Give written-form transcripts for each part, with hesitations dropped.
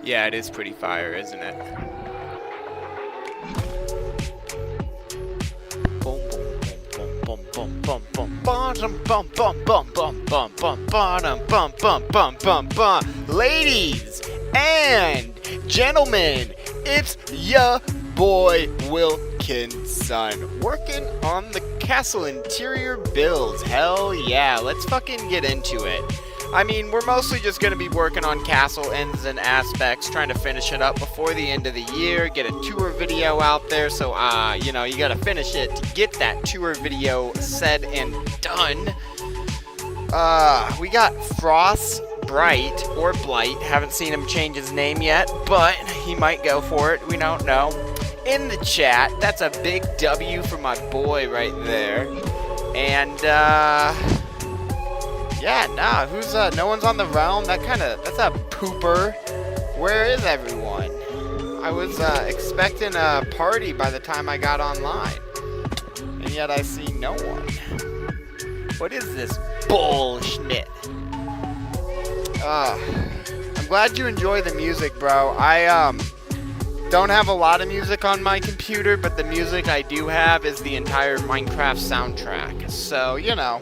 Yeah, it is pretty fire, isn't it? Boom, boom, boom, boom, boom, boom, bum, bum, bum, bum, bum, bum, bum, bum, bum, bum, bum, bum, bum. Ladies and gentlemen, it's ya boy Wilkinson working on the castle interior builds. Hell yeah, let's fucking get into it. I mean, we're mostly just going to be working on castle ends and aspects, trying to finish it up before the end of the year, get a tour video out there, so, you know, you got to finish it to get that tour video said and done. We got Frost Bright, or Blight, haven't seen him change his name yet, but he might go for it, we don't know. In the chat, that's a big W for my boy right there. And, yeah, nah, no one's on the realm? That's a pooper. Where is everyone? I was, expecting a party by the time I got online. And yet I see no one. What is this bullshit? I'm glad you enjoy the music, bro. I, don't have a lot of music on my computer, but the music I do have is the entire Minecraft soundtrack. So, you know.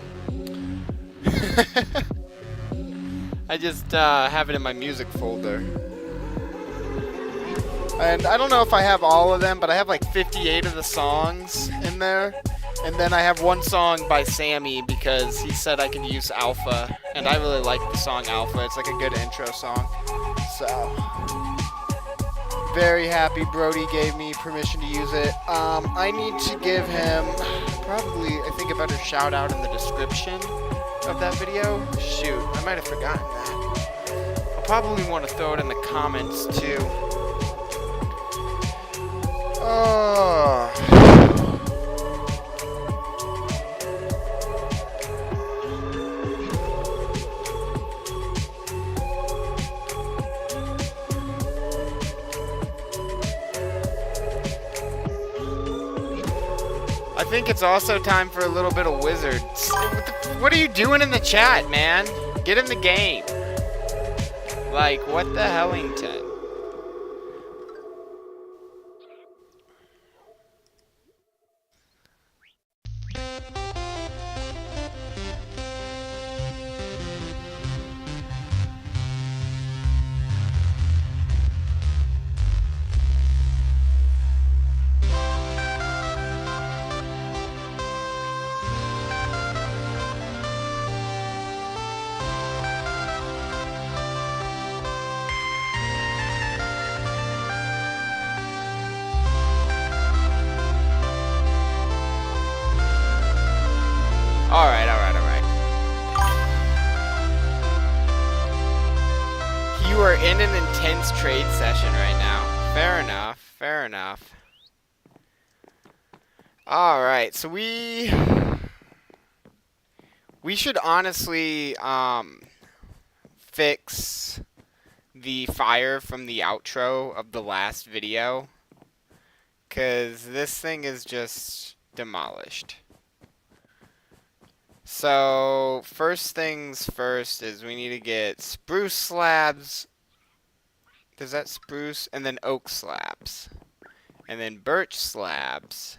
I just have it in my music folder. And I don't know if I have all of them, but I have like 58 of the songs in there. And then I have one song by Sammy because he said I can use Alpha. And I really like the song Alpha. It's like a good intro song. So, very happy Brody gave me permission to use it. I need to give him probably, I think, a better shout out in the description of that video. Shoot, I might have forgotten that. I'll probably want to throw it in the comments too. Oh. I think it's also time for a little bit of Wizards. What are you doing in the chat, man? Get in the game. Like, what the Hellington? Alright. You are in an intense trade session right now. Fair enough. Alright, so we should honestly, fix the fire from the outro of the last video. 'Cause this thing is just demolished. So, first things first is we need to get spruce slabs. Does that spruce? And then oak slabs. And then birch slabs.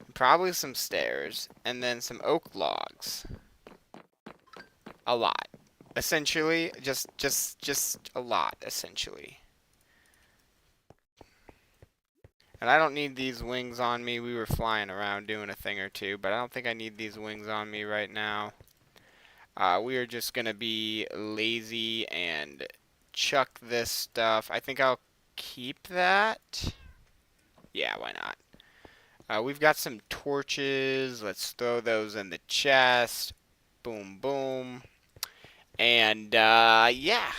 And probably some stairs. And then some oak logs. A lot. Essentially, just a lot, essentially. And I don't need these wings on me. We were flying around doing a thing or two, but I don't think I need these wings on me right now. We are just going to be lazy and chuck this stuff. I think I'll keep that. Yeah, why not? We've got some torches. Let's throw those in the chest. Boom, boom. And, yeah.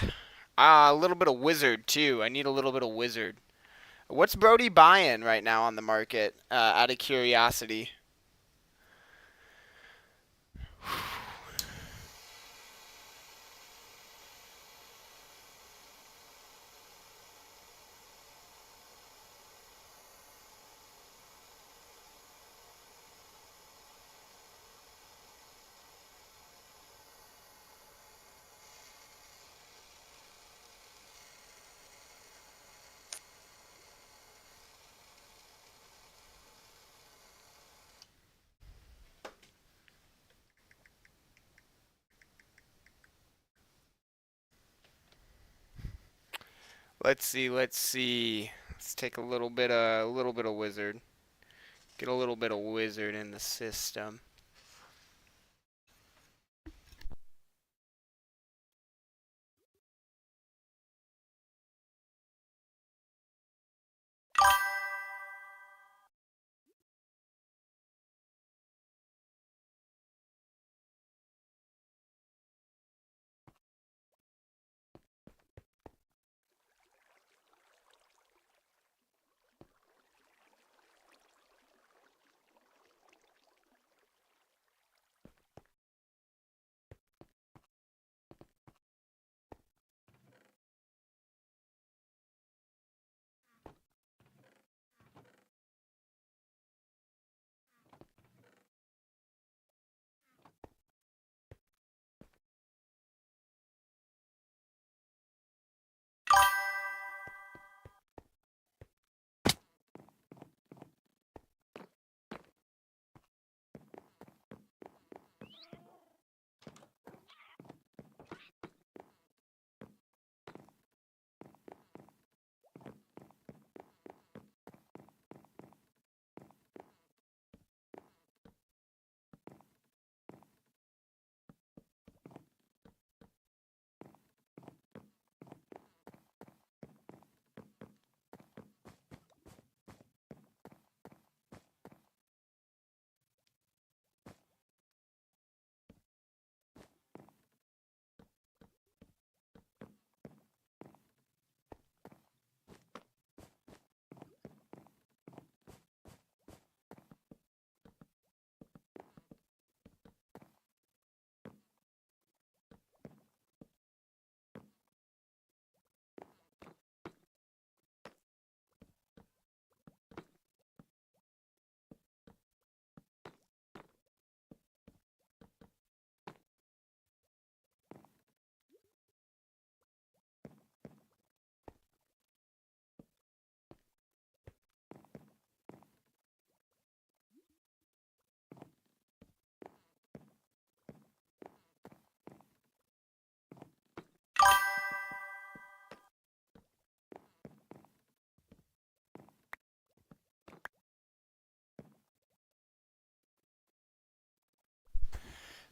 A little bit of wizard, too. I need a little bit of wizard. What's Brody buying right now on the market, out of curiosity? Let's see, let's see. Let's take a little bit of wizard. Get a little bit of wizard in the system.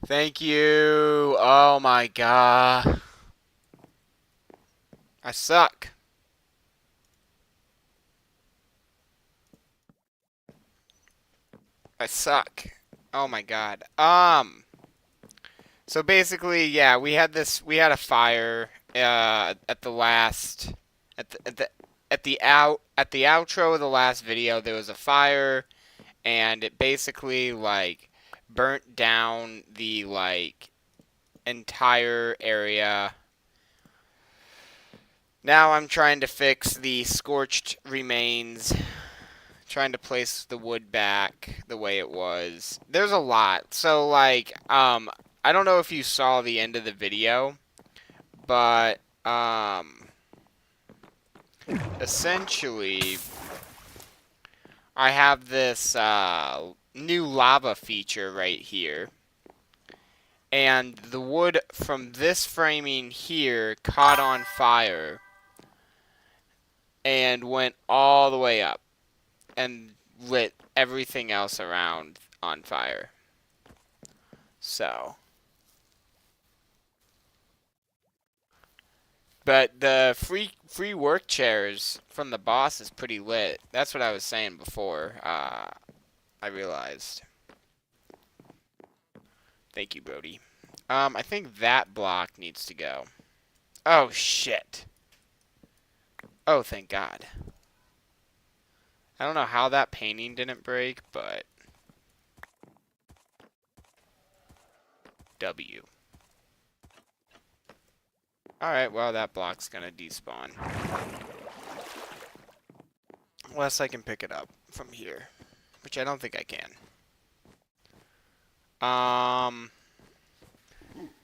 Thank you. Oh my god. I suck. I suck. Oh my god. So basically, yeah, we had a fire at the last at the outro of the last video there was a fire and it basically like burnt down the like entire area. Now I'm trying to fix the scorched remains, trying to place the wood back the way it was. There's a lot. So like I don't know if you saw the end of the video, but essentially I have this new lava feature right here. And the wood from this framing here caught on fire and went all the way up and lit everything else around on fire. So, but the free work chairs from the boss is pretty lit. That's what I was saying before. I realized. Thank you, Brody. I think that block needs to go. Oh shit. Oh, thank God. I don't know how that painting didn't break, but W. Alright, well, that block's gonna despawn. Unless I can pick it up from here, which I don't think I can.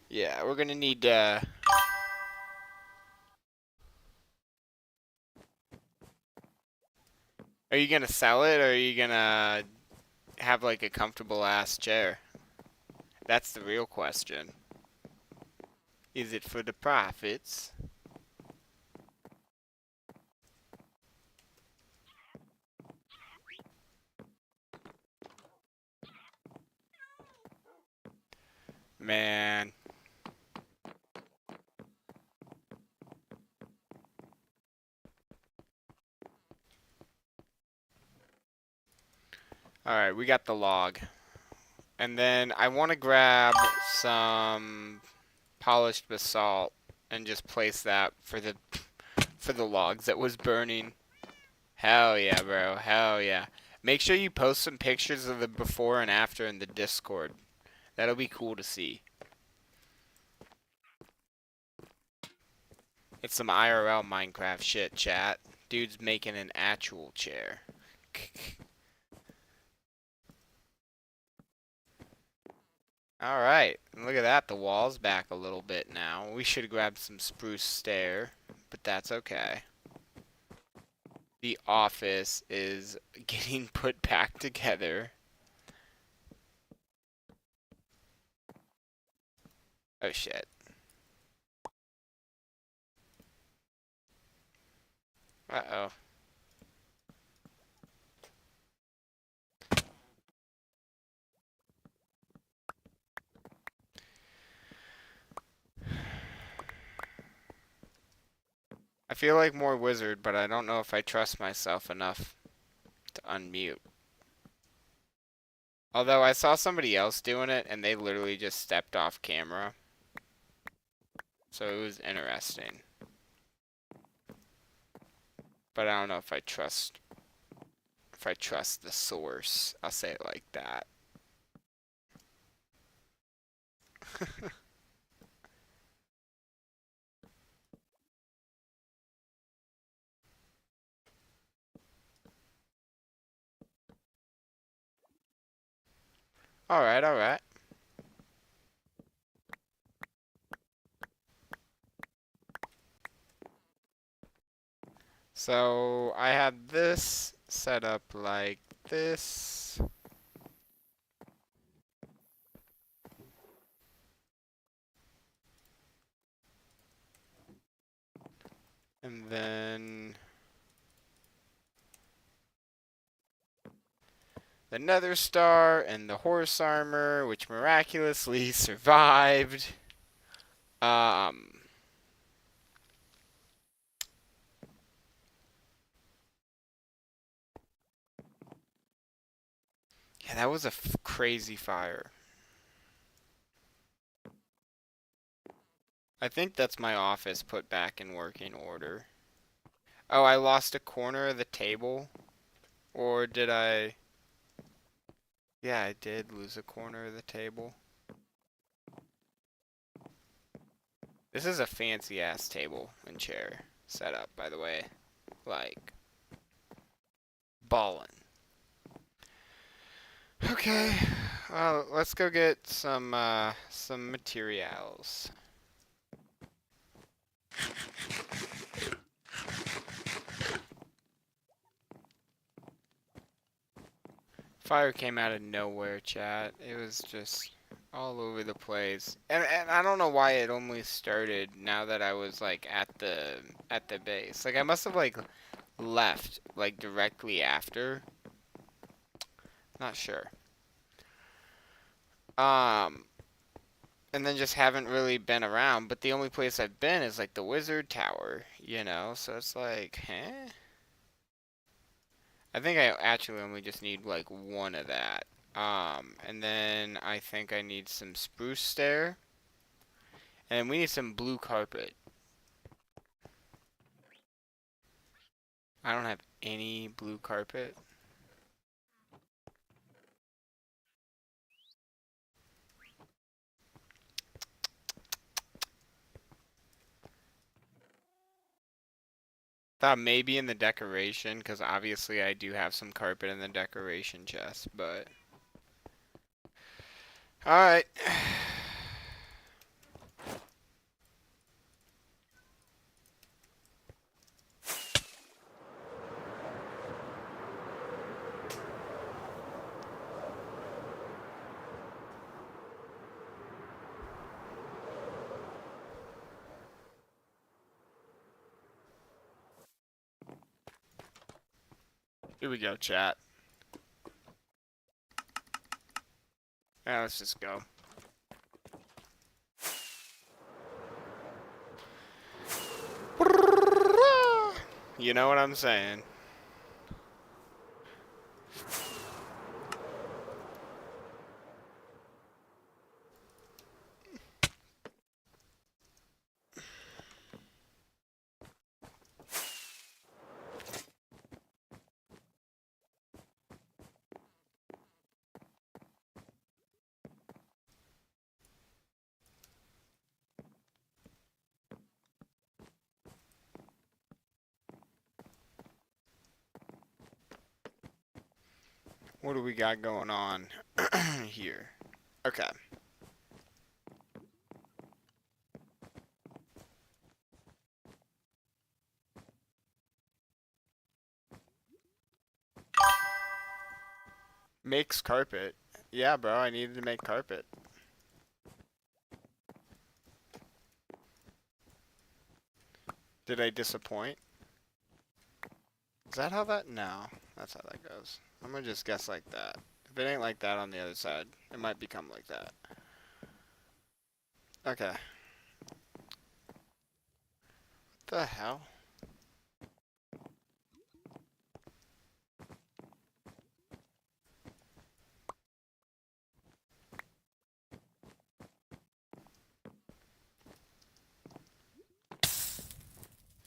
Yeah, we're gonna need, Are you gonna sell it, or are you gonna have, like, a comfortable-ass chair? That's the real question. Is it for the profits? Man. Alright, we got the log. And then I want to grab some polished basalt and just place that for the logs that was burning. Hell yeah, bro. Hell yeah. Make sure you post some pictures of the before and after in the Discord. That'll be cool to see. It's some IRL Minecraft shit, chat. Dude's making an actual chair. Alright, look at that. The wall's back a little bit now. We should grab some spruce stair, but that's okay. The office is getting put back together. Oh shit. Uh-oh. I feel like more wizard, but I don't know if I trust myself enough to unmute. Although I saw somebody else doing it and they literally just stepped off camera. So it was interesting. But I don't know if I trust the source. I'll say it like that. Alright, alright. So I had this set up like this. And then the Nether Star and the horse armor, which miraculously survived. Yeah, that was a crazy fire. I think that's my office put back in working order. Oh, I lost a corner of the table? Or did I? Yeah, I did lose a corner of the table. This is a fancy ass table and chair setup, by the way. Like, ballin'. Okay, well, let's go get some materials. Fire came out of nowhere, chat. It was just all over the place. And I don't know why it only started now that I was like at the base. Like I must have like left like directly after. Not sure. Um and then just haven't really been around, but the only place I've been is like the wizard tower, you know? So it's like, huh? I think I actually only just need like one of that. And then I think I need some spruce stair. And we need some blue carpet. I don't have any blue carpet. Thought maybe in the decoration, because obviously I do have some carpet in the decoration chest, but... Alright. Here we go, chat. Now let's just go. You know what I'm saying? What do we got going on here? Okay. Makes carpet. Yeah, bro, I needed to make carpet. Did I disappoint? Is that how that? No, that's how that goes. I'm gonna just guess like that. If it ain't like that on the other side, it might become like that. Okay. What the hell?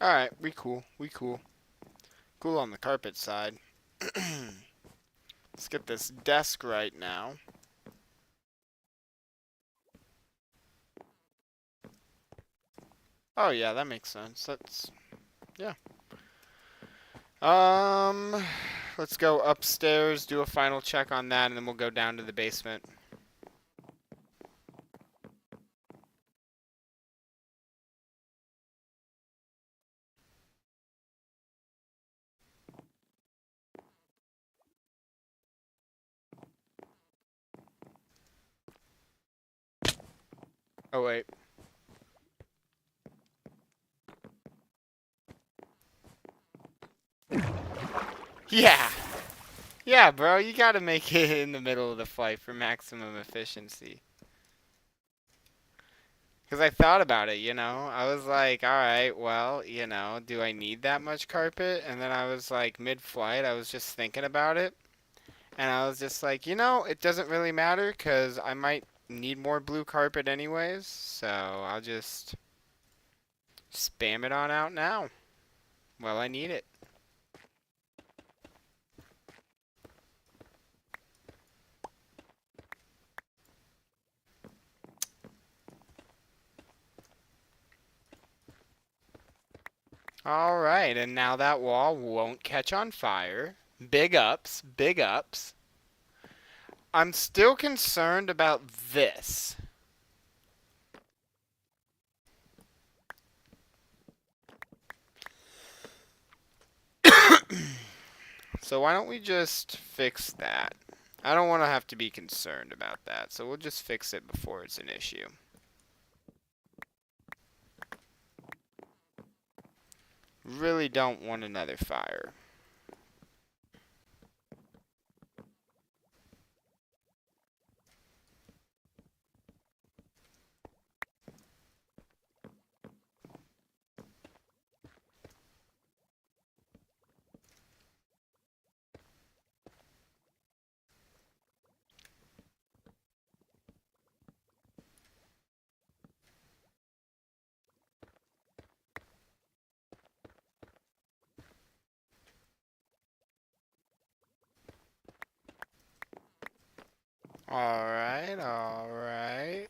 Alright, we cool. We cool. Cool on the carpet side. Let's get this desk right now. Oh yeah, that makes sense. That's yeah. Um let's go upstairs, do a final check on that, and then we'll go down to the basement. Oh wait. Yeah. Yeah, bro, you gotta make it in the middle of the flight for maximum efficiency. Because I thought about it, you know? I was like, alright, well, you know, do I need that much carpet? And then I was like, mid-flight, I was just thinking about it. And I was just like, you know, it doesn't really matter because I might need more blue carpet anyways. So I'll just spam it on out now. Well, I need it. Alright, and now that wall won't catch on fire. Big ups, big ups. I'm still concerned about this. So why don't we just fix that? I don't want to have to be concerned about that, so we'll just fix it before it's an issue. Really don't want another fire. Alright, alright.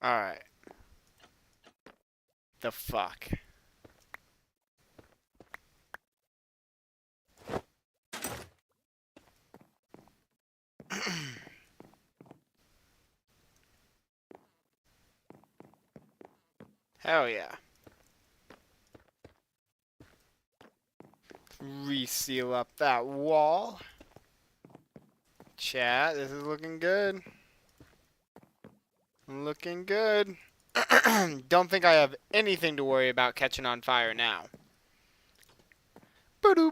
Alright. The fuck? Hell yeah. Reseal up that wall. chat. This is looking good. Looking good. Don't think I have anything to worry about catching on fire now. Boop.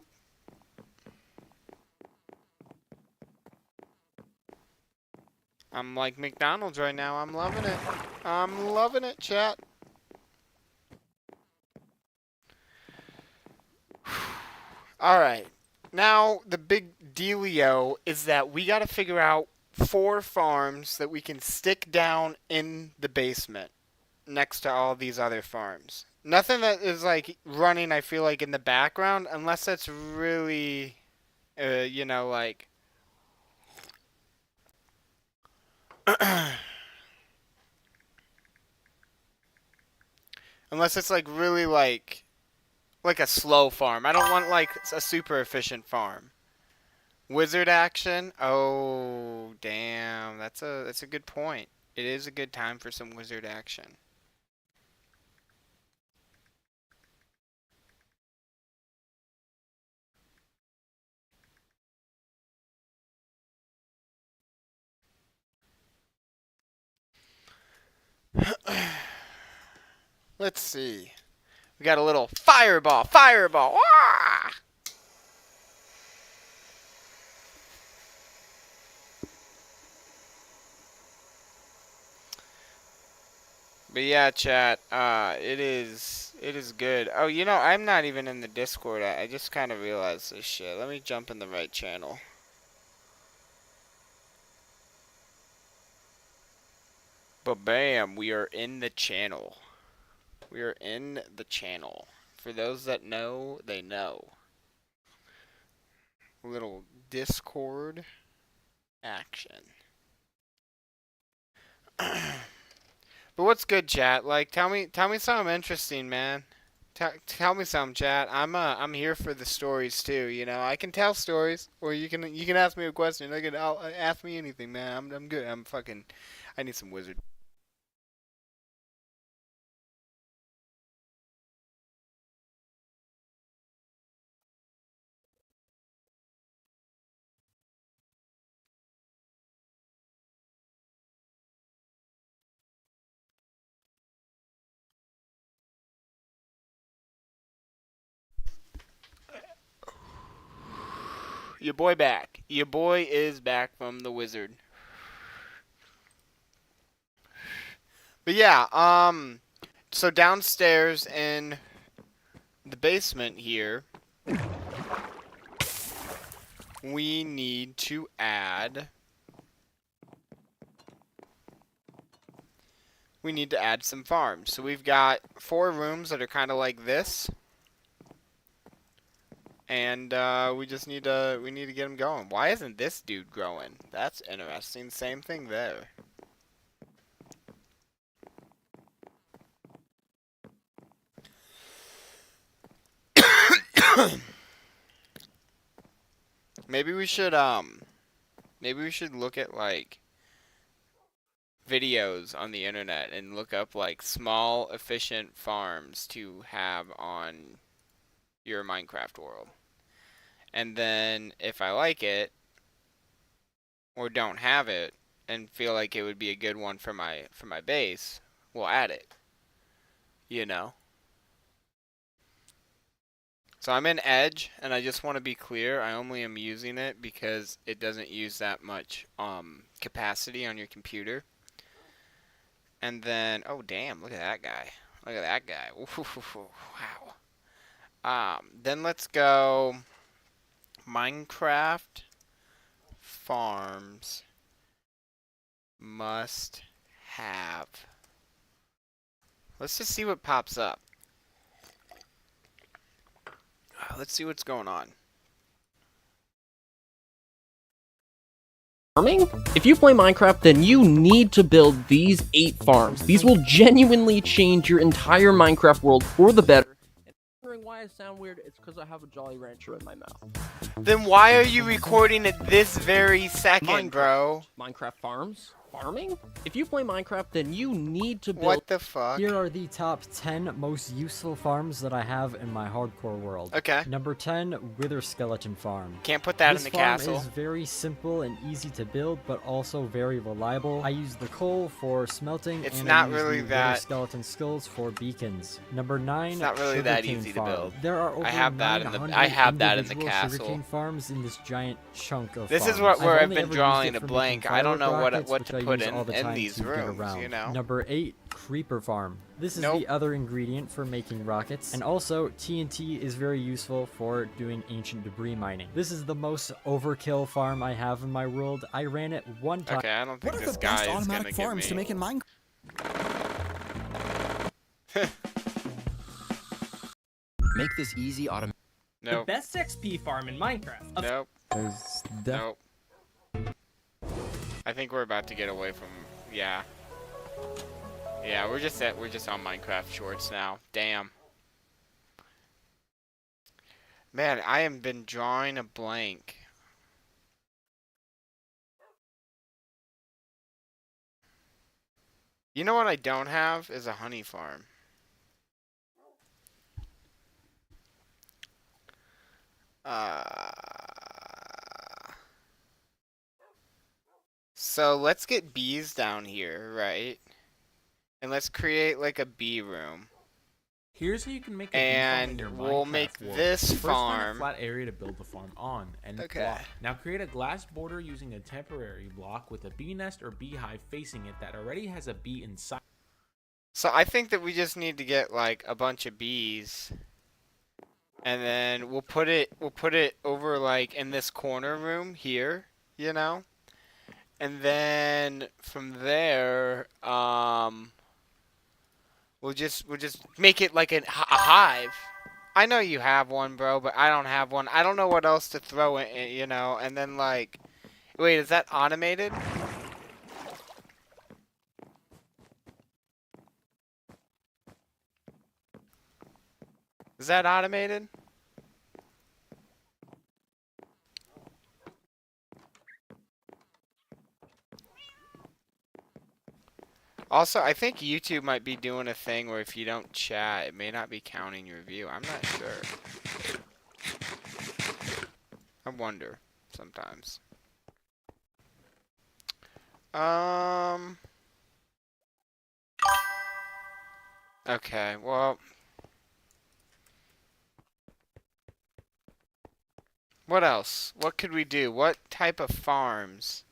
I'm like McDonald's right now. I'm loving it. I'm loving it, chat. Alright. Now, the big dealio is that we got to figure out 4 farms that we can stick down in the basement next to all these other farms. Nothing that is like running, I feel like, in the background, unless that's really, you know, like... unless it's like really like a slow farm. I don't want like a super efficient farm. Wizard action? Oh, damn. That's a good point. It is a good time for some wizard action. Let's see. We got a little fireball. Fireball. Ah! But yeah, chat, it is good. Oh, you know, I'm not even in the Discord. I just kind of realized this shit. Let me jump in the right channel. But bam, we are in the channel. We are in the channel. For those that know, they know. Little Discord action. But what's good, chat? Like, tell me something interesting, man. Tell me something, chat. I'm here for the stories too. You know, I can tell stories, or you can ask me a question. I'll ask me anything, man. I'm good. I need some wizard. Your boy back. Your boy is back from the wizard. But yeah, so downstairs in the basement here, we need to add some farms. So we've got 4 rooms that are kind of like this. And we need to get them going. Why isn't this dude growing? That's interesting. Same thing there. Maybe we should look at like videos on the internet and look up like small efficient farms to have on your Minecraft world. And then if I like it or don't have it and feel like it would be a good one for my base, we'll add it. You know? So I'm in Edge, and I just want to be clear, I only am using it because it doesn't use that much capacity on your computer. And then, oh damn, look at that guy. Look at that guy. Wow. Then let's go Minecraft farms must have. Let's just see what pops up. Let's see what's going on. Farming? If you play Minecraft, then you need to build these 8 farms. These will genuinely change your entire Minecraft world for the better. And wondering why I sound weird? It's because I have a Jolly Rancher in my mouth. Then why are you recording it this very second, bro? Minecraft farms? farming? If you play Minecraft, then you need to build. What the fuck? Here are the top 10 most useful farms that I have in my hardcore world. Okay. Number 10, Wither Skeleton Farm. Can't put that This in the farm castle. is very simple and easy to build, but also very reliable. I use the coal for smelting, It's and not I use really the that- Wither Skeleton skulls for beacons. Number 9, It's not really that Sugarcane easy to Farm. build. There are over I have that in the- 900 I have that in the individual castle. sugarcane farms in this giant chunk of This is farms. where I've only been ever used drawing it a for blank. making I don't know firework rockets, what which to I put use all the in time these to get rooms, around. you know? Number 8, Creeper Farm. This is Nope. the other ingredient for making rockets, and also TNT is very useful for doing ancient debris mining. This is the most overkill farm I have in my world. I ran it one time. Okay, I don't think What are this the guy best is gonna automatic give farms to me. make in Minecraft? Make this easy automatic. The Nope. best XP farm in Minecraft. Of Nope. There's Nope. I think we're about to get away from. Yeah. Yeah, we're just on Minecraft shorts now. Damn. Man, I have been drawing a blank. You know what I don't have is a honey farm. So let's get bees down here, right? And let's create like a bee room. Here's how you can make a And bee farm in your we'll Minecraft make world. this First, find farm. a flat area to build the farm on, and Okay. block. Now create a glass border using a temporary block with a bee nest or beehive facing it that already has a bee inside. So I think that we just need to get like a bunch of bees. And then we'll put it over like in this corner room here, you know? And then from there, we'll just make it like a hive. I know you have one, bro, but I don't have one. I don't know what else to throw in, you know? And then like, wait, is that automated? Is that automated? Also, I think YouTube might be doing a thing where if you don't chat, it may not be counting your view. I'm not sure. I wonder sometimes. Okay, well. What else? What could we do? What type of farms?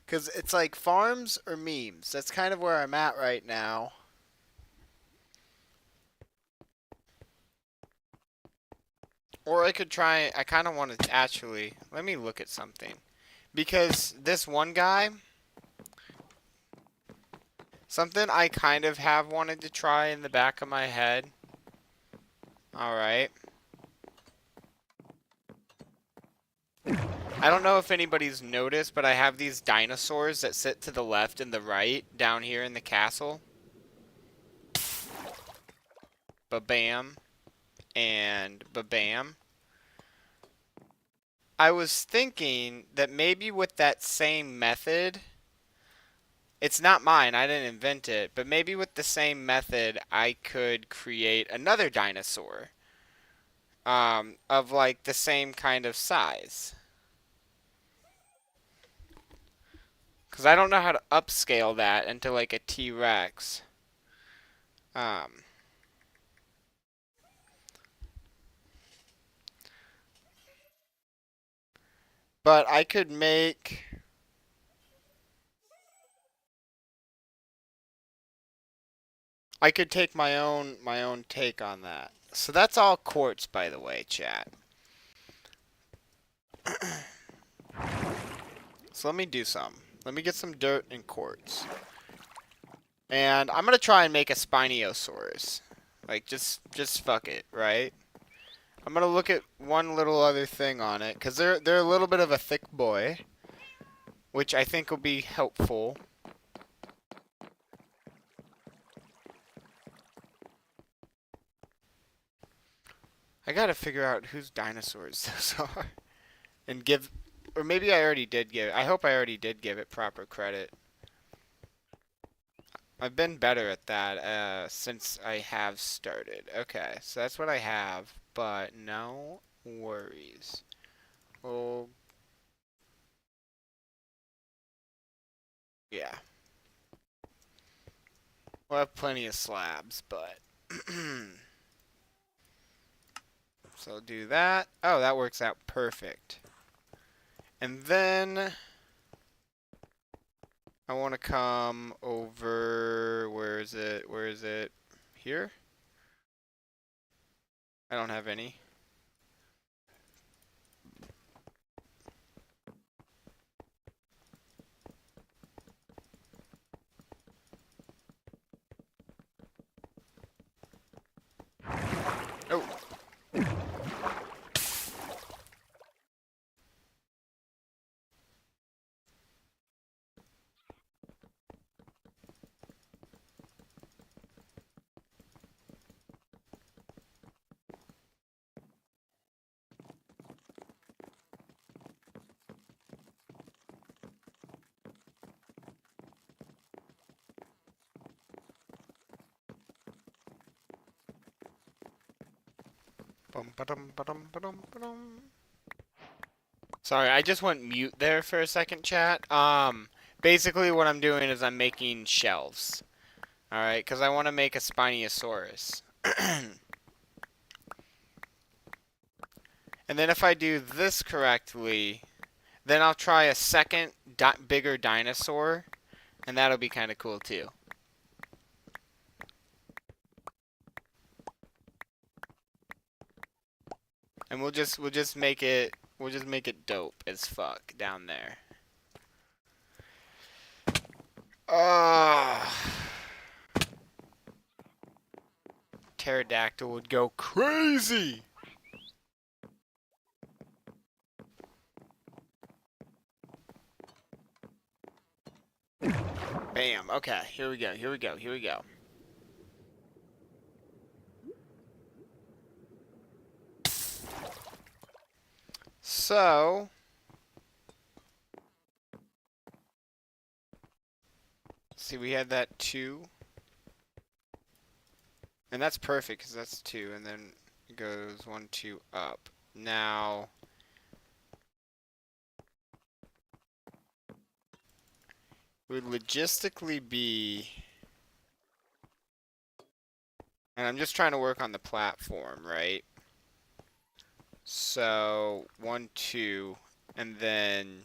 Because it's like farms or memes. That's kind of where I'm at right now. Or I could try, I kind of want to actually, let me look at something. Because this one guy, something I kind of have wanted to try in the back of my head. Alright. I don't know if anybody's noticed, but I have these dinosaurs that sit to the left and the right down here in the castle. Ba-bam. And ba-bam. I was thinking that maybe with that same method, it's not mine, I didn't invent it, but maybe with the same method I could create another dinosaur. Of like the same kind of size. Because I don't know how to upscale that into like a T-Rex. But I could make... I could take my own take on that. So that's all quartz, by the way, chat. So let me do some. Let me get some dirt and quartz. And I'm gonna try and make a Spinosaurus. Like, just fuck it, right? I'm gonna look at one little other thing on it, because they're a little bit of a thick boy. Which I think will be helpful. I gotta figure out whose dinosaurs those are. And give Or maybe I already did give it. I hope I already did give it proper credit. I've been better at that since I have started. Okay, so that's what I have, but no worries. Oh, yeah. We'll have plenty of slabs, but... So do that. Oh, that works out perfect. And then... I want to come over... Where is it? Where is it? Here? I don't have any. Oh. Sorry, I just went mute there for a second, chat. Basically what I'm doing is I'm making shelves. Alright, because I want to make a Spinosaurus. And then if I do this correctly, then I'll try a second bigger dinosaur, and that'll be kind of cool too. And we'll just make it dope as fuck down there. Pterodactyl would go crazy. Bam. Okay, here we go. Here we go. Here we go. So, see, we had that 2. And that's perfect because that's 2, and then it goes 1, 2 up. Now, it would logistically be, and I'm just trying to work on the platform, right? So 1, 2, and then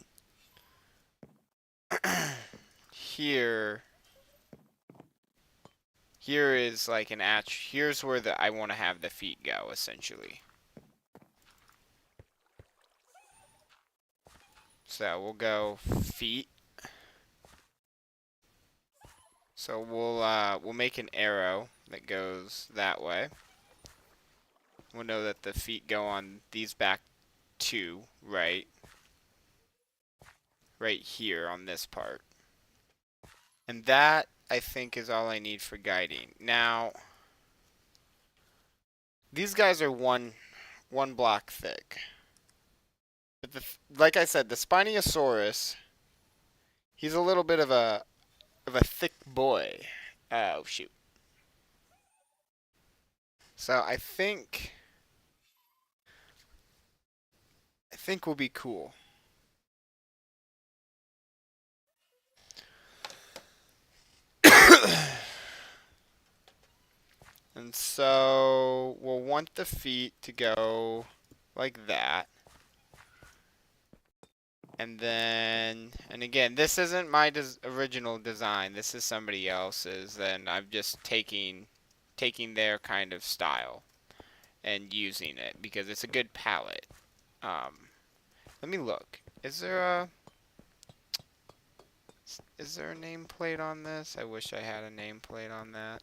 here is like an here's where I want to have the feet go, essentially. So we'll go feet. So we'll make an arrow that goes that way. We'll know that the feet go on these back 2, right? Right here on this part. And that, I think, is all I need for guiding. Now, these guys are one block thick. But like I said, the Spinosaurus, he's a little bit of a thick boy. Oh, shoot. So I think we'll be cool. And so we'll want the feet to go like that. And then, and again, this isn't my original design. This is somebody else's, and I'm just taking their kind of style and using it because it's a good palette. Let me look. Is there a nameplate on this? I wish I had a nameplate on that.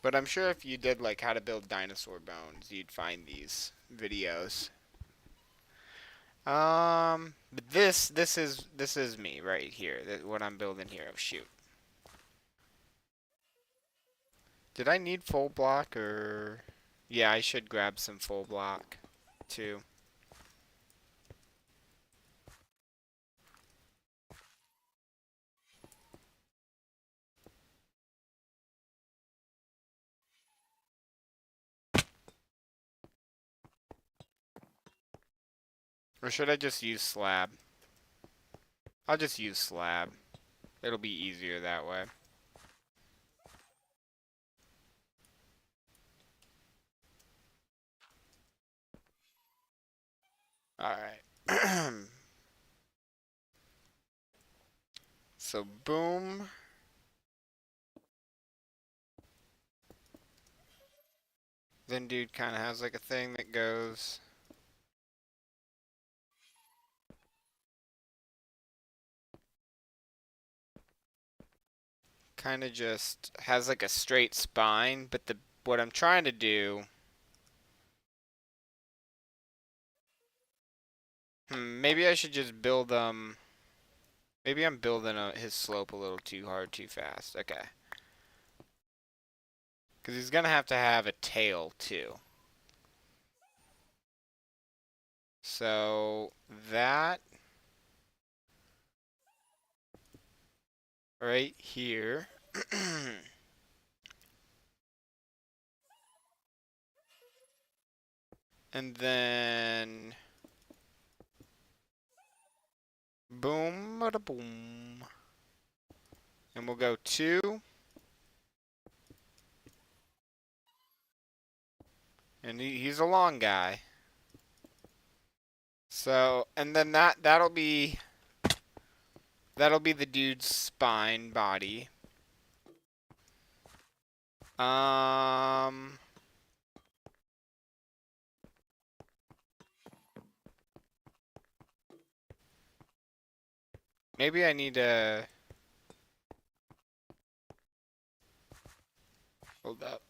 But I'm sure if you did like how to build dinosaur bones, you'd find these videos. But this is me right here. What I'm building here. Oh shoot. Did I need full block or... Yeah, I should grab some full block too. Or should I just use slab? I'll just use slab. It'll be easier that way. Alright. So, boom. Then dude kind of has like a thing that goes... Kind of just has like a straight spine, but what I'm trying to do... maybe I should just build maybe I'm building his slope a little too hard, too fast. Okay. Because he's going to have a tail, too. So, that... right here. And then... boom, bada boom. And we'll go 2. And he's a long guy. So, and then that'll be the dude's spine body. Maybe I need to hold up.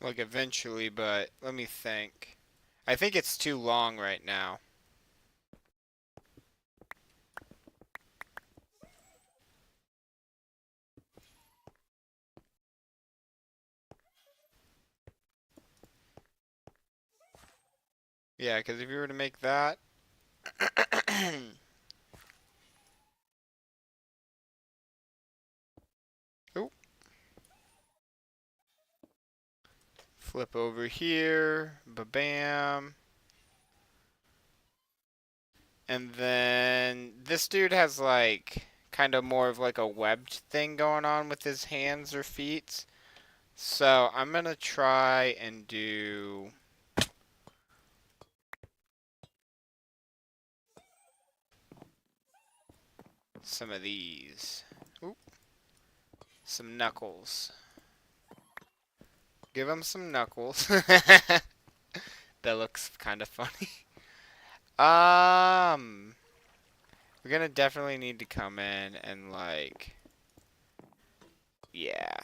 Like eventually, but let me think. I think it's too long right now. Yeah, because if you were to make that... oh. Flip over here. Ba-bam. And then this dude has like kind of more of like a webbed thing going on with his hands or feet. So I'm gonna try and do some of these. Oop. Some knuckles. Give him some knuckles. That looks kind of funny. We're gonna definitely need to come in and like, yeah.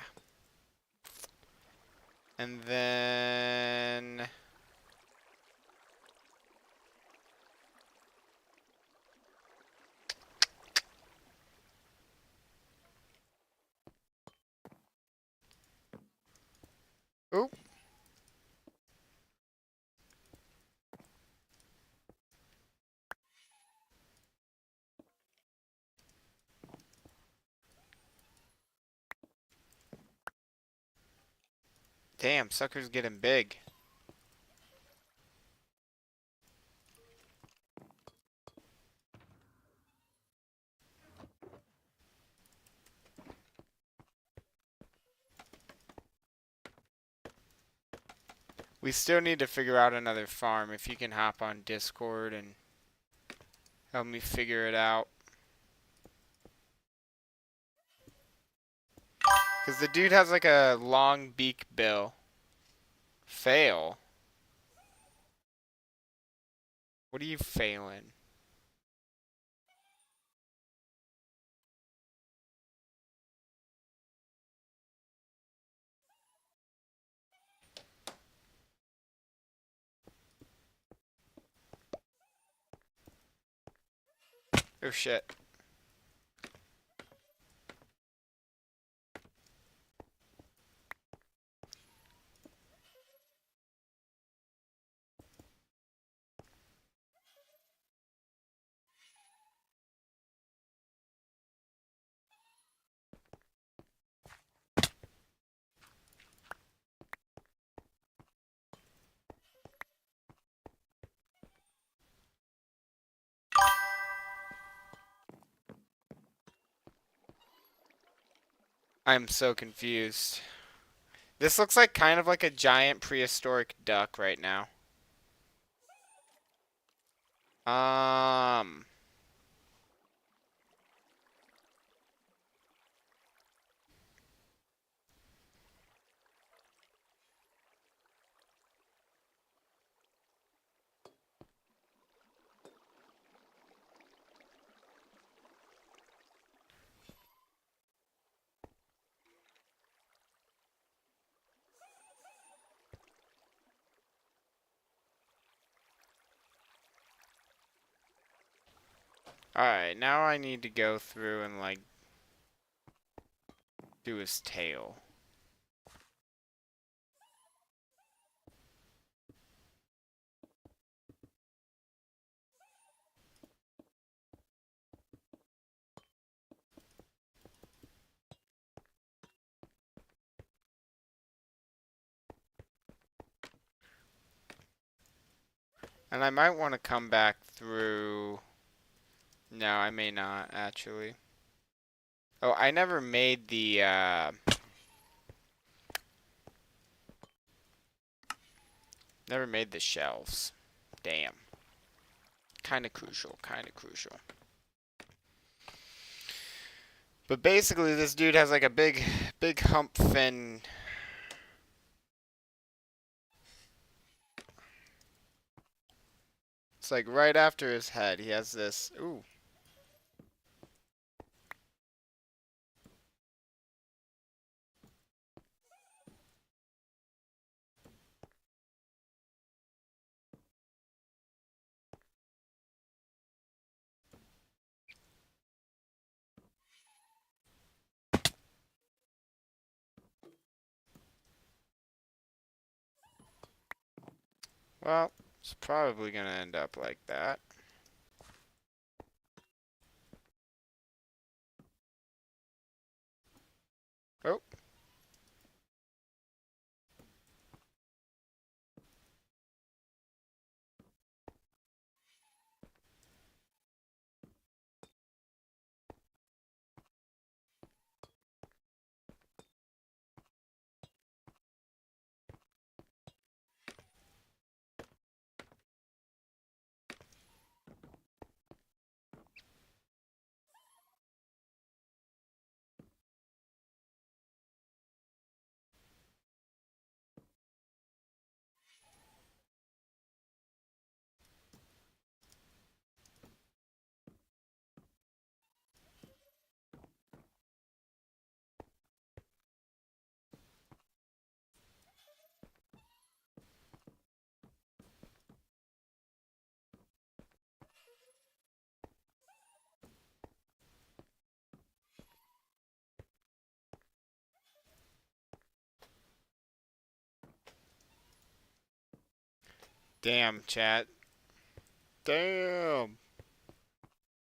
And then oop. Damn, sucker's getting big. We still need to figure out another farm. If you can hop on Discord and help me figure it out. Because the dude has like a long beak bill. Fail? What are you failing? Oh shit. I'm so confused. This looks like kind of like a giant prehistoric duck right now. Um, Alright, now I need to go through and like do his tail. And I might want to come back through. No, I may not actually. Oh, I never made the never made the shelves. Damn. Kind of crucial, kind of crucial. But basically this dude has like a big hump fin. It's like right after his head, he has this. Ooh. Well, it's probably gonna end up like that. Oh. Damn, chat. Damn.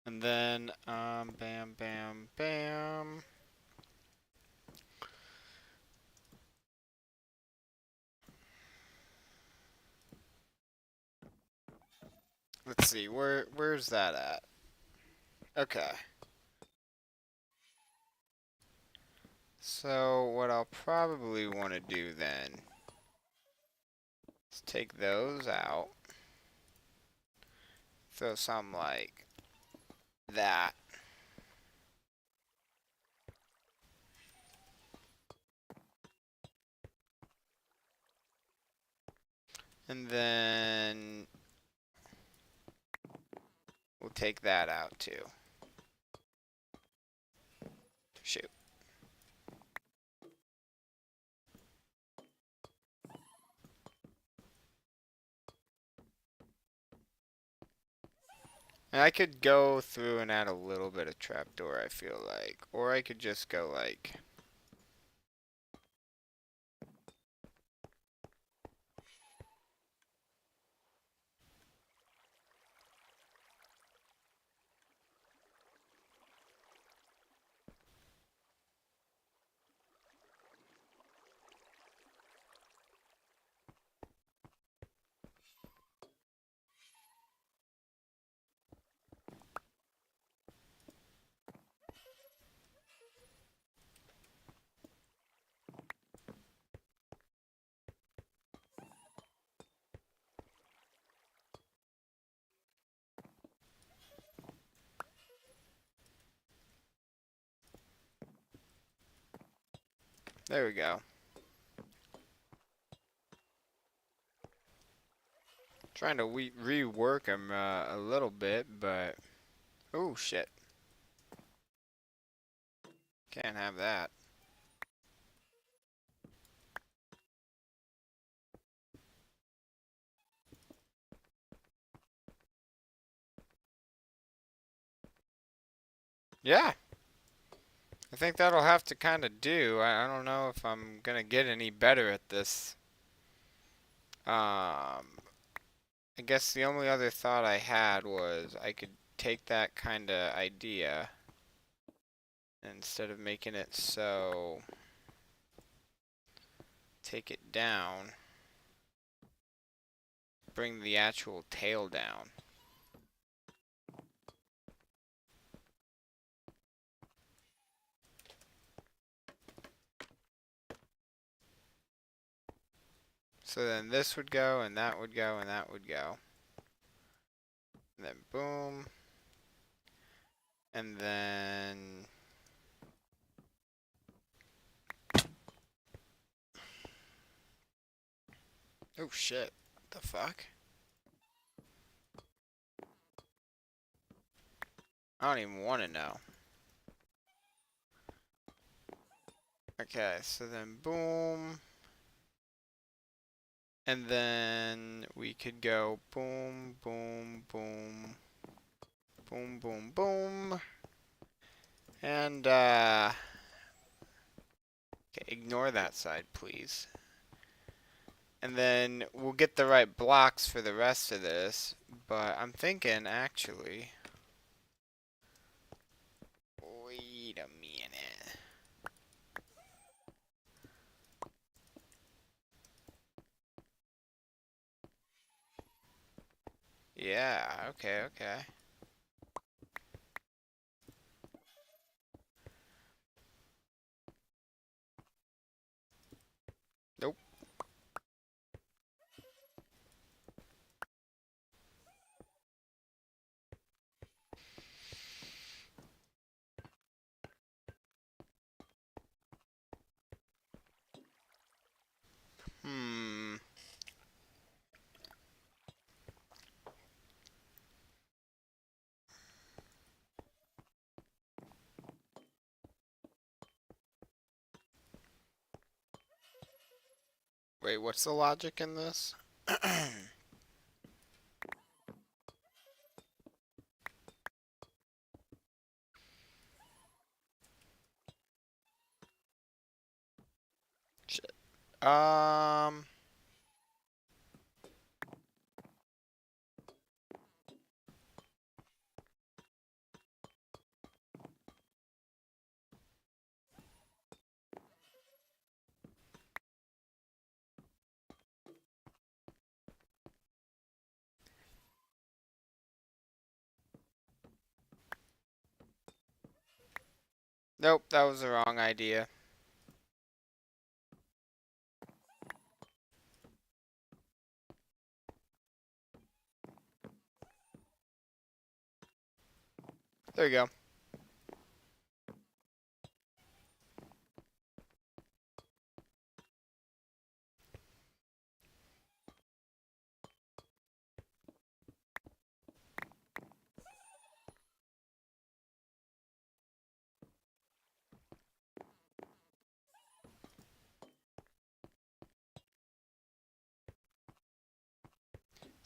And then, bam, bam, bam. Let's see, where's that at? Okay. So what I'll probably want to do then is take those out. Throw some like that. And then we'll take that out too. Shoot. And I could go through and add a little bit of trapdoor, I feel like. Or I could just go like... There we go. Trying to rework them a little bit, but... Oh, shit. Can't have that. Yeah. I think that'll have to kind of do. I don't know if I'm gonna get any better at this. I guess the only other thought I had was I could take that kind of idea instead of making it so, take it down, bring the actual tail down. So then this would go, and that would go, and that would go. And then boom. And then... Oh shit. What the fuck? I don't even want to know. Okay, so then boom. And then we could go boom, boom, boom, boom, boom, boom. And, okay, ignore that side, please. And then we'll get the right blocks for the rest of this. But I'm thinking, actually... Wait a minute. Yeah, okay, okay. Nope. Hmm. Wait, what's the logic in this? Shit. Nope, that was the wrong idea. There you go.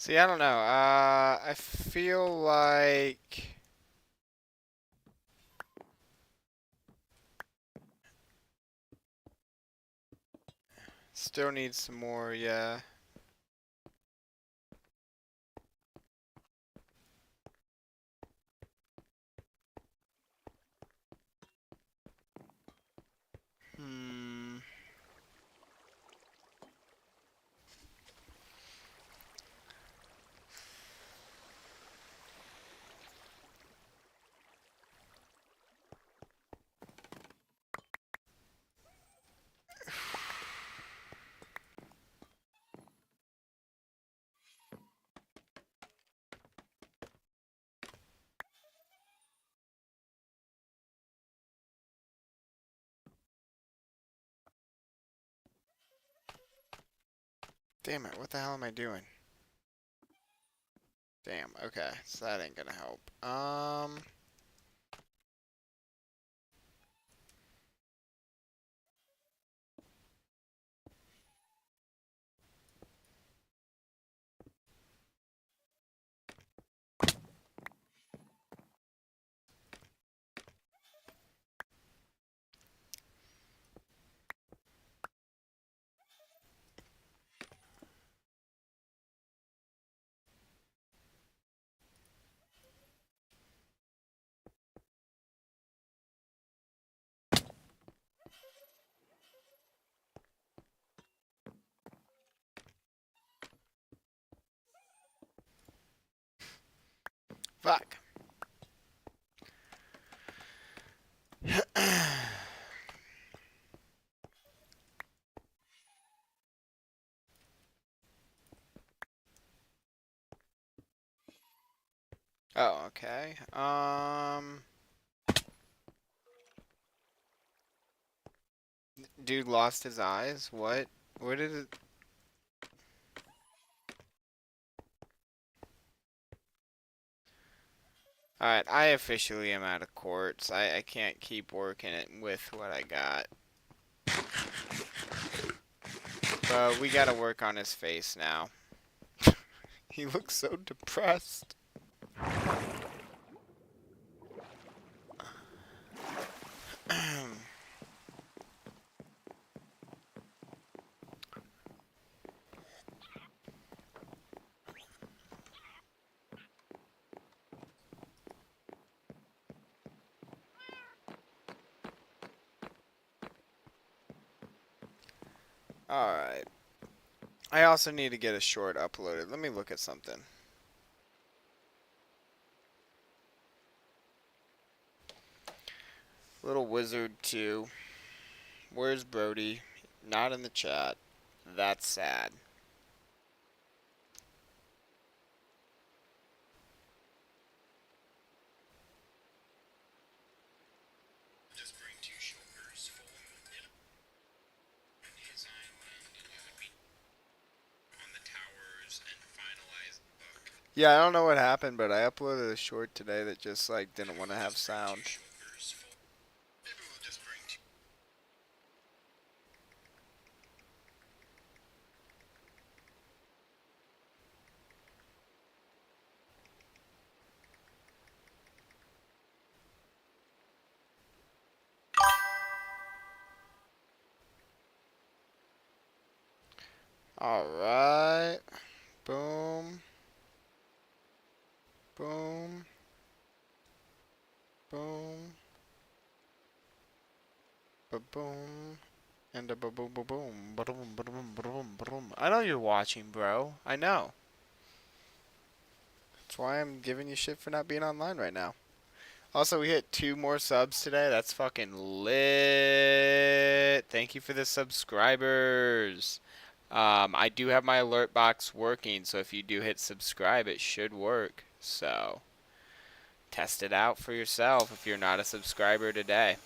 See, I don't know. I feel like still need some more, yeah. Hmm. Damn it, what the hell am I doing? Damn, okay, so that ain't gonna help. Fuck. Oh, okay. Dude lost his eyes? What? What did it? Alright, I officially am out of quartz. I can't keep working it with what I got. But we gotta work on his face now. He looks so depressed. Alright. I also need to get a short uploaded. Let me look at something. Little Wizard 2. Where's Brody? Not in the chat. That's sad. Yeah, I don't know what happened, but I uploaded a short today that just like didn't want to have sound. Alright. Boom. Boom. Boom. Ba-boom. And a ba-boom ba-boom. Ba-boom ba-boom ba-boom ba-boom. I know you're watching, bro. I know. That's why I'm giving you shit for not being online right now. Also, we hit 2 more subs today. That's fucking lit. Thank you for the subscribers. I do have my alert box working, so if you do hit subscribe, it should work. So, test it out for yourself if you're not a subscriber today.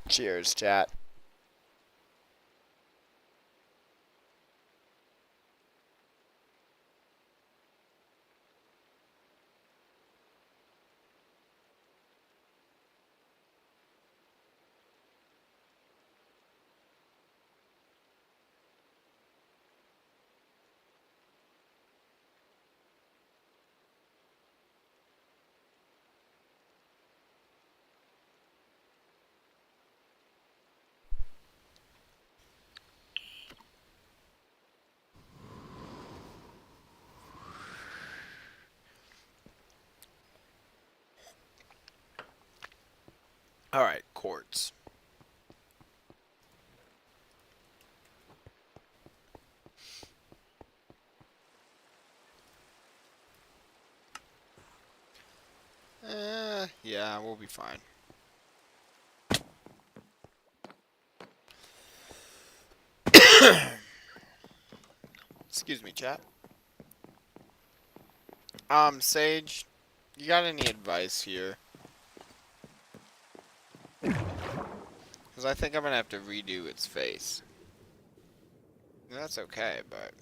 Cheers, chat. Alright, quartz. Yeah, we'll be fine. Excuse me, chat. Sage, you got any advice here? Because I think I'm gonna have to redo its face. That's okay, but...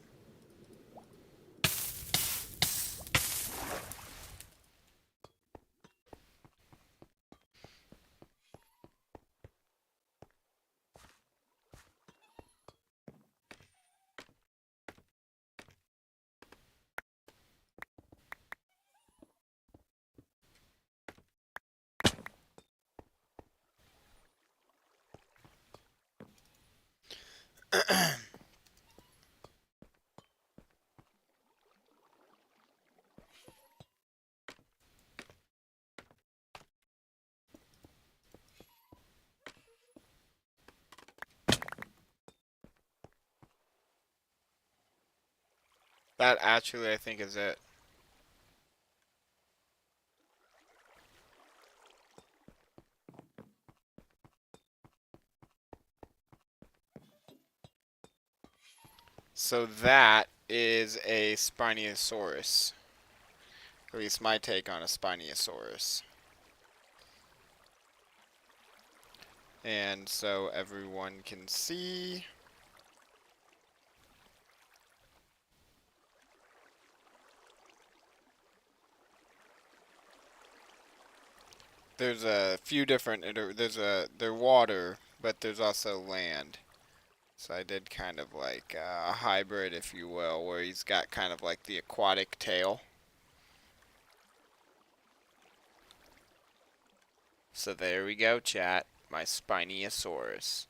That actually, I think, is it. So that is a Spinosaurus. At least my take on a Spinosaurus. And so everyone can see... There's a few different, they're water, but there's also land. So I did kind of like a hybrid, if you will, where he's got kind of like the aquatic tail. So there we go, chat. My Spinosaurus.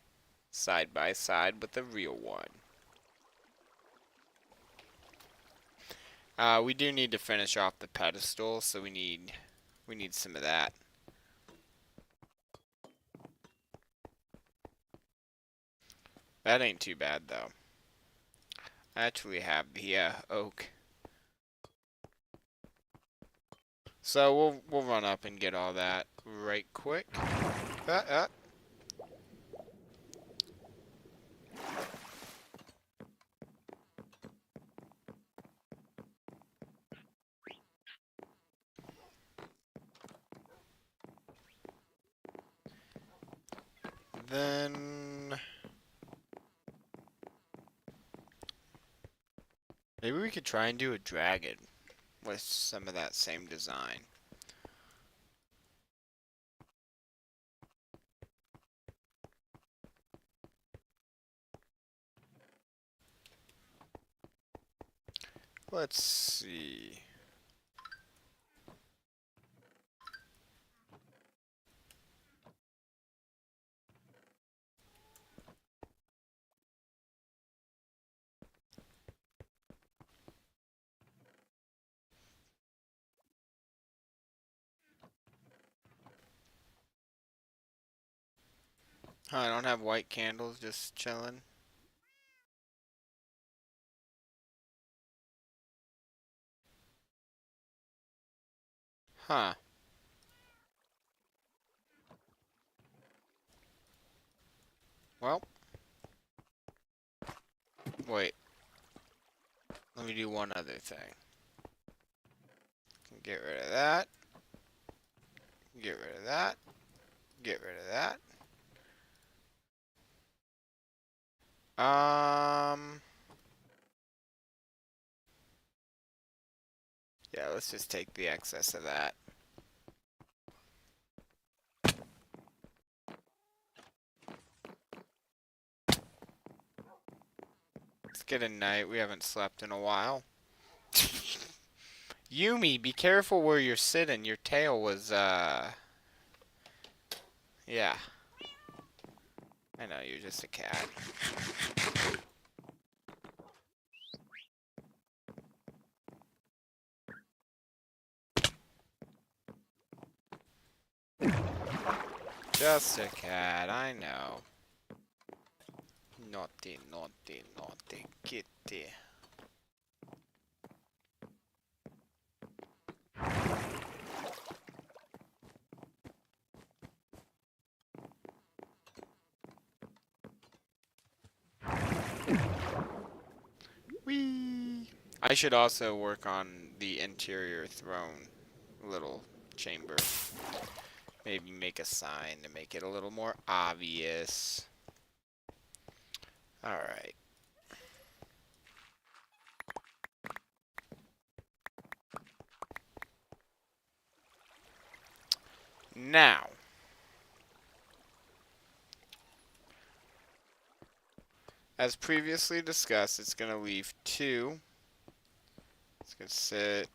Side by side with the real one. We do need to finish off the pedestal, so we need some of that. That ain't too bad though. I actually have the oak. So we'll run up and get all that right quick. Then maybe we could try and do a dragon with some of that same design. Let's see. Huh, I don't have white candles, just chilling. Huh. Well. Wait. Let me do one other thing. Get rid of that. Get rid of that. Get rid of that. Yeah, let's just take the excess of that. Let's get a night. We haven't slept in a while. Yumi, be careful where you're sitting. Your tail was, yeah. I know, you're just a cat. Just a cat, I know. Naughty, naughty, naughty kitty. Whee! I should also work on the interior throne little chamber. Maybe make a sign to make it a little more obvious. Alright. Now, as previously discussed, it's going to leave 2. It's going to sit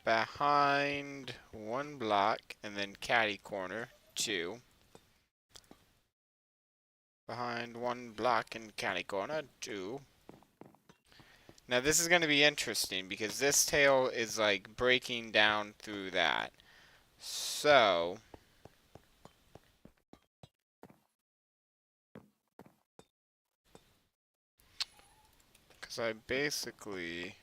behind 1 block and then catty corner 2. Behind 1 block and catty corner 2. Now this is going to be interesting because this tail is like breaking down through that. So, because I basically,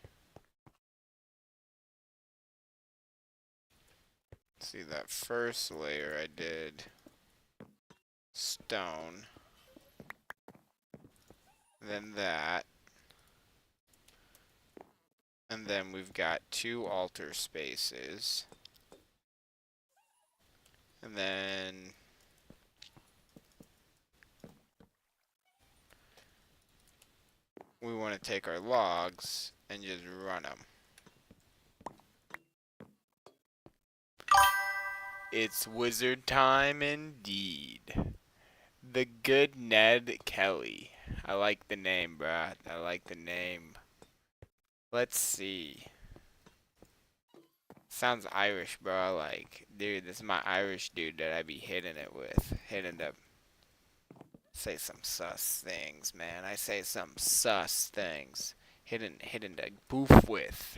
see that first layer I did stone, then that, and then we've got 2 altar spaces, and then we want to take our logs and just run them. It's wizard time indeed. The good Ned Kelly. I like the name, bruh. I like the name. Let's see. Sounds Irish, bro. Like, dude, this is my Irish dude that I be hitting it with. Hitting the... Say some sus things, man. I say some sus things. Hitting the booth with.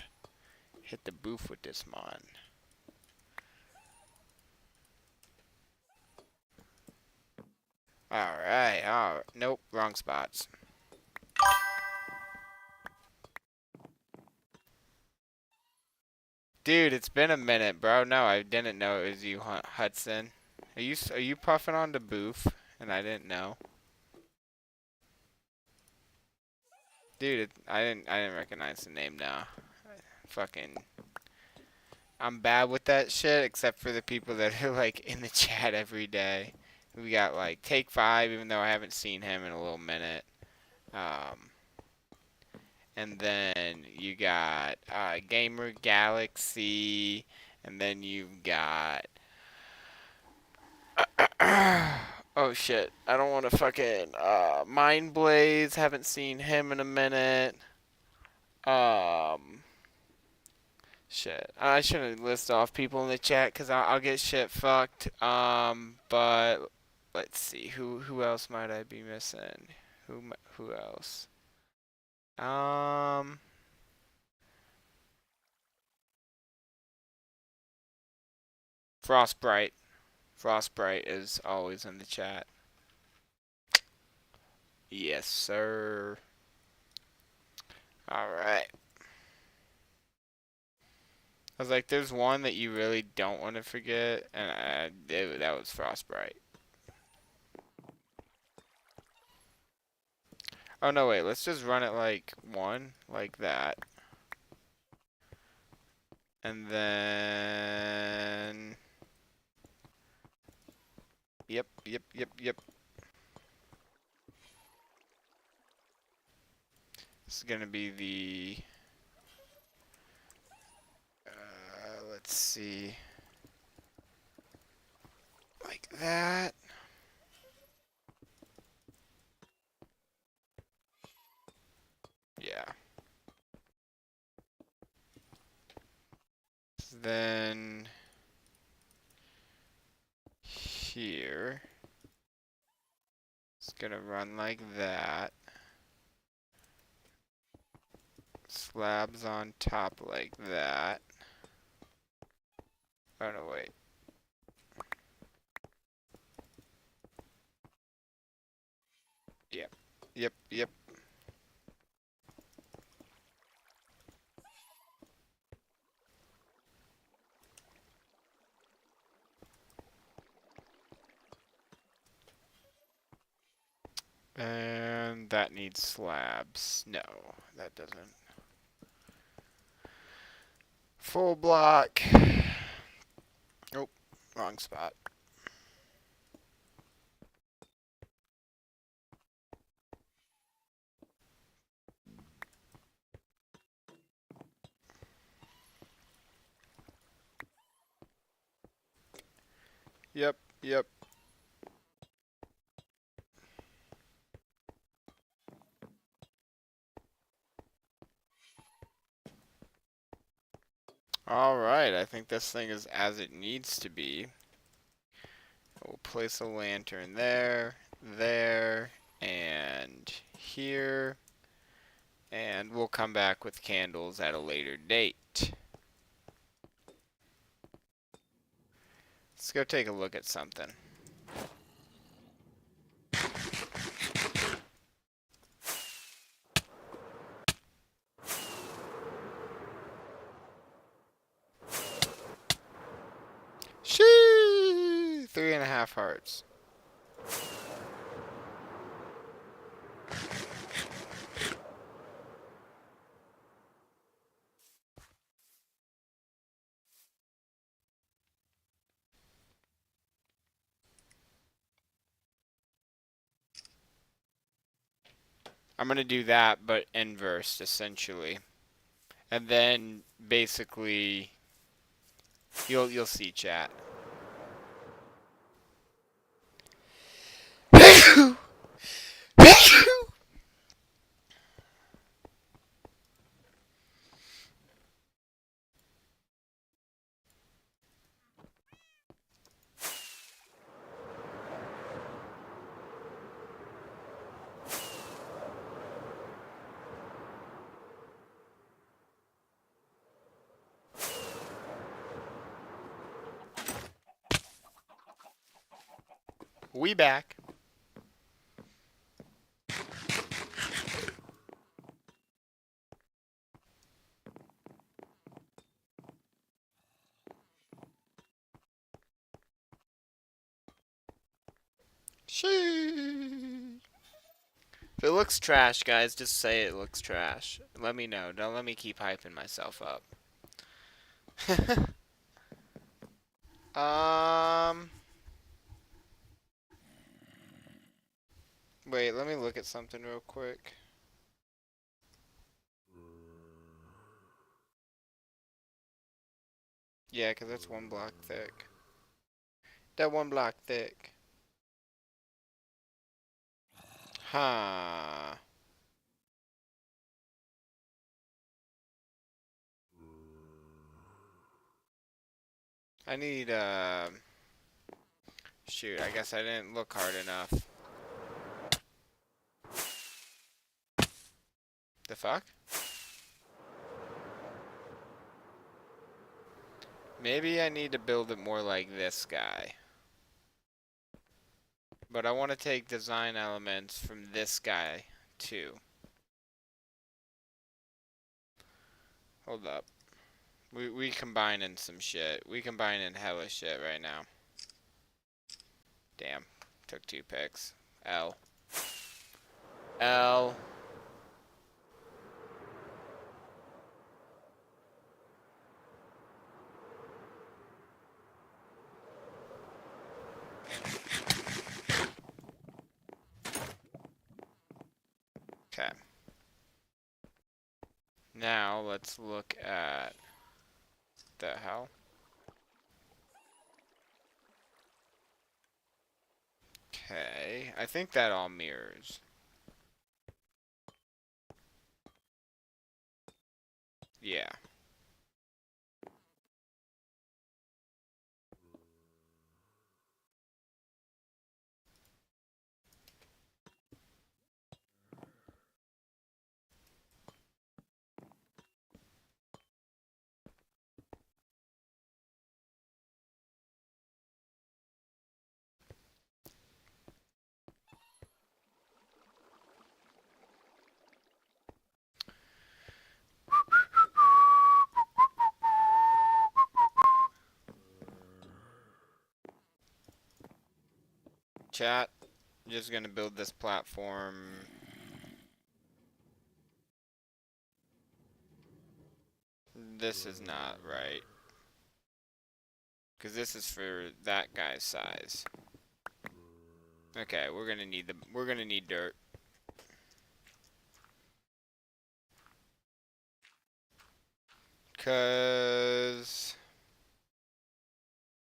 Hit the booth with this man. Alright, alright. Nope, wrong spots. Dude, it's been a minute, bro. No, I didn't know it was you, Hudson. Are you puffing on the booth? And I didn't know. Dude, I didn't recognize the name now. Fucking, I'm bad with that shit, except for the people that are like in the chat every day. We got like Take 5, even though I haven't seen him in a little minute. And then you got Gamer Galaxy, and then you've got oh shit, I don't want to fucking Mind Blaze. Haven't seen him in a minute. Shit, I shouldn't list off people in the chat because I'll get shit fucked. But let's see, who else might I be missing? Who else? Frostbright. Frostbright is always in the chat. Yes, sir. Alright. I was like, there's one that you really don't want to forget, and that was Frostbright. Oh, no, wait. Let's just run it like 1, like that. And then... Yep. This is going to be the... let's see. Like that. Yeah. Then here it's gonna run like that. Slabs on top like that. Oh no, wait. Yep. Yep, yep. And that needs slabs. No, that doesn't. Full block. Oh, wrong spot. Yep, yep. Alright, I think this thing is as it needs to be. We'll place a lantern there, there, and here. And we'll come back with candles at a later date. Let's go take a look at something. Shee! 3.5 hearts. I'm gonna do that, but inverse, essentially. And then, basically, you'll see, chat. We back. Shee! If it looks trash, guys, just say it looks trash. Let me know. Don't let me keep hyping myself up. um... Wait, let me look at something real quick. Yeah, because that's 1 block thick. That 1 block thick. Huh. I need, shoot, I guess I didn't look hard enough. The fuck? Maybe I need to build it more like this guy. But I want to take design elements from this guy, too. Hold up. We combining some shit. We combining hella shit right now. Damn. Took 2 picks. L. L. Okay. Now let's look at the hell. Okay, I think that all mirrors. Yeah. Chat, I'm just gonna build this platform. This is not right. Because this is for that guy's size. Okay, we're gonna need dirt. Cause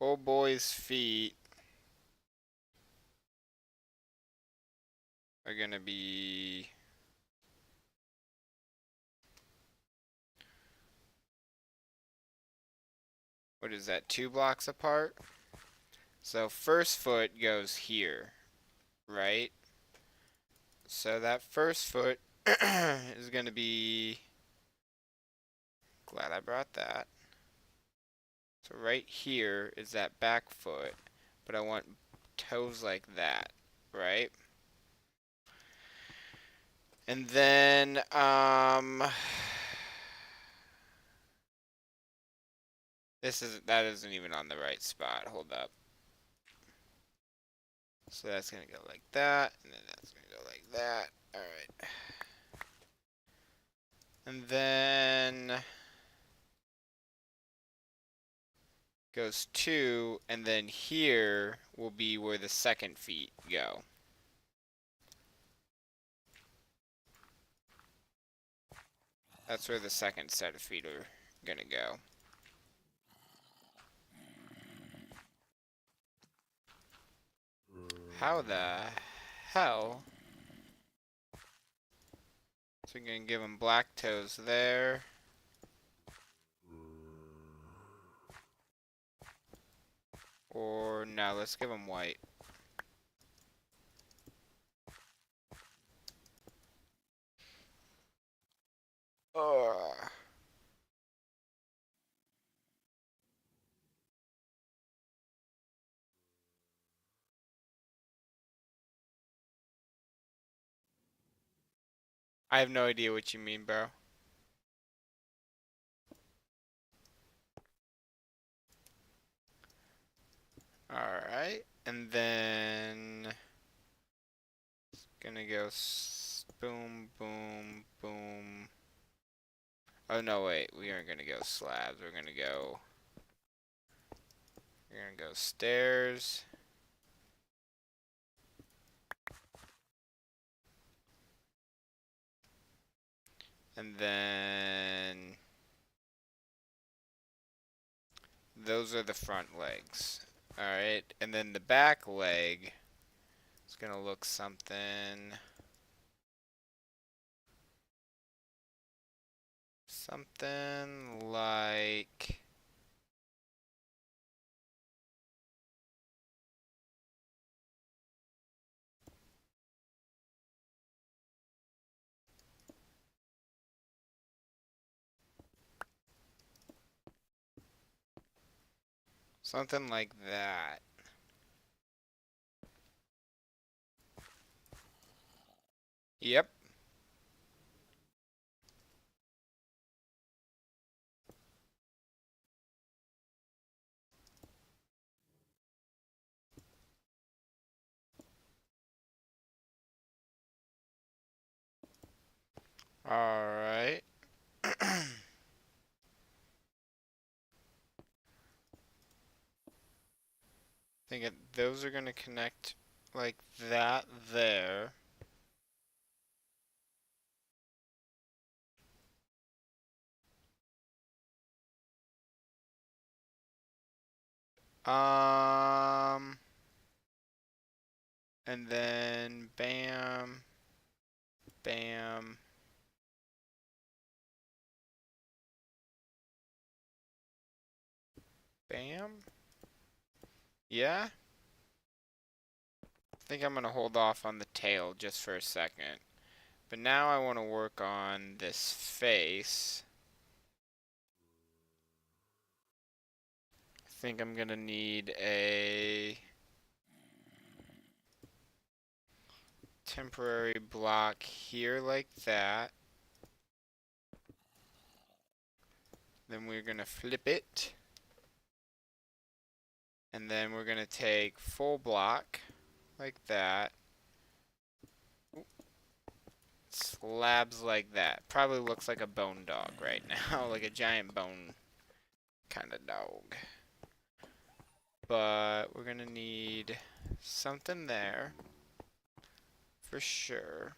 old boy's feet are gonna be what is that, 2 blocks apart? So first foot goes here, right? So that first foot is gonna be, glad I brought that. So right here is that back foot, but I want toes like that, right? And then, that isn't even on the right spot. Hold up. So that's gonna go like that, and then that's gonna go like that. Alright. And then goes 2, and then here will be where the second feet go. That's where the second set of feet are gonna go. How the hell? So we're gonna give them black toes there. Or no, let's give them white. Ugh. I have no idea what you mean, bro. Alright, and then it's gonna go boom, boom, boom. Oh no, wait, we aren't gonna go slabs. We're gonna go stairs. And then those are the front legs. Alright, and then the back leg is gonna look something like that. Yep. Alright. Those are gonna connect like that there. And then bam, bam. Bam. Yeah? I think I'm gonna hold off on the tail just for a second. But now I want to work on this face. I think I'm gonna need a temporary block here like that. Then we're gonna flip it. And then we're gonna take full block like that. Slabs like that. Probably looks like a bone dog right now, like a giant bone kind of dog. But we're gonna need something there for sure.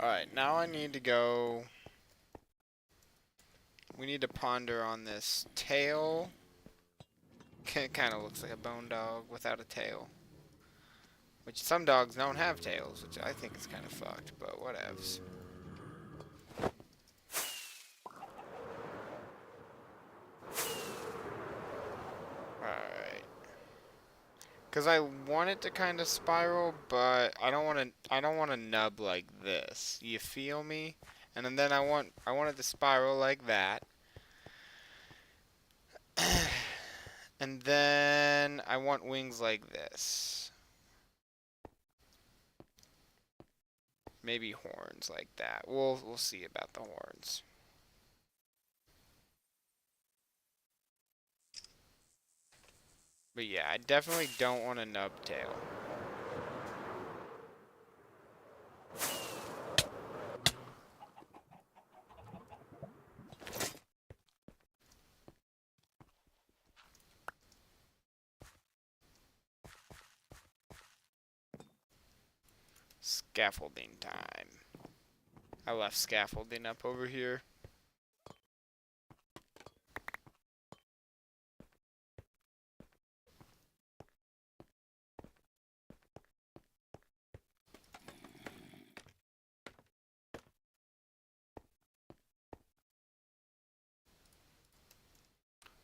Alright, now I need to go. We need to ponder on this tail. It kind of looks like a bone dog without a tail. Which some dogs don't have tails, which I think is kind of fucked, but whatevs. Alright. Because I want it to kind of spiral, but I don't want to nub like this. You feel me? And then I want it to spiral like that. And then I want wings like this. Maybe horns like that. We'll see about the horns. But yeah, I definitely don't want a nub tail. Scaffolding time. I left scaffolding up over here.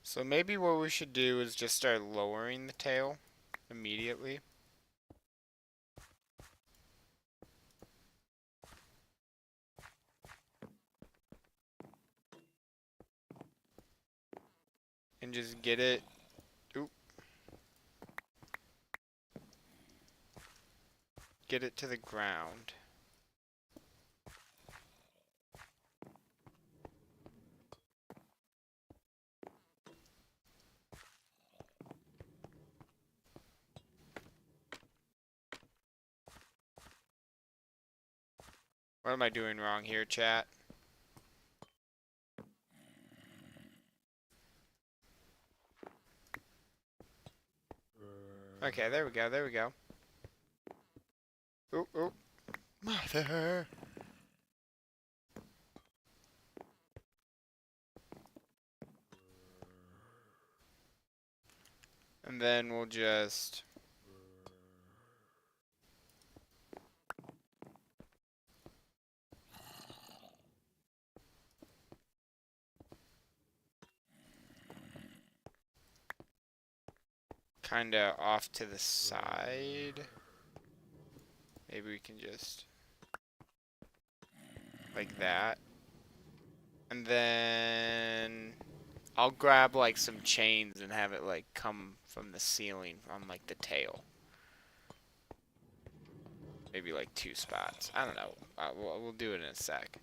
So maybe what we should do is just start lowering the tail immediately. And just get it. Oop. Get it to the ground. What am I doing wrong here, chat? Okay, there we go, there we go. Oop, oop. Mother! And then we'll just... kinda off to the side. Maybe we can just... like that. And then... I'll grab like some chains and have it like come from the ceiling on like the tail. Maybe like 2 spots. I don't know. We'll do it in a sec.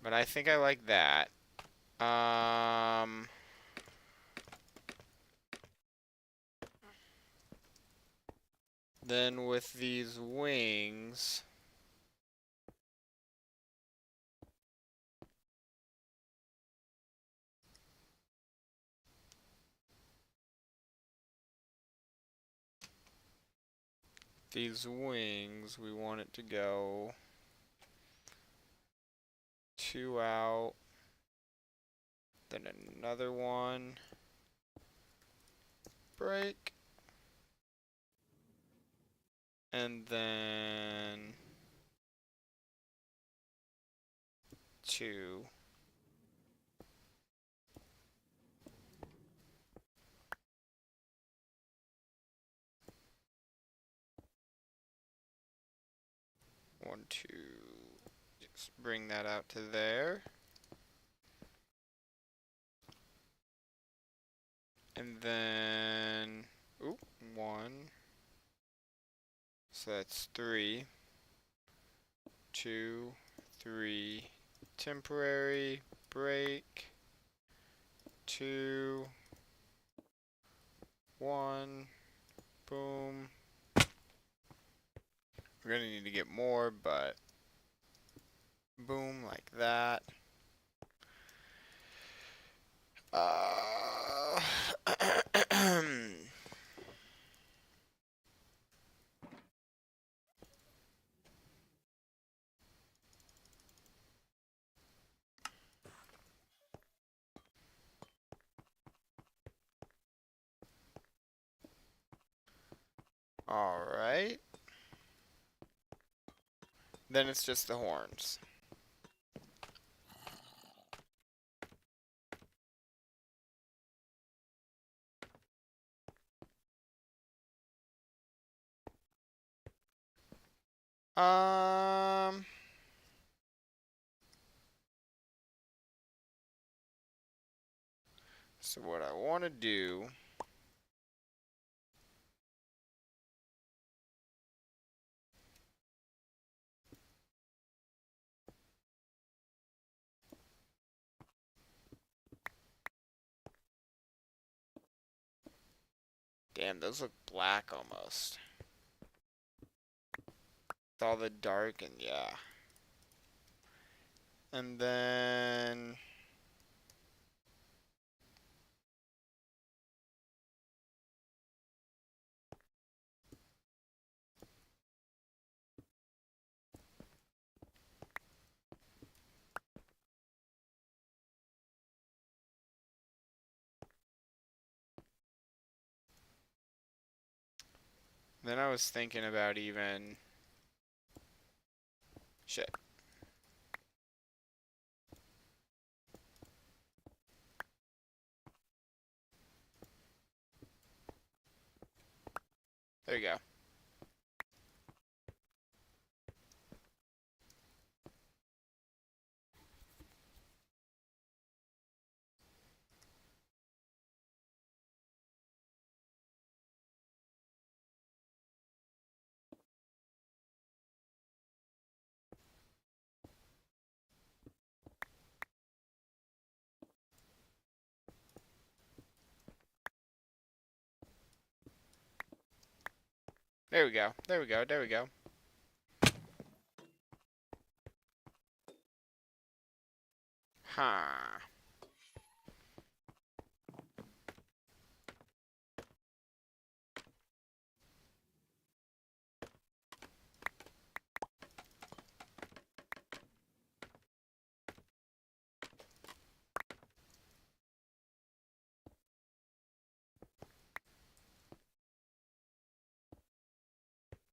But I think I like that. Then with these wings... these wings, we want it to go 2 out, then another one, break, and then 2. One, two. Just bring that out to there. And then... oop. 1. So that's 3. 2, 3. Temporary break. 2, 1. Boom. We're gonna need to get more, but boom, like that. All right. Then it's just the horns. Um, so what I want to do damn, those look black almost. With all the dark and yeah. And then I was thinking about even shit. There you go. There we go. There we go. There we go. Huh.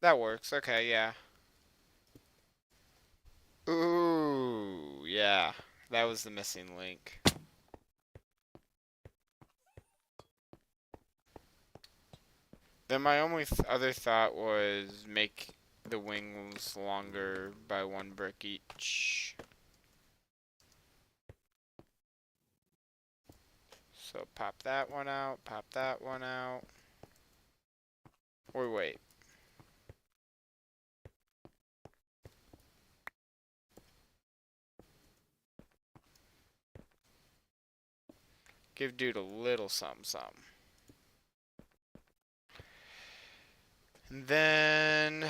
That works. Okay, yeah. Ooh, yeah. That was the missing link. Then my only other thought was make the wings longer by 1 brick each. So pop that one out, pop that one out. Or wait. Give dude a little something, something. And then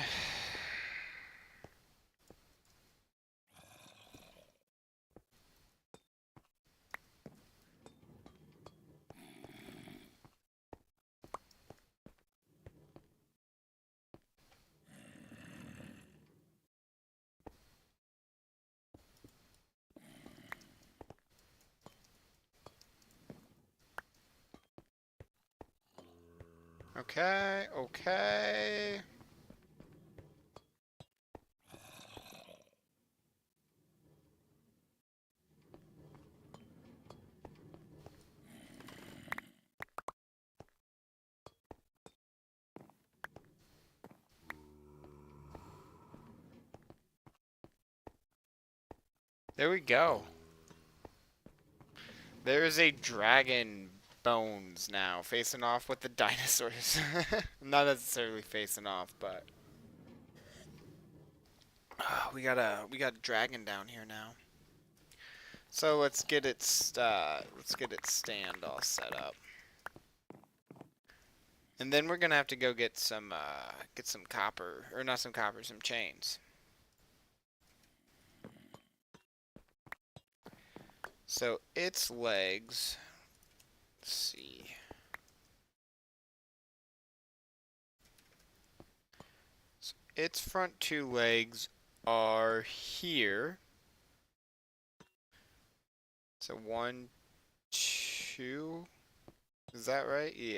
okay, okay. There we go. There is a dragon bones now, facing off with the dinosaurs. Not necessarily facing off, but we got a dragon down here now. So let's get its stand all set up, and then we're gonna have to go get some copper, or not some copper, some chains. So its legs. Let's see. So its front two legs are here. So 1, 2. Is that right? Yeah.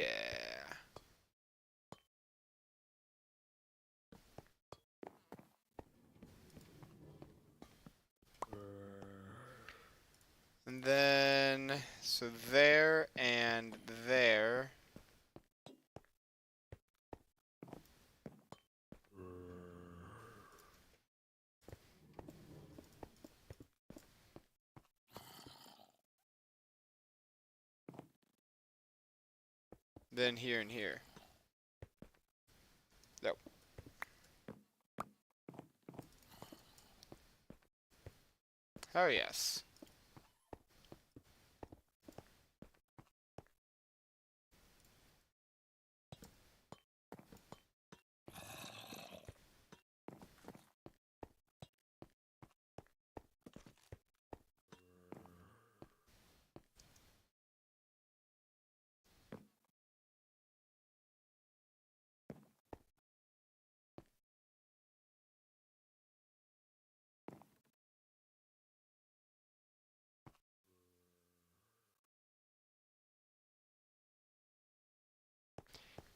And then, so there and there. Then here and here. Nope. Oh yes.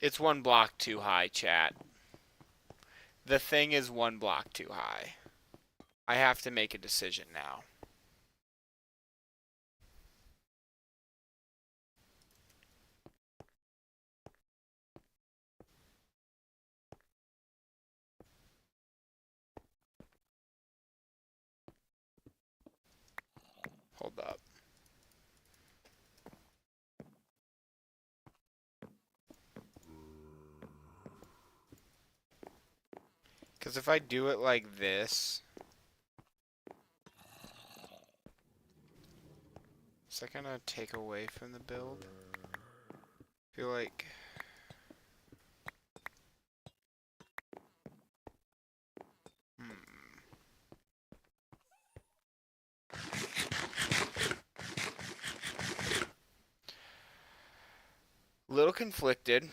It's 1 block too high, chat. The thing is 1 block too high. I have to make a decision now. Hold up. Because if I do it like this, is that gonna take away from the build? I feel like... Little conflicted.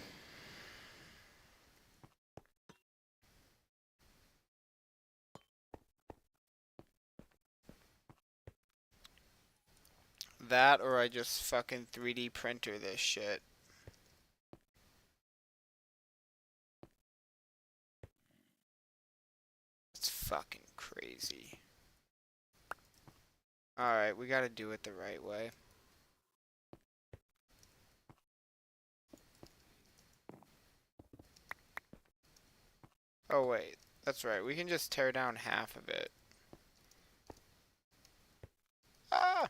That, or I just fucking 3D printer this shit. It's fucking crazy. Alright, we gotta do it the right way. Oh wait, that's right, we can just tear down half of it. Ah!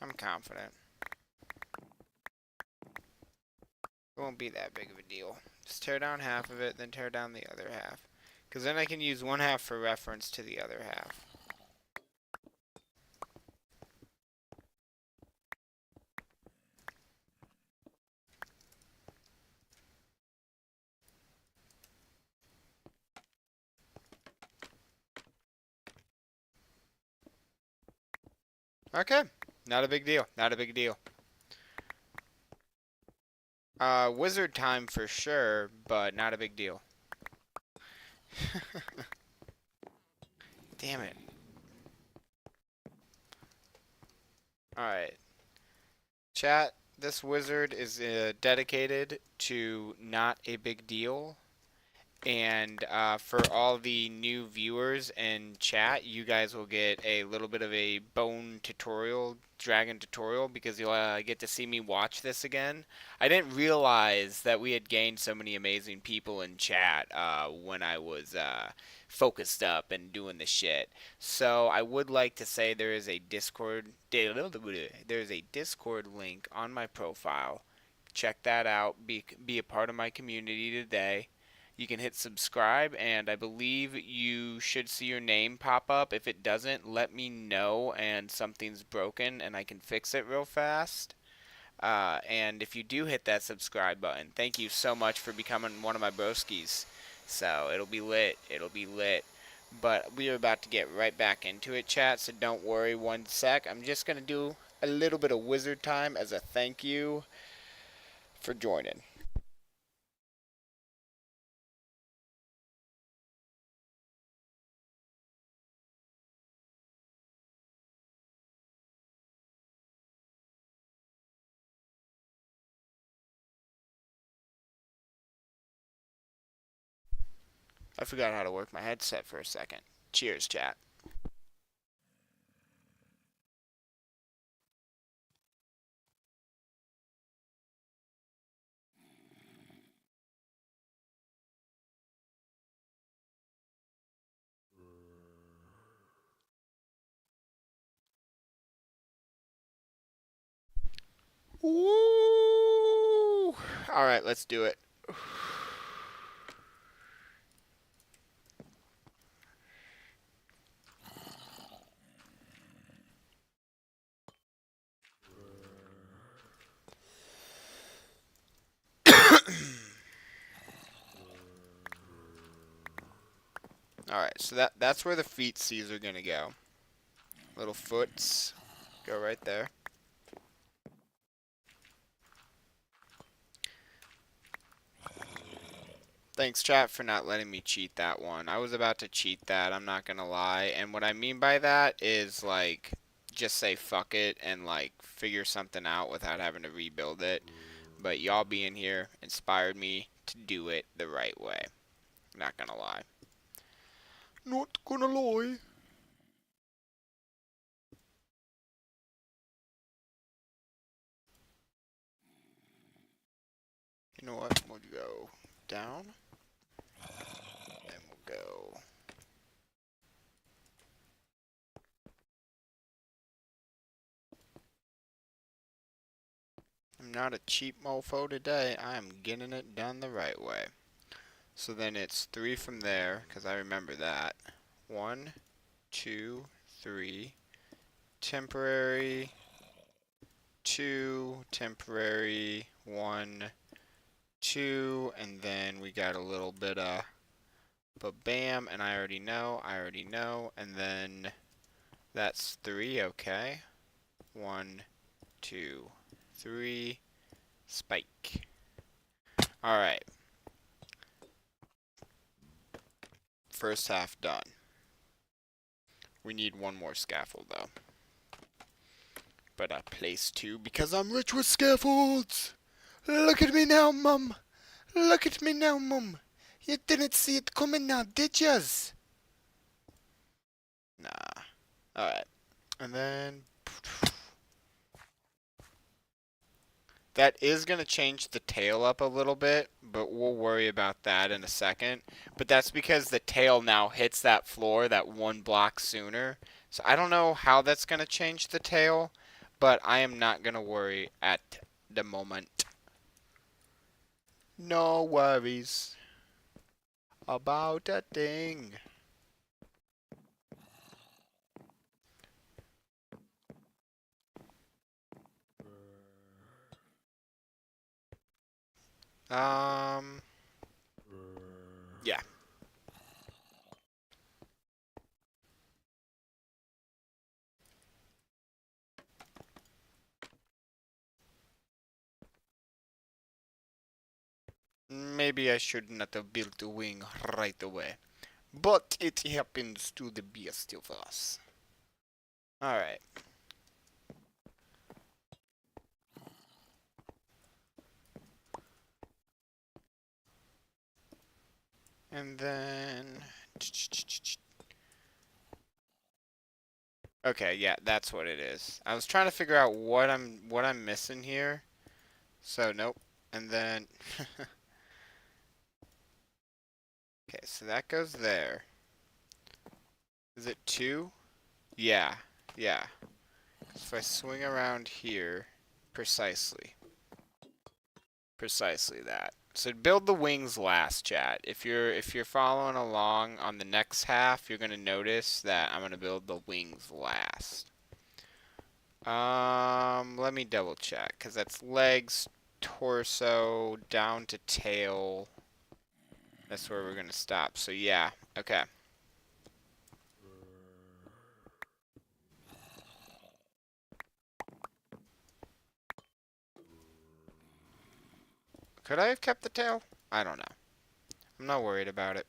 I'm confident. It won't be that big of a deal. Just tear down half of it, then tear down the other half. Because then I can use 1/2 for reference to the other half. Okay, not a big deal, not a big deal. Wizard time for sure, but not a big deal. Damn it. Alright. Chat, this wizard is dedicated to not a big deal. And for all the new viewers in chat, you guys will get a little bit of a dragon tutorial, because you'll get to see me watch this again. I didn't realize that we had gained so many amazing people in chat when I was focused up and doing the shit. So I would like to say there is a Discord link on my profile. Check that out. Be a part of my community today. You can hit subscribe, and I believe you should see your name pop up. If it doesn't, let me know and something's broken and I can fix it real fast. And if you do hit that subscribe button, thank you so much for becoming one of my broskies. So it'll be lit. It'll be lit. But we are about to get right back into it, chat, so don't worry one sec. I'm just going to do a little bit of wizard time as a thank you for joining. I forgot how to work my headset for a second. Cheers, chat. Woo! Alright, let's do it. Alright, so that's where the feet C's are gonna go. Little foots go right there. Thanks, chat, for not letting me cheat that one. I was about to cheat that, I'm not gonna lie. And what I mean by that is, like, just say fuck it and, like, figure something out without having to rebuild it. But y'all being here inspired me to do it the right way. Not gonna lie. Not gonna lie. You know what? We'll go down. Then we'll go. I'm not a cheap mofo today. I am getting it done the right way. So then it's 3 from there, because I remember that. 1, 2, 3. Temporary. 2. Temporary. 1, 2. And then we got a little bit of bam. And I already know. And then that's 3. Okay. 1, 2, 3. Spike. Alright. First half done. We need one more scaffold though. But I placed 2 because I'm rich with scaffolds. Look at me now, mum. Look at me now, mum. You didn't see it coming now, did yas? Nah. Alright. And then that is going to change the tail up a little bit, but we'll worry about that in a second. But that's because the tail now hits that floor that 1 block sooner. So I don't know how that's going to change the tail, but I am not going to worry at the moment. No worries about a thing. Yeah. Maybe I should not have built the wing right away. But it happens to the best of us. Alright. And then... Okay, yeah, that's what it is. I was trying to figure out what I'm missing here. So, nope. And then... Okay, so that goes there. Is it 2? Yeah, yeah. If I swing around here, precisely. Precisely that. So build the wings last, chat. If you're following along on the next half, you're gonna notice that I'm gonna build the wings last. Let me double check, cause that's legs, torso, down to tail. That's where we're gonna stop. So yeah, okay. Could I have kept the tail? I don't know. I'm not worried about it.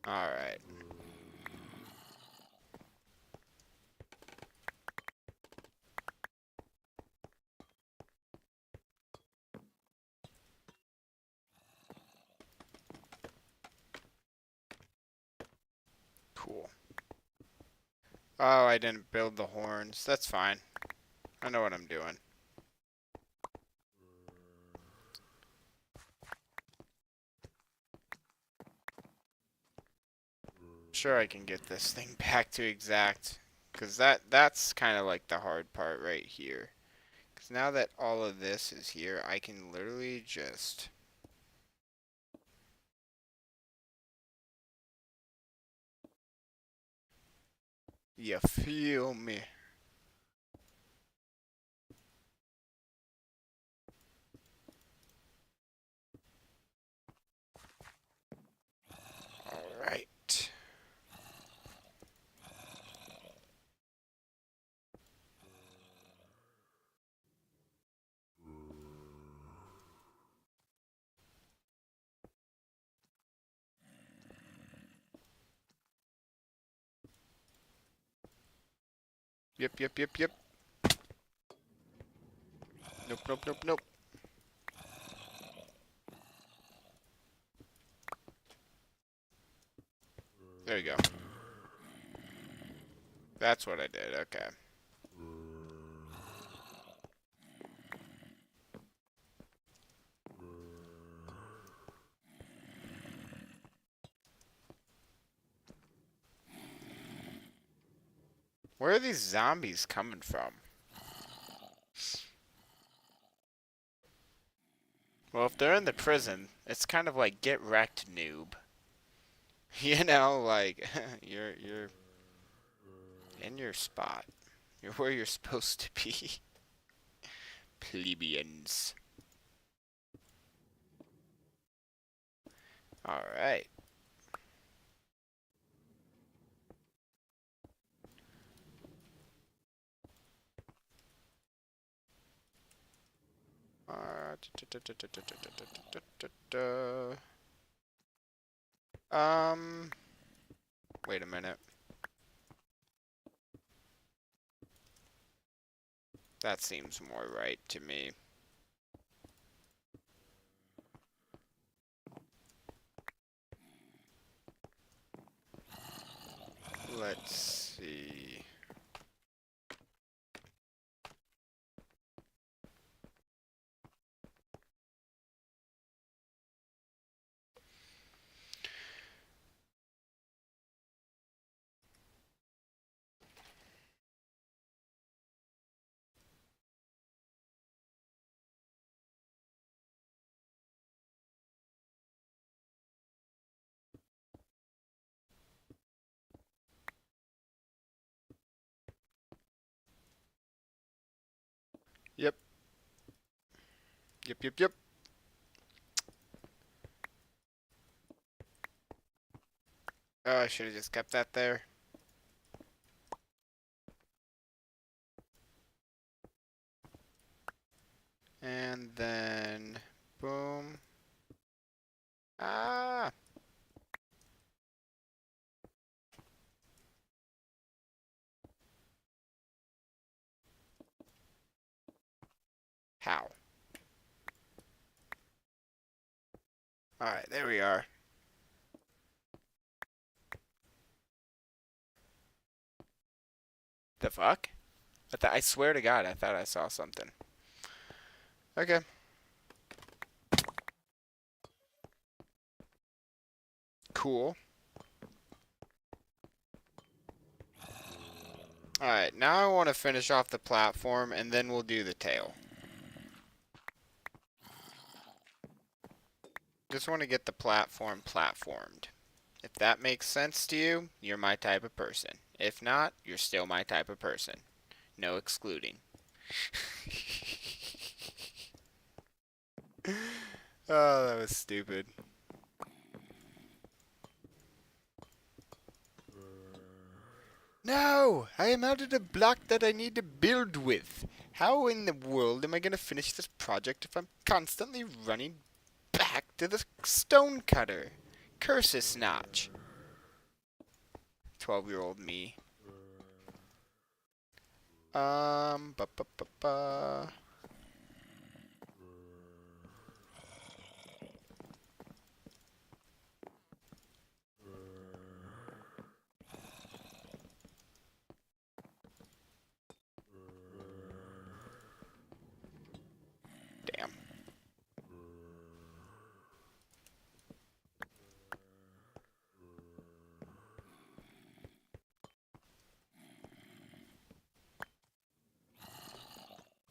Alright. Cool. Oh, I didn't build the horns. That's fine. I know what I'm doing. Sure, I can get this thing back to exact. Because that's kind of like the hard part right here. Because now that all of this is here, I can literally just... You feel me? Alright. Yep, yep, yep, yep. Nope, nope, nope, nope. There you go. That's what I did, okay. Where are these zombies coming from? Well, if they're in the prison, it's kind of like get wrecked, noob. You know, like you're in your spot. You're where you're supposed to be. Plebeians. Alright. Wait a minute. That seems more right to me. Let's see. Yep. Yep, yep, yep. Oh, I should have just kept that there. And then, boom. Ah! How? Alright, there we are. The fuck? I swear to God, I thought I saw something. Okay. Cool. Alright, now I want to finish off the platform, and then we'll do the tail. Just want to get the platform platformed. If that makes sense to you, you're my type of person. If not, you're still my type of person. No excluding. Oh, that was stupid. No! I am out of the block that I need to build with. How in the world am I going to finish this project if I'm constantly running back to the stone cutter? Curses Notch. 12-year-old me. Ba ba ba ba. Damn.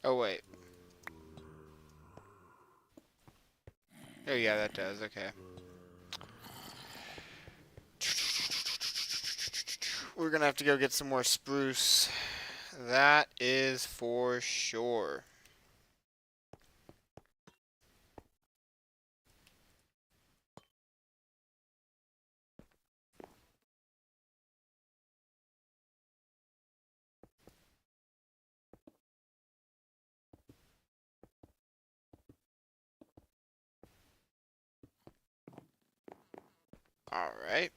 Oh, wait. Oh, yeah, that does. Okay. We're gonna have to go get some more spruce. That is for sure. Alright.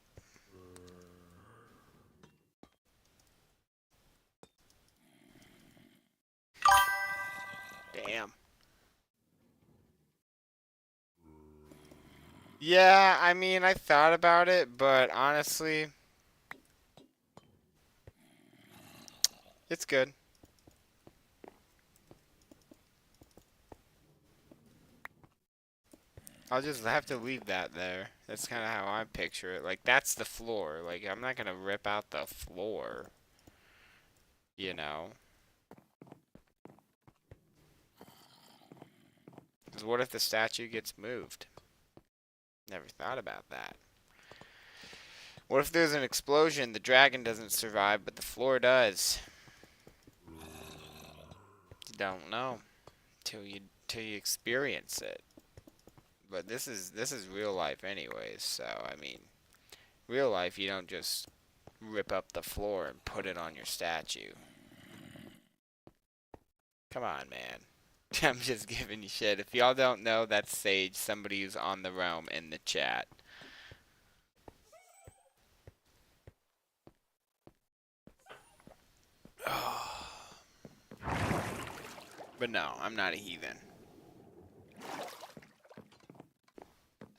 Damn. Yeah, I mean, I thought about it, but honestly, it's good. I'll just have to leave that there. That's kind of how I picture it. Like, that's the floor. Like, I'm not gonna rip out the floor. You know? 'Cause what if the statue gets moved? Never thought about that. What if there's an explosion, the dragon doesn't survive, but the floor does? You don't know till you experience it. But this is real life anyways, so I mean, real life you don't just rip up the floor and put it on your statue. Come on, man. I'm just giving you shit. If y'all don't know, that's Sage, somebody who's on the realm in the chat. But no, I'm not a heathen.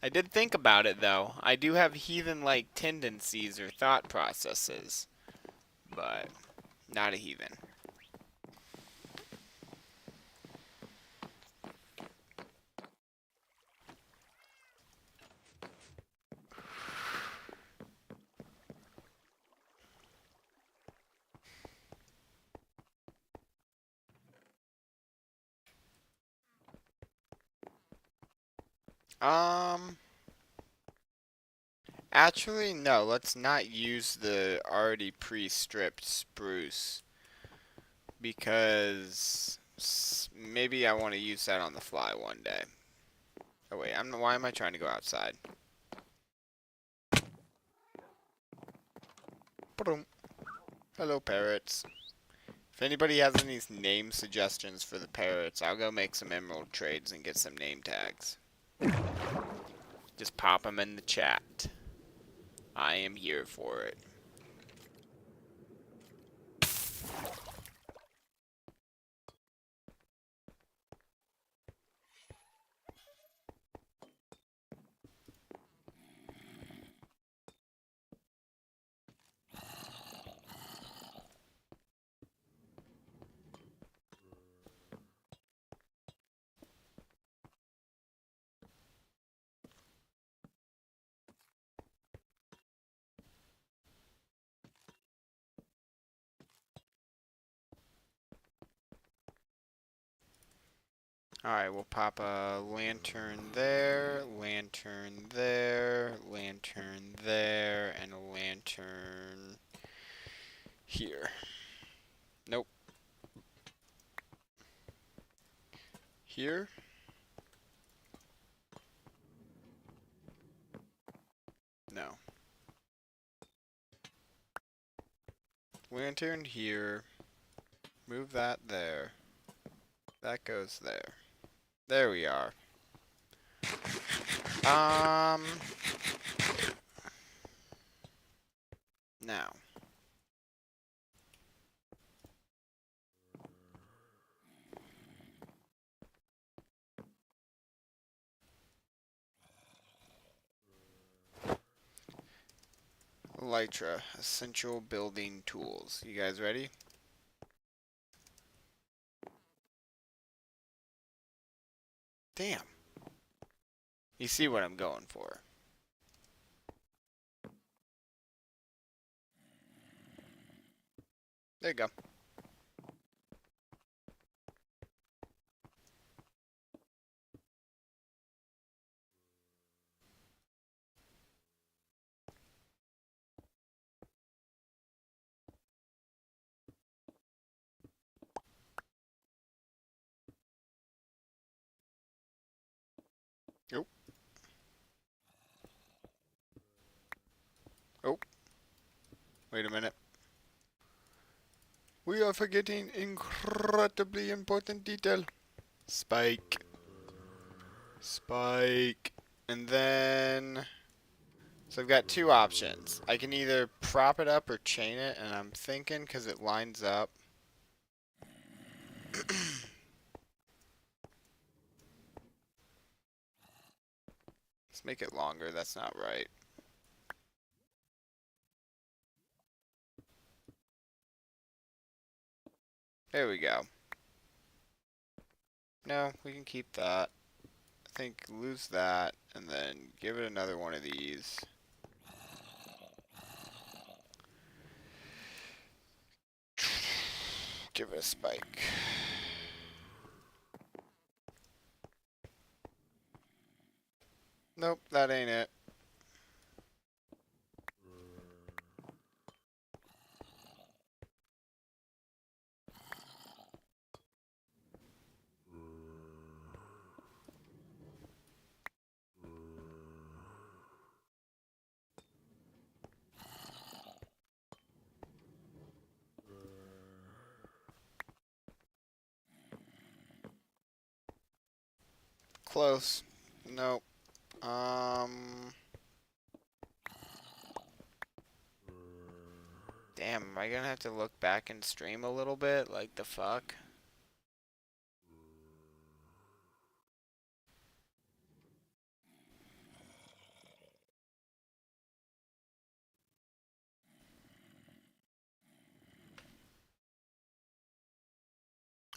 I did think about it, though. I do have heathen-like tendencies or thought processes. But not a heathen. Actually, no, let's not use the already pre-stripped spruce. Because maybe I want to use that on the fly one day. Oh wait, why am I trying to go outside? Hello, parrots. If anybody has any name suggestions for the parrots, I'll go make some emerald trades and get some name tags. Just pop them in the chat. I am here for it. Alright, we'll pop a lantern there, lantern there, lantern there, and a lantern here. Nope. Here? No. Lantern here. Move that there. That goes there. There we are. Now. Elytra, essential building tools. You guys ready? Damn. You see what I'm going for. There you go. Oh. Oh. Wait a minute. We are forgetting incredibly important detail. Spike. Spike. And then... So I've got two options. I can either prop it up or chain it, and I'm thinking because it lines up. Let's make it longer. That's not right. There we go. No, we can keep that. I think lose that, and then give it another one of these. Give it a spike. Nope, that ain't it. Close. Nope. Damn, am I gonna have to look back and stream a little bit? Like the fuck?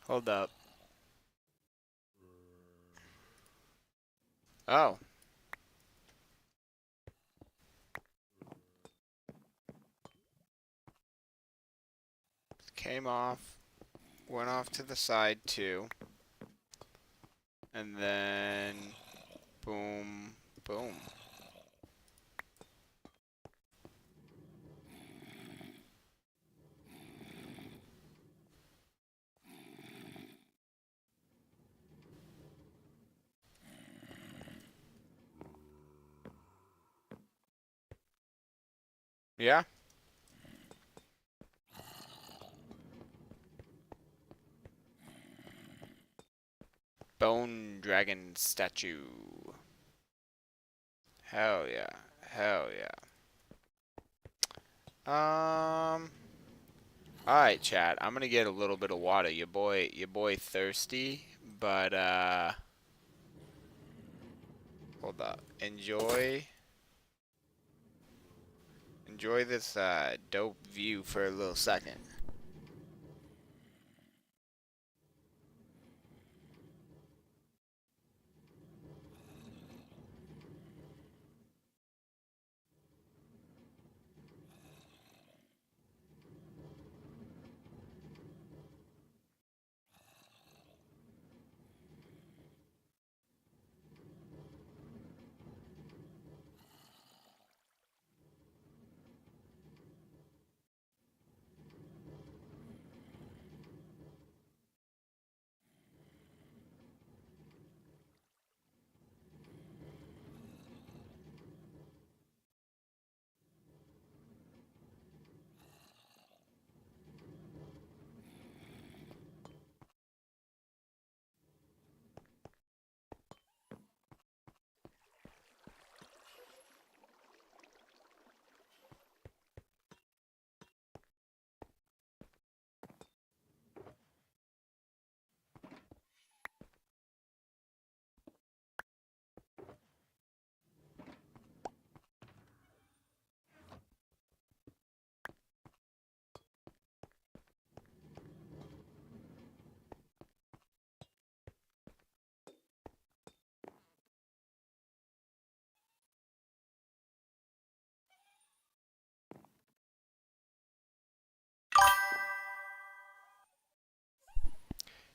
Hold up. Oh. Came off. Went off to the side too. And then... Boom. Boom. Yeah? bone dragon statue. Hell yeah. Hell yeah. Alright, chat. I'm gonna get a little bit of water. Your boy thirsty, but hold up. Enjoy this dope view for a little second.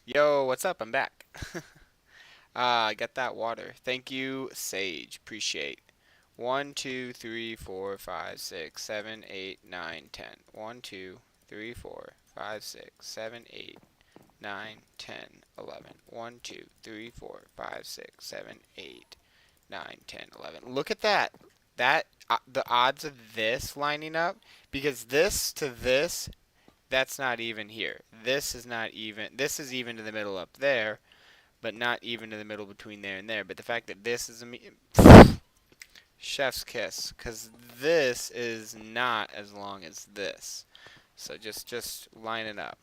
Yo, what's up? I'm back. I got that water. Thank you, Sage. Appreciate. 1, 2, 3, 4, 5, 6, 7, 8, 9, 10. 1, 2, 3, 4, 5, 6, 7, 8, 9, 10, 11. 1, 2, 3, 4, 5, 6, 7, 8, 9, 10, 11. Look at that. The odds of this lining up, because this to this, that's not even here. This is not even. This is even to the middle up there, but not even to the middle between there and there. But the fact that this is chef's kiss, because this is not as long as this. So just line it up.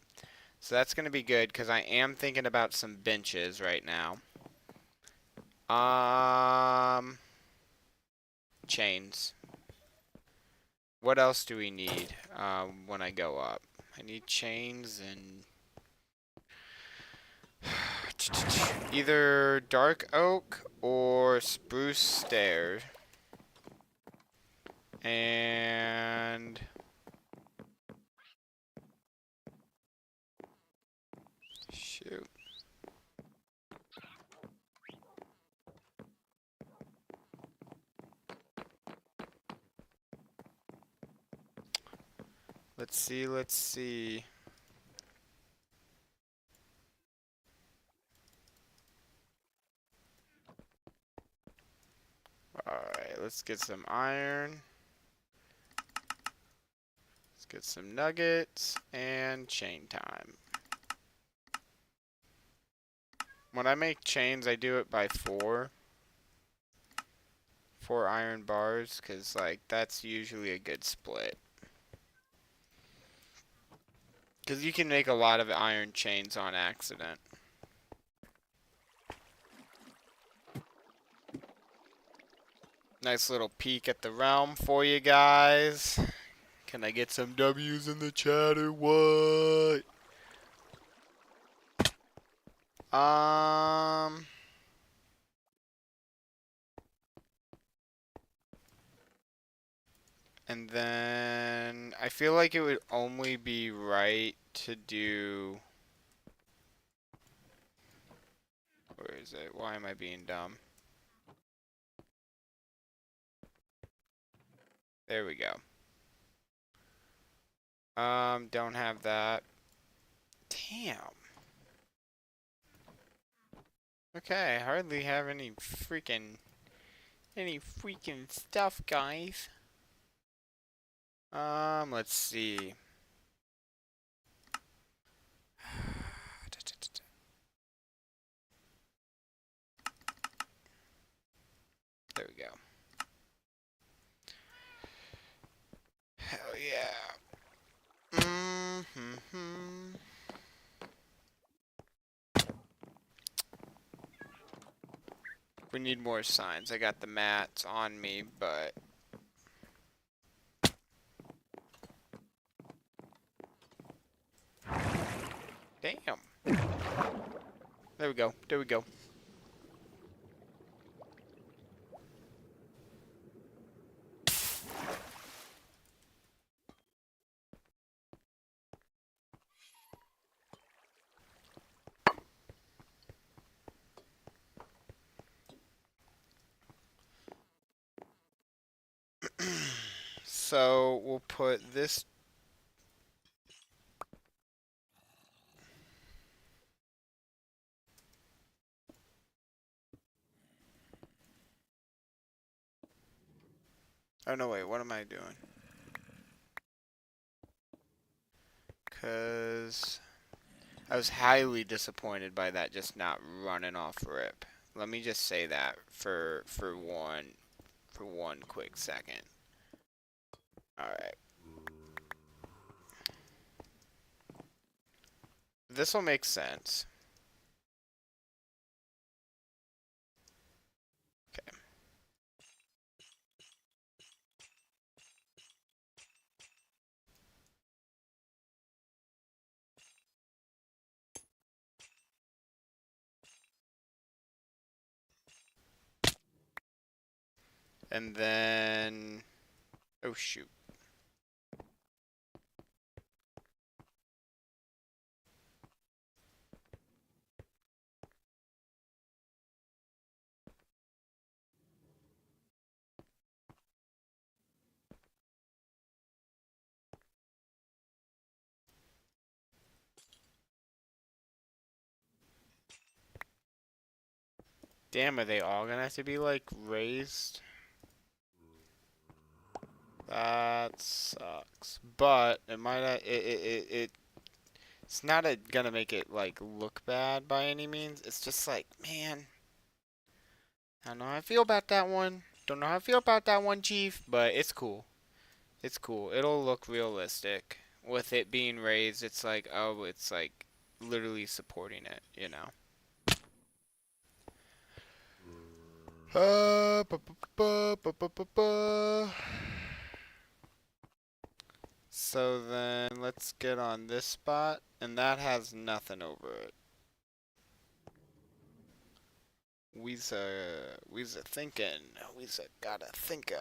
So that's going to be good, because I am thinking about some benches right now. Chains. What else do we need when I go up? I need chains and either dark oak or spruce stairs. And shoot. Let's see. Alright, let's get some iron. Let's get some nuggets and chain time. When I make chains, I do it by 4. 4 iron bars, because, like, that's usually a good split. Because you can make a lot of iron chains on accident. Nice little peek at the realm for you guys. Can I get some W's in the chat or what? And then I feel like it would only be right to do. Where is it? Why am I being dumb? There we go. Don't have that. Damn. Okay, I hardly have any freaking stuff, guys. Let's see. We need more signs. I got the mats on me, but... Damn. There we go. There we go. So we'll put this. Oh no, wait, what am I doing? Cause I was highly disappointed by that just not running off rip. Let me just say that for one quick second. All right. This will make sense. Okay. And then, oh shoot. Damn, are they all gonna have to be like raised? That sucks. But it might it's not gonna make it like look bad by any means. It's just like, man, I don't know how I feel about that one. Don't know how I feel about that one, Chief, but it's cool. It's cool. It'll look realistic. With it being raised, it's like, oh, it's like literally supporting it, you know. Ba, ba, ba, ba, ba, ba. So then let's get on this spot, and that has nothing over it. We'se thinking. We'se gotta think.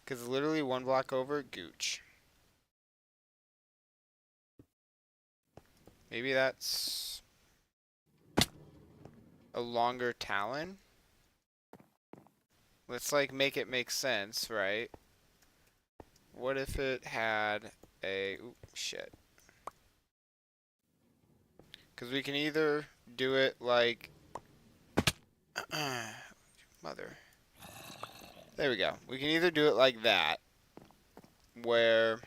Cause literally one block over, gooch. Maybe that's a longer talon. Let's like make it make sense, right? What if it had a oop, shit? Cause we can either do it like mother. There we go. We can either do it like that, where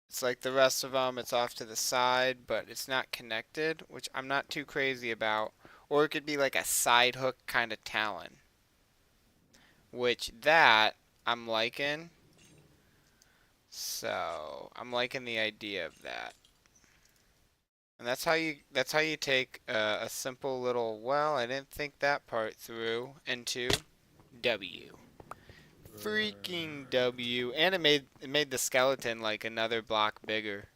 it's like the rest of them, it's off to the side, but it's not connected, which I'm not too crazy about. Or it could be like a side hook kind of talon, which that I'm liking. So I'm liking the idea of that. And that's how you take a simple little, well, I didn't think that part through, into W. Freaking W. And it made the skeleton like another block bigger.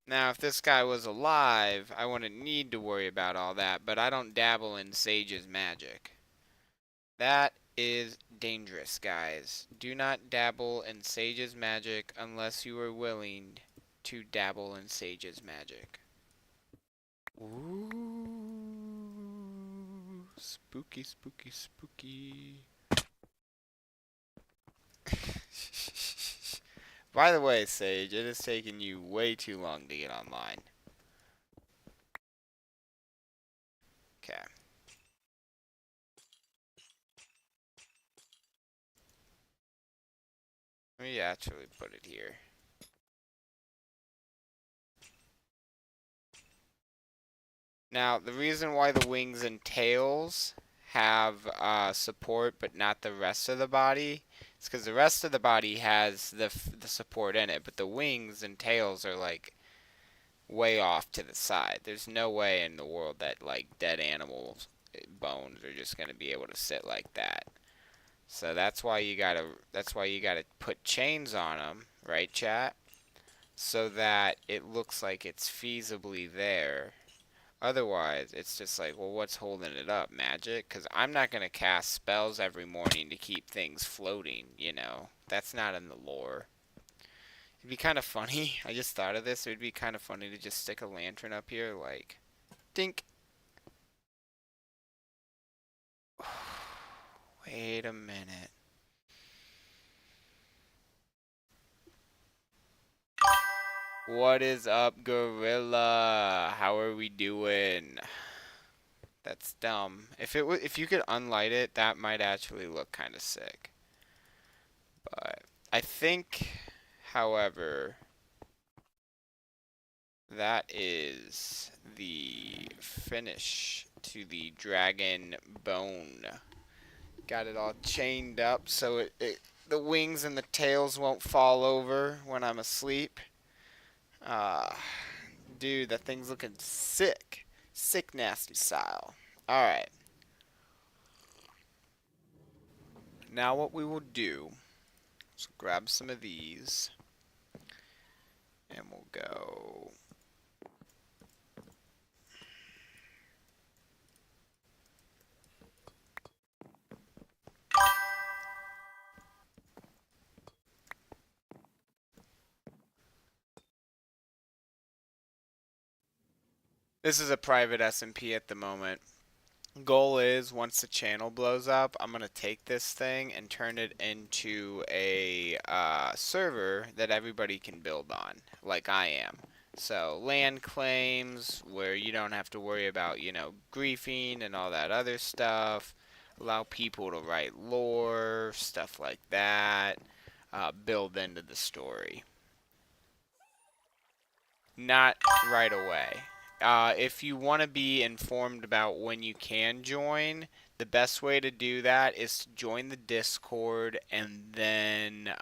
Now, if this guy was alive, I wouldn't need to worry about all that, but I don't dabble in Sage's magic. That is dangerous, guys. Do not dabble in Sage's magic unless you are willing to dabble in Sage's magic. Ooh, spooky, spooky, spooky. By the way, Sage, it has taken you way too long to get online. Okay. Let me actually put it here. Now, the reason why the wings and tails have support, but not the rest of the body. It's because the rest of the body has the support in it, but the wings and tails are like way off to the side. There's no way in the world that like dead animals bones are just gonna be able to sit like that. So that's why you gotta put chains on them, right, chat? So that it looks like it's feasibly there. Otherwise, it's just like, well, what's holding it up? Magic? Because I'm not going to cast spells every morning to keep things floating, you know? That's not in the lore. It'd be kind of funny. I just thought of this. It would be kind of funny to just stick a lantern up here, like, dink. Wait a minute. What is up, Gorilla? How are we doing? That's dumb. If you could unlight it, that might actually look kind of sick. But I think, however, that is the finish to the dragon bone. Got it all chained up so the wings and the tails won't fall over when I'm asleep. Dude, that thing's looking sick. Sick nasty style. Alright. Now what we will do is grab some of these. And we'll go... This is a private SMP at the moment. Goal is, once the channel blows up, I'm going to take this thing and turn it into a server that everybody can build on, like I am. So, land claims, where you don't have to worry about, you know, griefing and all that other stuff. Allow people to write lore, stuff like that. Build into the story. Not right away. If you want to be informed about when you can join, the best way to do that is to join the Discord, and then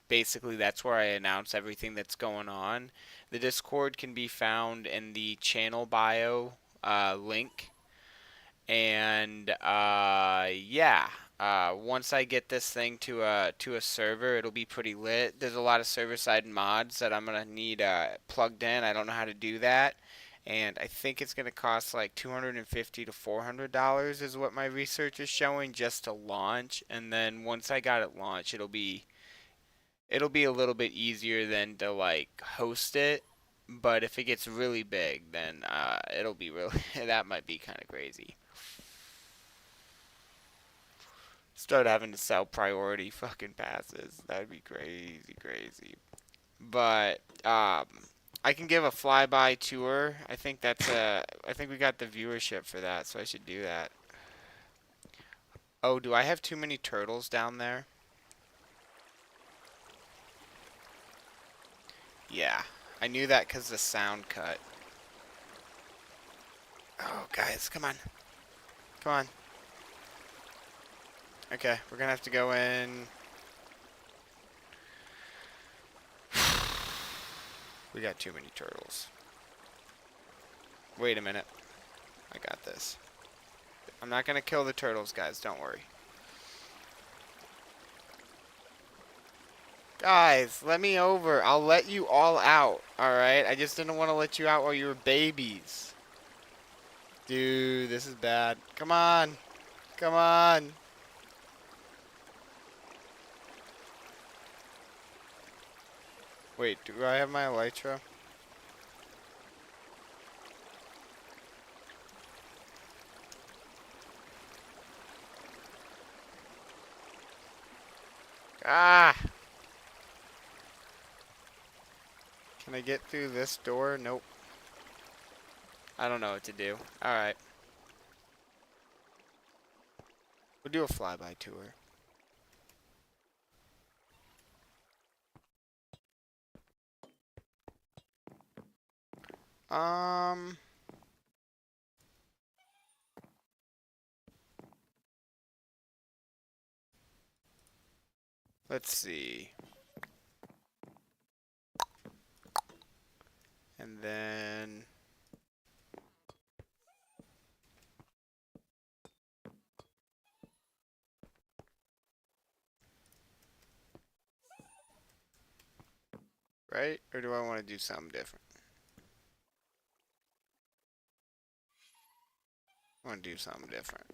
basically that's where I announce everything that's going on. The Discord can be found in the channel bio link. And yeah, once I get this thing to a server, it'll be pretty lit. There's a lot of server-side mods that I'm gonna need plugged in. I don't know how to do that, and I think it's gonna cost like $250 to $400 is what my research is showing just to launch. And then once I got it launched, it'll be a little bit easier than to like host it. But if it gets really big, then it'll be really that might be kind of crazy. Start having to sell priority fucking passes. That'd be crazy, crazy. But I can give a flyby tour. I think we got the viewership for that, so I should do that. Oh, do I have too many turtles down there? Yeah, I knew that because the sound cut. Oh, guys, come on. Come on. Okay, we're gonna have to go in. We got too many turtles. Wait a minute. I got this. I'm not gonna kill the turtles, guys. Don't worry. Guys, let me over. I'll let you all out. Alright? I just didn't want to let you out while you were babies. Dude, this is bad. Come on. Come on. Wait, do I have my elytra? Ah! Can I get through this door? Nope. I don't know what to do. Alright. We'll do a flyby tour. Let's see. And then right? Or do I want to do something different? I want to do something different.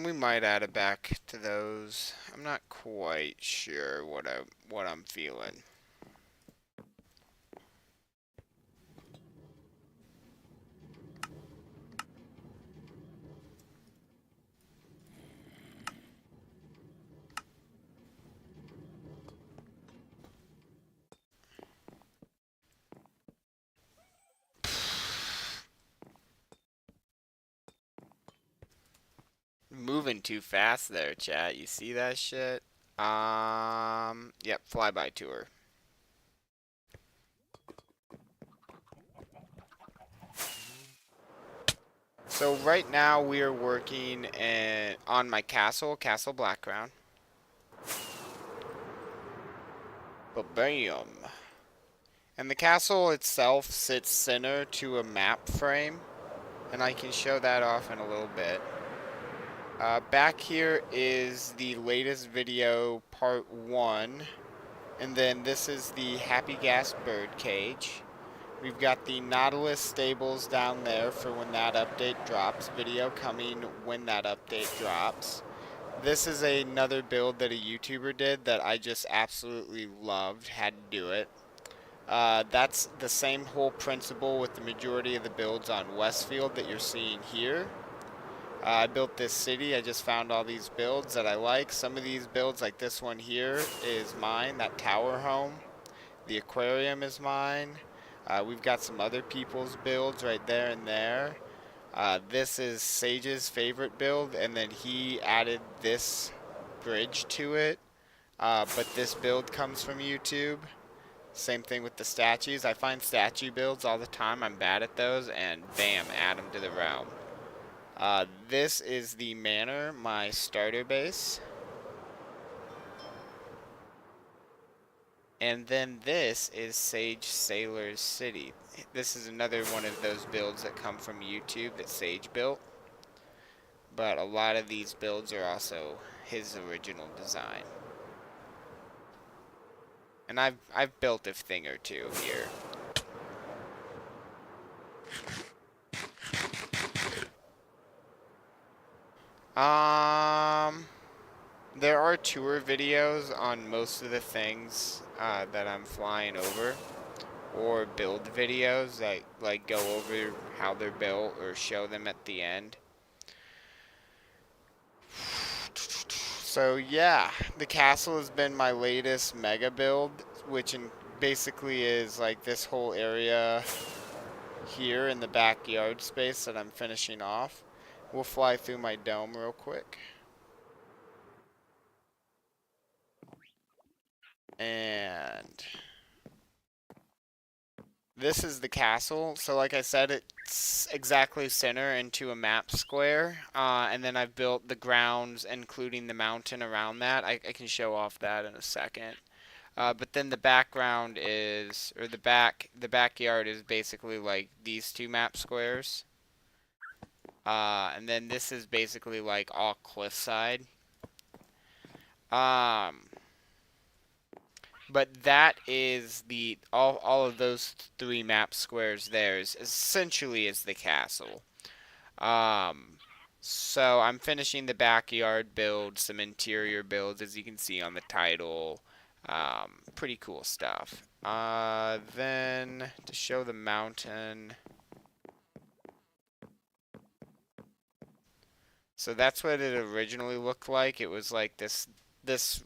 We might add it back to those. I'm not quite sure what I'm feeling. Moving too fast there, chat. You see that shit? Yep, flyby tour. So right now we are working on my castle, Castle Blackcrown. But bam. And the castle itself sits center to a map frame. And I can show that off in a little bit. Back here is the latest video, part 1. And then this is the Happy Gas bird cage. We've got the Nautilus stables down there for when that update drops. Video coming when that update drops. This is another build that a YouTuber did that I just absolutely loved. Had to do it. That's the same whole principle with the majority of the builds on Westfield that you're seeing here. I built this city. I just found all these builds that I like. Some of these builds, like this one here, is mine. That tower home. The aquarium is mine. We've got some other people's builds right there and there. This is Sage's favorite build, and then he added this bridge to it. But this build comes from YouTube. Same thing with the statues. I find statue builds all the time. I'm bad at those, and bam, add them to the realm. This is the manor, my starter base. And then this is Sage Sailor's City. This is another one of those builds that come from YouTube that Sage built. But a lot of these builds are also his original design. And I've built a thing or two here. There are tour videos on most of the things that I'm flying over, or build videos that like go over how they're built or show them at the end. So yeah, the castle has been my latest mega build, which basically is like this whole area here in the backyard space that I'm finishing off. We'll fly through my dome real quick. And this is the castle. So like I said, it's exactly center into a map square. And then I've built the grounds, including the mountain around that. I can show off that in a second. But then the background is, or the backyard is basically like these two map squares. And then this is basically like all cliffside. But that is the all of those three map squares there is essentially is the castle. So I'm finishing the backyard build, some interior builds as you can see on the title. Pretty cool stuff. Then to show the mountain. So that's what it originally looked like. It was like this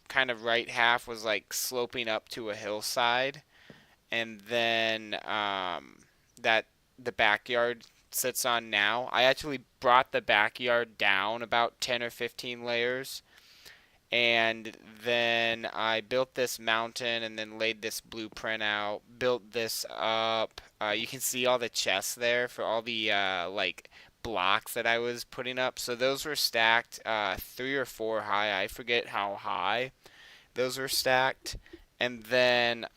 kind of right half was like sloping up to a hillside, and then that the backyard sits on now. I actually brought the backyard down about 10 or 15 layers, and then I built this mountain and then laid this blueprint out, built this up. You can see all the chests there for all the like blocks that I was putting up. So those were stacked 3 or 4 high. I forget how high those were stacked. And then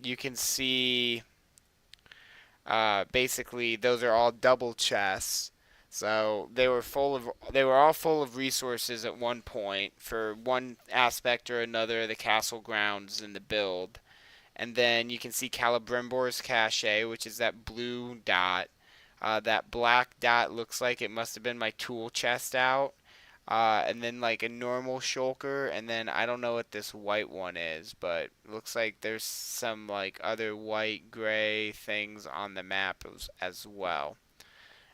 you can see basically those are all double chests. So they were all full of resources at one point for one aspect or another of the castle grounds and the build. And then you can see Calibrimbor's cache, which is that blue dot. That black dot looks like it must have been my tool chest out. And then like a normal shulker, and then I don't know what this white one is, but it looks like there's some like other white gray things on the map as well.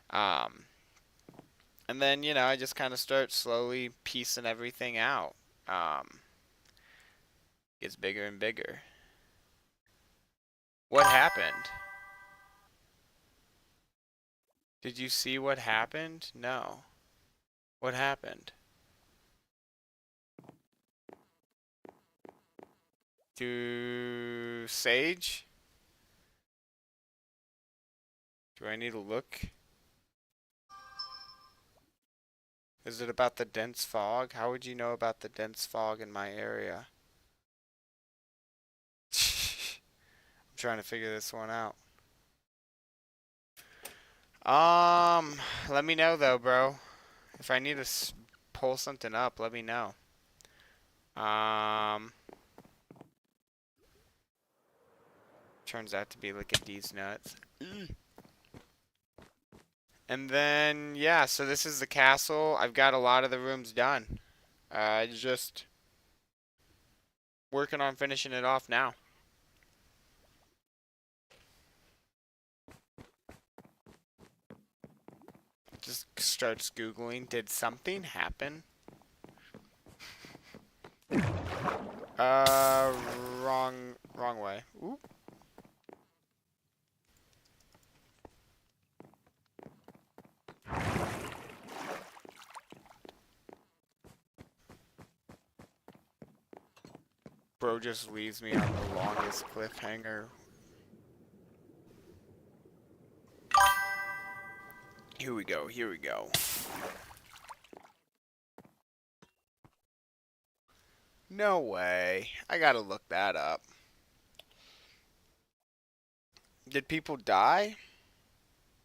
Um, and then I just kind of start slowly piecing everything out. Gets bigger and bigger. What happened? Did you see what happened? No. What happened? Do Sage? Do I need to look? Is it about the dense fog? How would you know about the dense fog in my area? I'm trying to figure this one out. Let me know though, bro. If I need to pull something up, let me know. Turns out to be like a D's nuts. And then, yeah, so this is the castle. I've got a lot of the rooms done. Just working on finishing it off now. Just starts Googling, did something happen? Wrong way. Oop. Bro just leaves me on the longest cliffhanger. Here we go, here we go. No way. I gotta look that up. Did people die?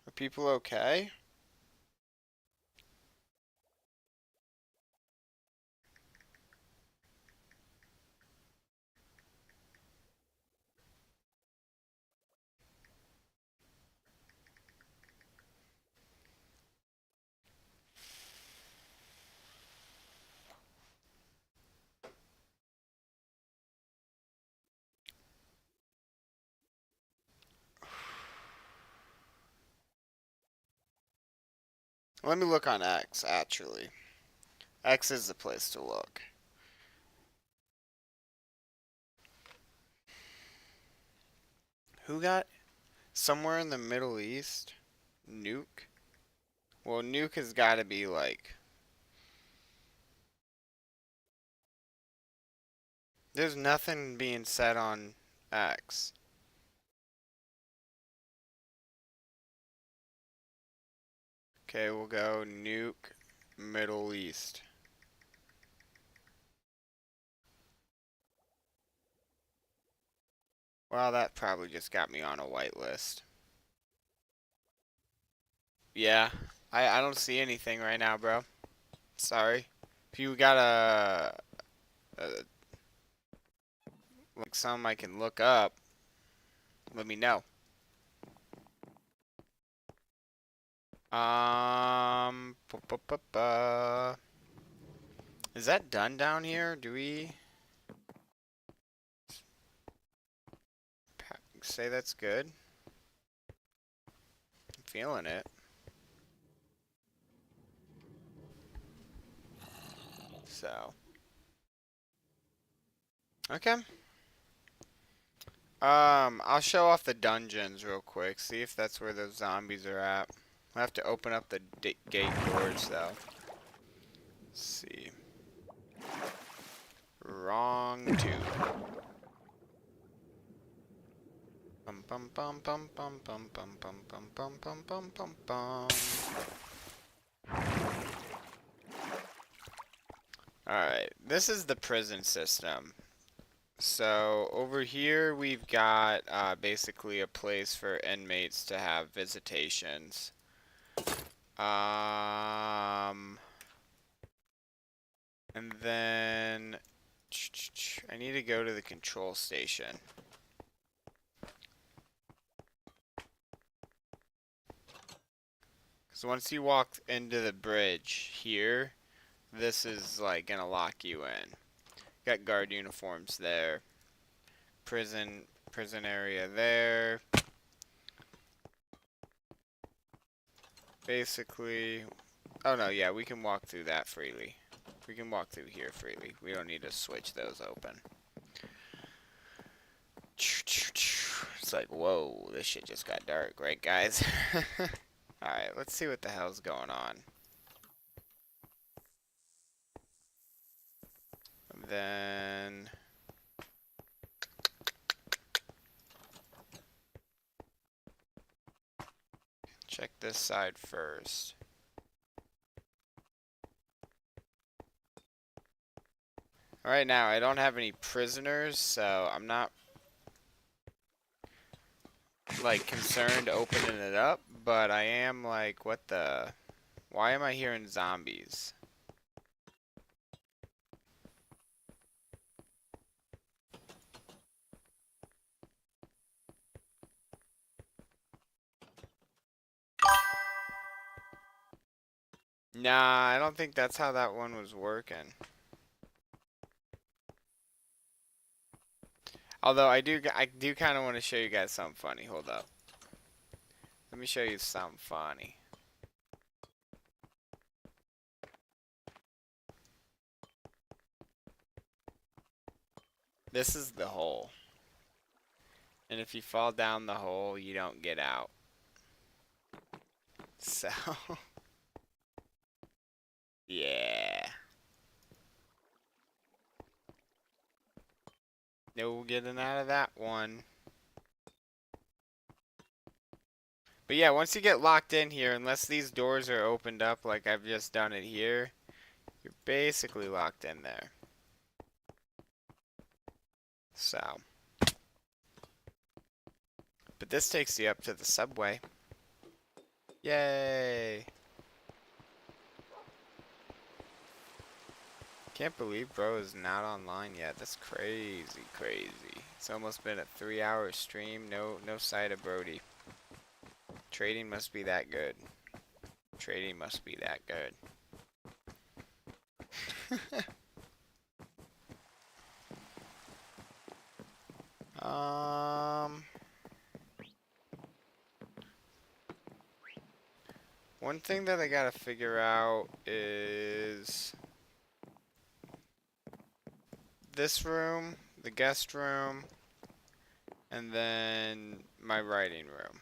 Are people okay? Let me look on X, actually. X is the place to look. Who got somewhere in the Middle East? Nuke? Well, Nuke has got to be like... There's nothing being said on X. Okay, we'll go Nuke Middle East. Well, that probably just got me on a whitelist. Yeah, I don't see anything right now, bro. Sorry. If you got a like some I can look up, let me know. Is that done down here? Do we say that's good? I'm feeling it. So. Okay. I'll show off the dungeons real quick. See if that's where those zombies are at. I'll have to open up the gate doors though. Let's see. Wrong tube. bum bum bum bum bum bum bum bum bum bum bum bum bum. Alright, this is the prison system. So over here we've got basically a place for inmates to have visitations. And then I need to go to the control station. So once you walk into the bridge here, this is like gonna lock you in. Got guard uniforms there. Prison area there. Basically, oh no, yeah, we can walk through that freely. We can walk through here freely. We don't need to switch those open. It's like, whoa, this shit just got dark, right, guys? Alright, let's see what the hell's going on. And then check this side first. Right now, I don't have any prisoners, so I'm not like concerned opening it up, but I am like, what the? Why am I hearing zombies? Nah, I don't think that's how that one was working. Although I do kind of want to show you guys something funny. Hold up. Let me show you something funny. This is the hole. And if you fall down the hole, you don't get out. So, yeah. No getting out of that one. But yeah, once you get locked in here, unless these doors are opened up like I've just done it here, you're basically locked in there. So. But this takes you up to the subway. Yay! Can't believe bro is not online yet. That's crazy, crazy. It's almost been a 3-hour stream. No sight of Brody. Trading must be that good. Trading must be that good. One thing that I gotta figure out is this room, the guest room, and then my writing room.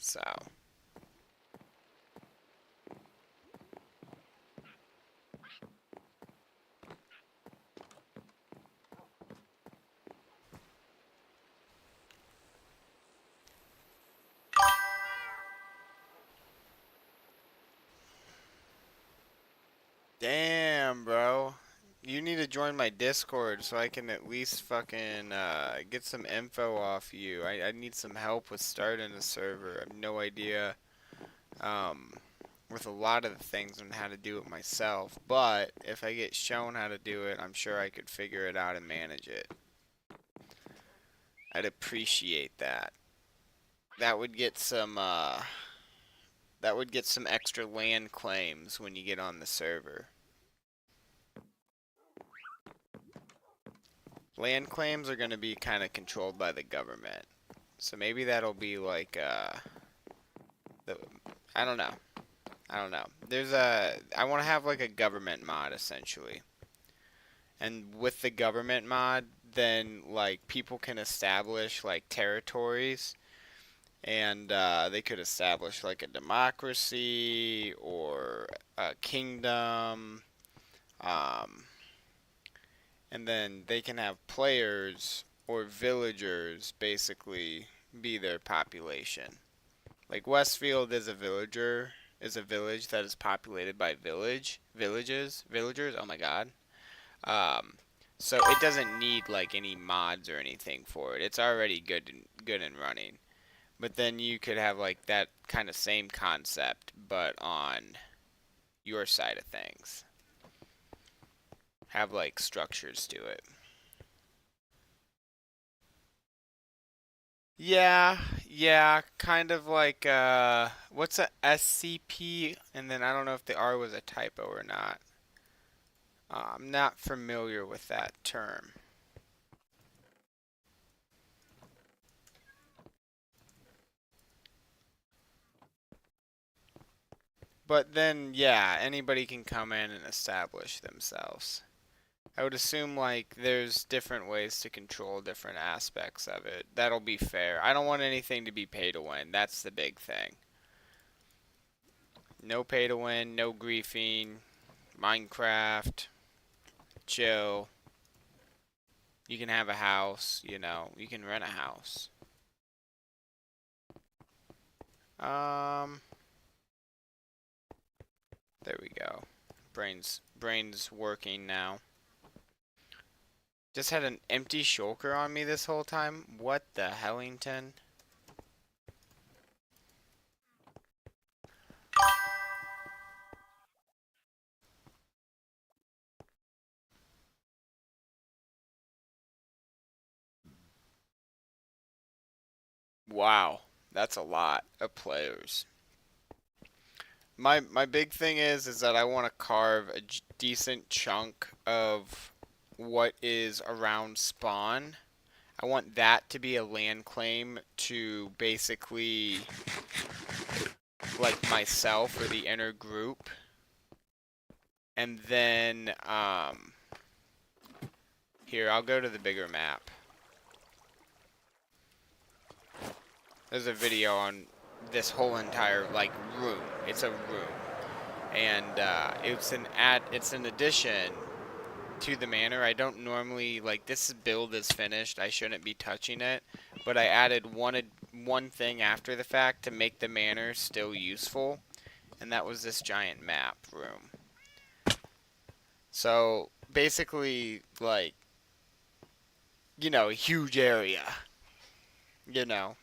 So. Damn, bro. You need to join my Discord so I can at least fucking get some info off you. I need some help with starting a server. I have no idea with a lot of the things on how to do it myself. But if I get shown how to do it, I'm sure I could figure it out and manage it. I'd appreciate that. That would get some extra land claims when you get on the server. Land claims are going to be kind of controlled by the government. So maybe that'll be like, I don't know. I don't know. I want to have like a government mod essentially. And with the government mod, then like people can establish like territories. And they could establish like a democracy or a kingdom. And then they can have players or villagers basically be their population. Like Westfield is a village that is populated by villagers. Oh my god. Um, so it doesn't need like any mods or anything for it. It's already good and running. But then you could have like that kind of same concept, but on your side of things. Have like structures to it. Yeah, kind of like what's a SCP? And then I don't know if the R was a typo or not. I'm not familiar with that term. But then, yeah, anybody can come in and establish themselves. I would assume like there's different ways to control different aspects of it. That'll be fair. I don't want anything to be pay to win. That's the big thing. No pay to win, no griefing, Minecraft, chill. You can have a house, you know, you can rent a house. Um, there we go. Brain's working now. Just had an empty shulker on me this whole time. What the Hellington? Wow, that's a lot of players. My big thing is that I want to carve a decent chunk of what is around spawn. I want that to be a land claim to basically like myself or the inner group. And then here, I'll go to the bigger map. There's a video on this whole entire like room. It's a room, and it's an addition to the manor. I don't normally like this build is finished. I shouldn't be touching it, but I added one thing after the fact to make the manor still useful, and that was this giant map room. So basically, like, you know, a huge area. You know.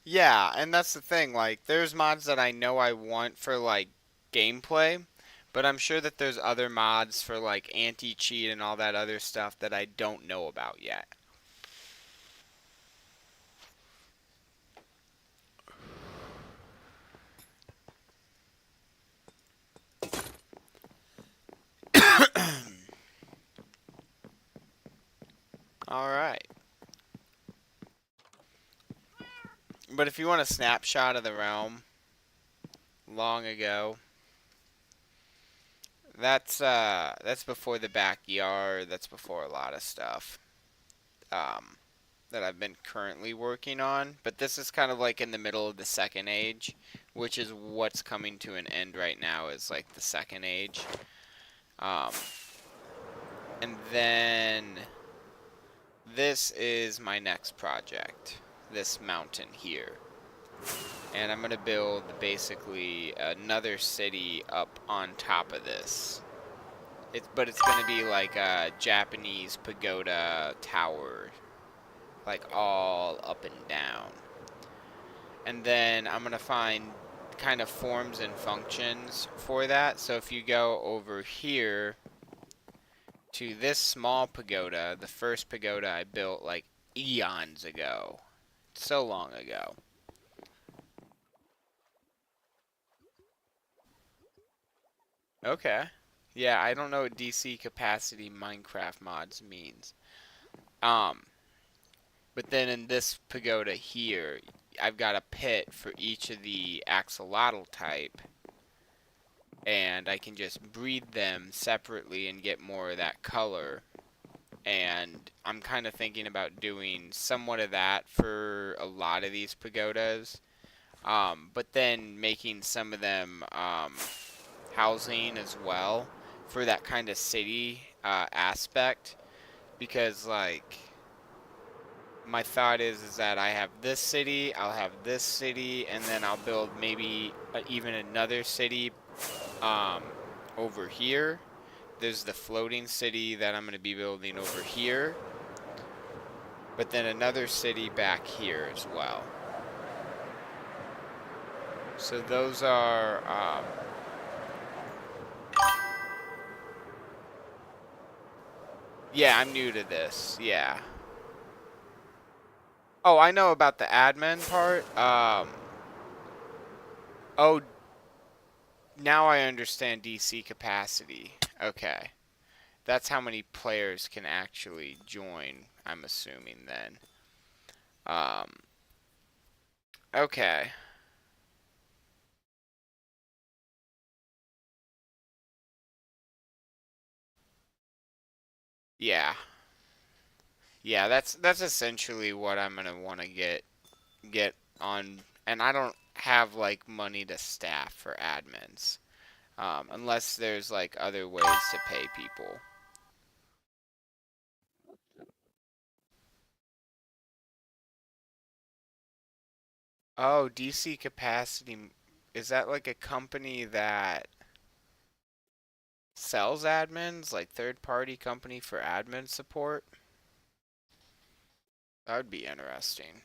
Yeah, and that's the thing, like, there's mods that I know I want for, like, gameplay, but I'm sure that there's other mods for, like, anti-cheat and all that other stuff that I don't know about yet. Alright. But if you want a snapshot of the realm, long ago, that's before the backyard, that's before a lot of stuff. That I've been currently working on, but this is kind of like in the middle of the second age, which is what's coming to an end right now is like the second age. And then this is my next project, this mountain here. And I'm going to build basically another city up on top of this. But it's going to be like a Japanese pagoda tower, like all up and down. And then I'm going to find kind of forms and functions for that. So if you go over here to this small pagoda, the first pagoda I built like eons ago. So long ago. Okay. Yeah, I don't know what DC capacity Minecraft mods means. But then in this pagoda here, I've got a pit for each of the axolotl type. And I can just breed them separately and get more of that color. and I'm kind of thinking about doing somewhat of that for a lot of these pagodas, but then making some of them housing as well for that kind of city aspect, because like my thought is that I have this city, I'll have this city, and then I'll build maybe even another city over here. There's the floating city that I'm going to be building over here, but then another city back here as well. So those are yeah, I'm new to this. Yeah. Oh, I know about the admin part. Oh, now I understand DC capacity. Okay. That's how many players can actually join, I'm assuming then. Okay. Yeah. Yeah, that's essentially what I'm gonna want to get on, and I don't have like money to staff for admins, unless there's like other ways to pay people. Oh, DC Capacity, is that like a company that sells admins, like third-party company for admin support? That would be interesting.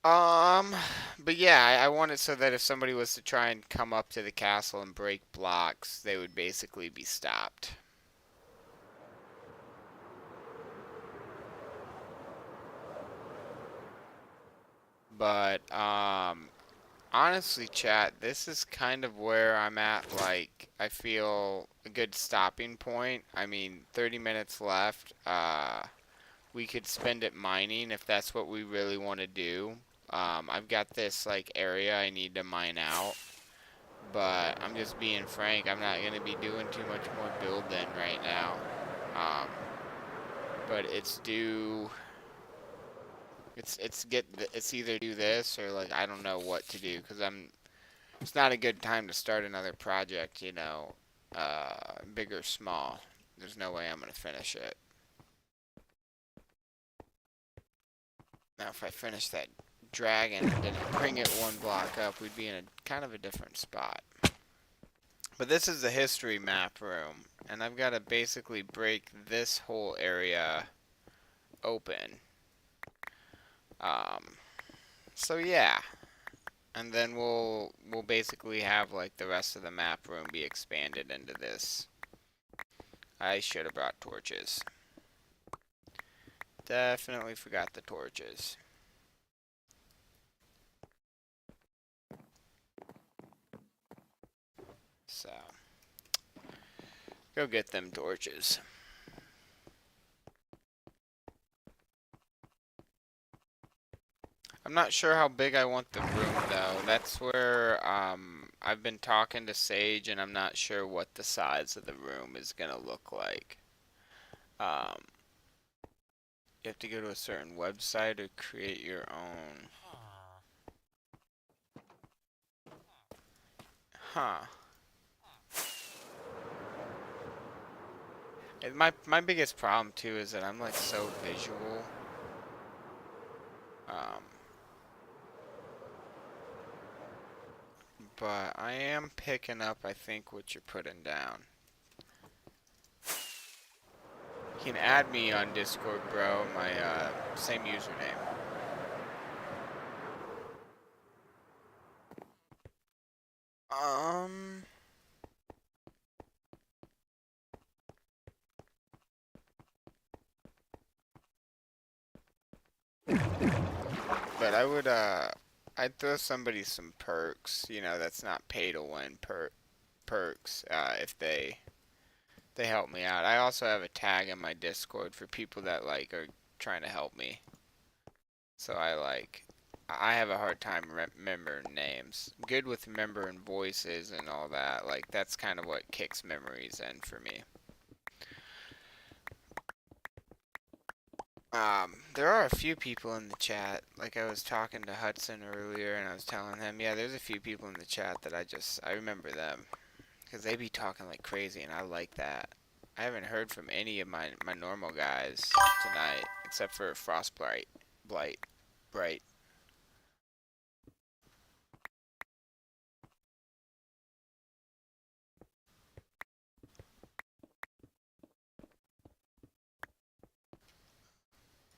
Um, but yeah, I want it so that if somebody was to try and come up to the castle and break blocks, they would basically be stopped. But, honestly, chat, this is kind of where I'm at, like, I feel a good stopping point. I mean, 30 minutes left. We could spend it mining if that's what we really want to do. I've got this, like, area I need to mine out. But I'm just being frank, I'm not going to be doing too much more building right now. Um, but it's due... It's either do this or, like, I don't know what to do, because it's not a good time to start another project, you know, big or small. There's no way I'm going to finish it. Now, if I finish that dragon and didn't bring it one block up, we'd be in a kind of a different spot. But this is the history map room, and I've got to basically break this whole area open. So yeah. And then we'll basically have like the rest of the map room be expanded into this. I should have brought torches. Definitely forgot the torches. So, go get them torches. I'm not sure how big I want the room though. That's where I've been talking to Sage, and I'm not sure what the size of the room is gonna look like. Um, you have to go to a certain website or create your own. Huh. My biggest problem too is that I'm like so visual. Um, but I am picking up, I think, what you're putting down. You can add me on Discord, bro. My same username. Um. But I would I'd throw somebody some perks, you know, that's not pay to win perks, if they help me out. I also have a tag in my Discord for people that like are trying to help me. So I like I have a hard time remembering names. Good with remembering voices and all that. Like, that's kind of what kicks memories in for me. There are a few people in the chat. Like, I was talking to Hudson earlier, and I was telling him, yeah, there's a few people in the chat that I remember them. Because they be talking like crazy, and I like that. I haven't heard from any of my normal guys tonight, except for Frostblight. Bright.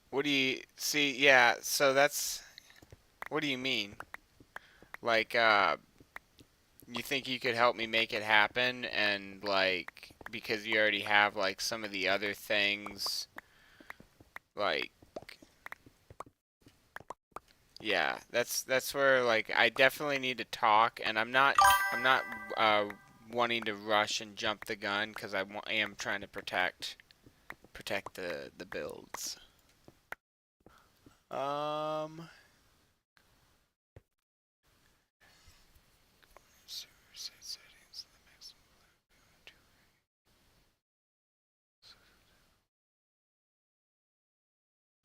What do you see? Yeah, so that's. What do you mean? Like, you think you could help me make it happen, and like, because you already have like some of the other things, like, yeah, that's where like I definitely need to talk, and I'm not uh wanting to rush and jump the gun because I am trying to protect the builds. Um.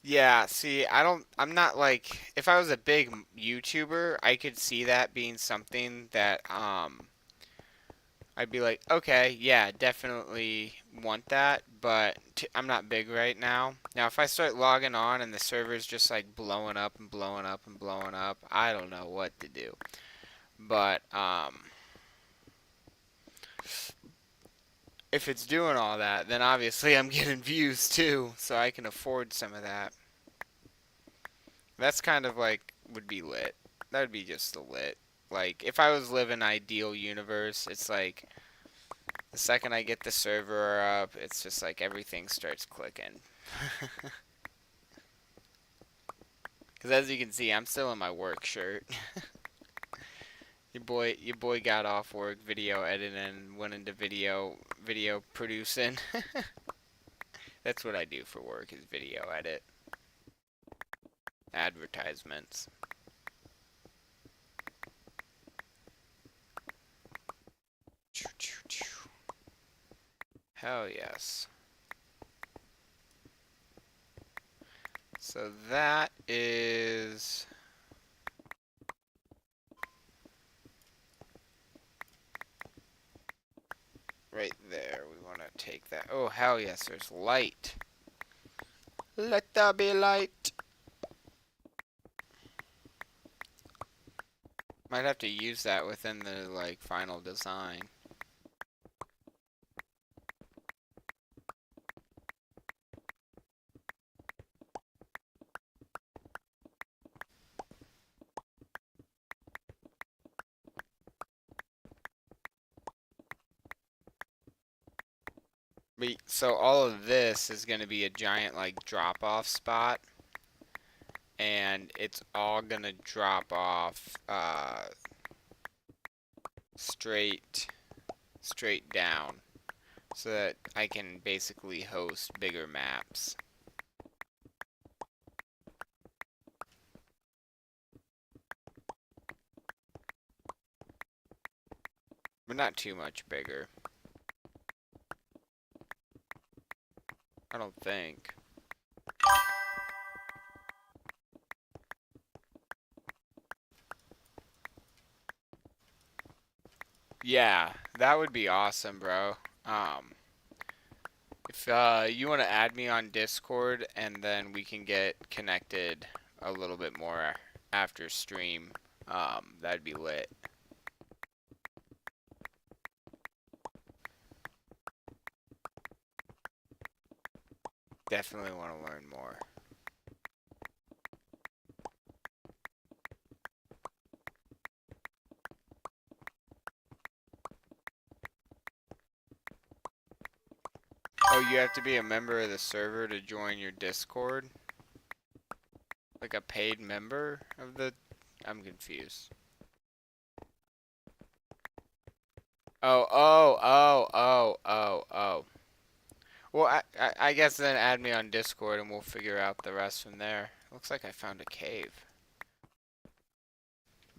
Yeah, see, I'm not like, if I was a big YouTuber, I could see that being something that, I'd be like, okay, yeah, definitely want that, but I'm not big right now. Now, if I start logging on and the server's just like blowing up and blowing up and blowing up, I don't know what to do. But, if it's doing all that, then obviously I'm getting views too, so I can afford some of that. That's kind of like would be lit. That would be just the lit. Like if I was living ideal universe, it's like the second I get the server up, it's just like everything starts clicking. Cuz as you can see, I'm still in my work shirt. Your boy got off work video editing and went into video producing. That's what I do for work is video edit. Advertisements. Hell yes. So that is right there. We want to take that. Oh, hell yes, there's light. Let there be light. Might have to use that within the like final design. So all of this is going to be a giant like drop off spot, and it's all going to drop off straight down so that I can basically host bigger maps. But not too much bigger. I don't think. Yeah, that would be awesome, bro. If you want to add me on Discord, and then we can get connected a little bit more after stream, that'd be lit. Definitely want to learn more. Oh, you have to be a member of the server to join your Discord? Like a paid member of the... I'm confused. Oh. Well, I guess then add me on Discord and we'll figure out the rest from there. Looks like I found a cave.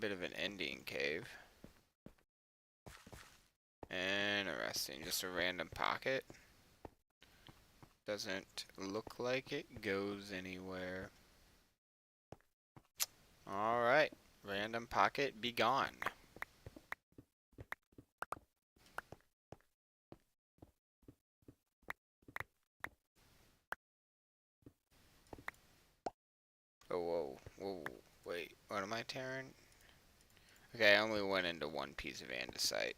bit of an Indian cave. Interesting. Just a random pocket. Doesn't look like it goes anywhere. Alright. Random pocket, be gone. Oh, whoa, whoa, wait, what am I tearing? Okay, I only went into one piece of andesite.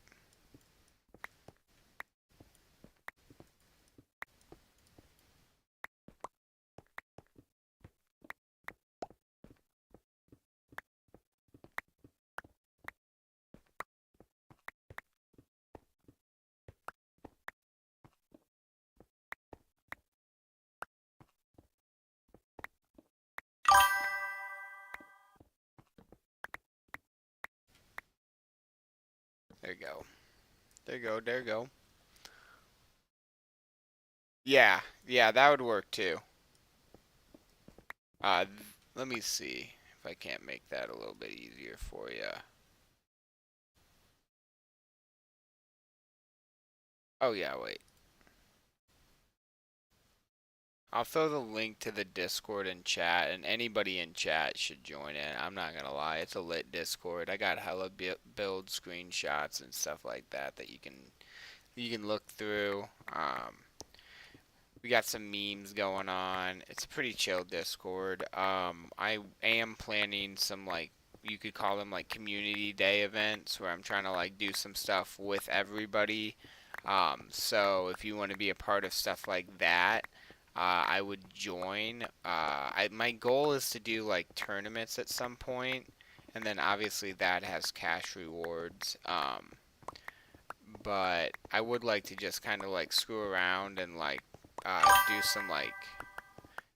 There you go. There you go, there you go. Yeah, yeah, that would work too. Let me see if I can't make that a little bit easier for you. Oh yeah, wait. I'll throw the link to the Discord in chat, and anybody in chat should join in. I'm not gonna lie, it's a lit Discord. I got hella build screenshots and stuff like that that you can look through. We got some memes going on. It's a pretty chill Discord. I am planning some, like, you could call them like community day events where I'm trying to like do some stuff with everybody. So if you want to be a part of stuff like that, I would join. My goal is to do like tournaments at some point, and then obviously that has cash rewards. But I would like to just kind of like screw around and like do some like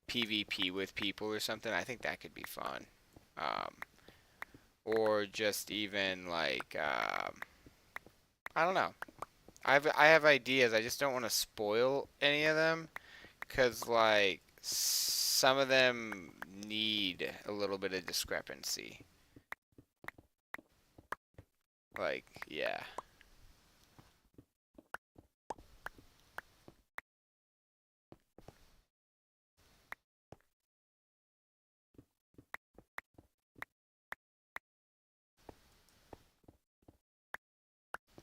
PvP with people or something. I think that could be fun. Um, or just even like I don't know. I have ideas. I just don't want to spoil any of them because like some of them need a little bit of discrepancy. Like, yeah.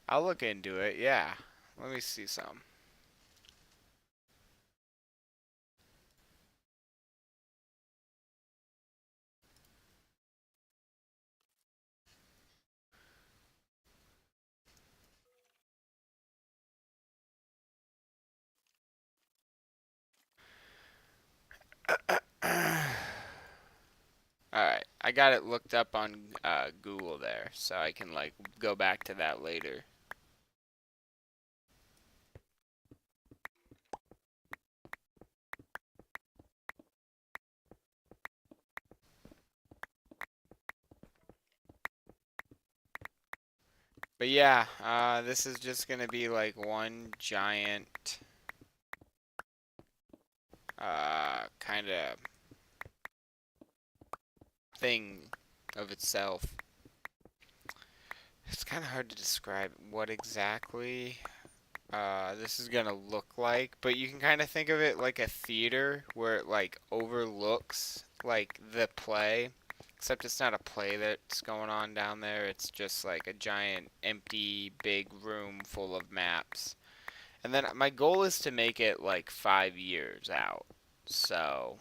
I'll look into it, yeah. Let me see some. Alright, I got it looked up on Google there, so I can like go back to that later. But yeah, this is just gonna be like one giant kind of thing of itself. It's kind of hard to describe what exactly this is gonna look like, but you can kind of think of it like a theater where it like overlooks like the play, except it's not a play that's going on down there. It's just like a giant empty big room full of maps. And then my goal is to make it like 5 years out. So,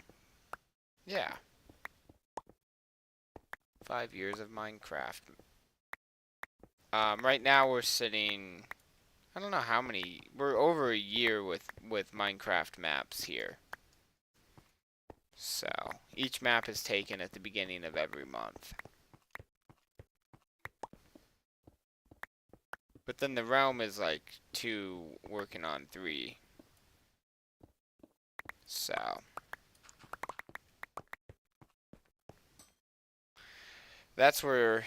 yeah. 5 years of Minecraft. Right now we're sitting, I don't know how many, we're over a year with Minecraft maps here. So, each map is taken at the beginning of every month. But then the realm is like 2, working on 3. So, that's where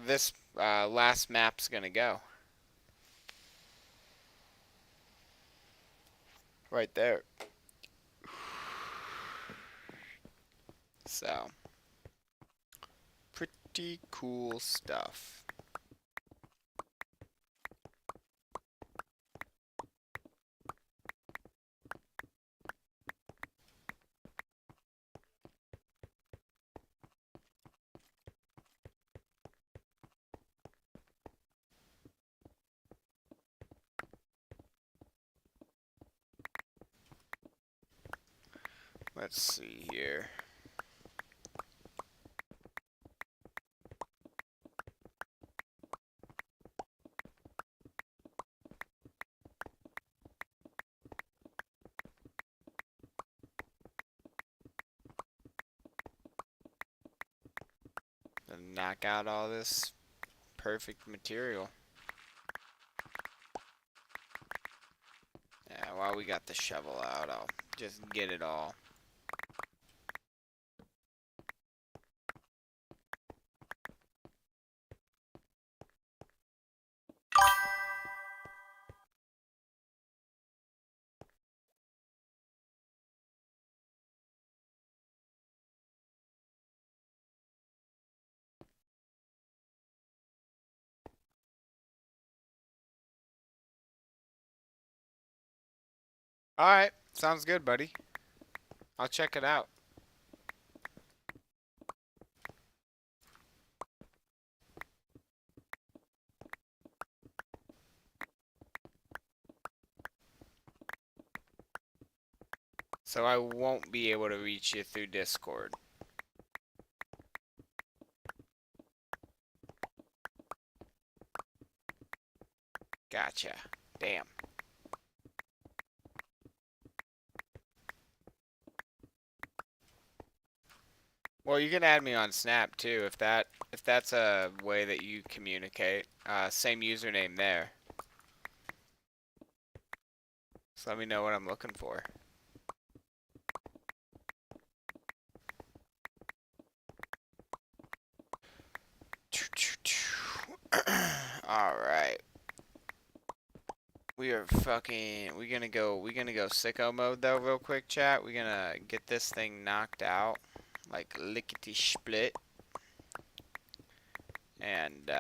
this last map's gonna go. Right there. So, pretty pretty cool stuff. Let's see here. And knock out all this perfect material. Yeah, while we got the shovel out, I'll just get it all. Alright, sounds good, buddy. I'll check it out. So I won't be able to reach you through Discord. Gotcha. Damn. Well, you can add me on Snap too if that's a way that you communicate. Same username there. So let me know what I'm looking for. All right. We're gonna go sicko mode though real quick, chat. We're gonna get this thing knocked out like lickety split. And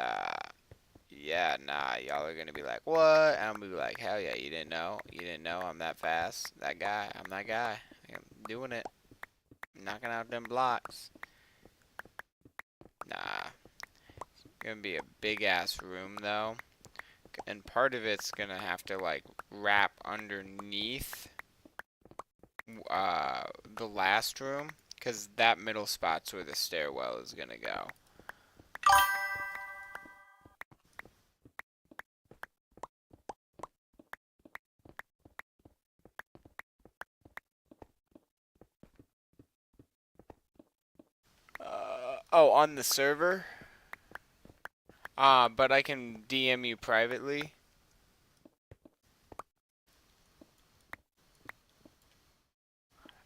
yeah, nah, y'all are gonna be like, what? And I'm gonna be like, hell yeah, you didn't know? You didn't know I'm that fast? That guy, I'm that guy. I'm doing it. Knocking out them blocks. Nah. It's gonna be a big ass room though. And part of it's gonna have to like wrap underneath the last room, because that middle spot's where the stairwell is gonna go. Oh, on the server? But I can DM you privately.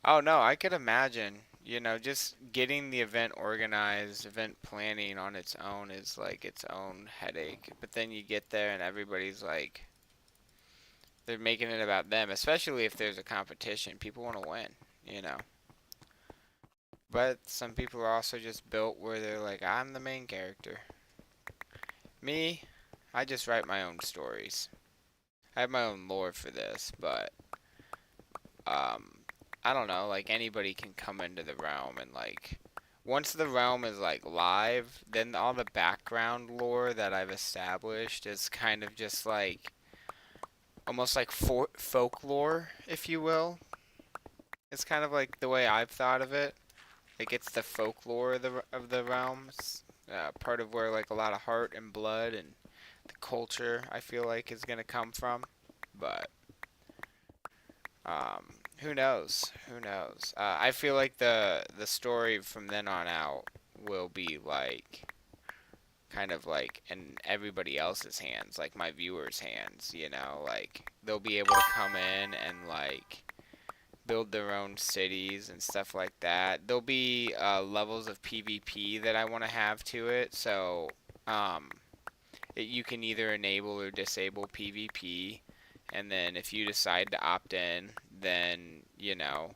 Oh no, I could imagine, you know, just getting the event organized, event planning on its own is like its own headache. But then you get there and everybody's like, they're making it about them, especially if there's a competition. People want to win, you know. But some people are also just built where they're like, I'm the main character. Me, I just write my own stories. I have my own lore for this, but I don't know, like anybody can come into the realm and like once the realm is like live, then all the background lore that I've established is kind of just like almost like folklore, if you will. It's kind of like the way I've thought of it. Like it's the folklore of the realms, part of where like a lot of heart and blood and the culture I feel like is gonna come from. But who knows? Who knows? I feel like the story from then on out will be like kind of like in everybody else's hands, like my viewers' hands, you know, like they'll be able to come in and like build their own cities and stuff like that. There'll be levels of PvP that I want to have to it, so you can either enable or disable PvP, and then if you decide to opt in, then you know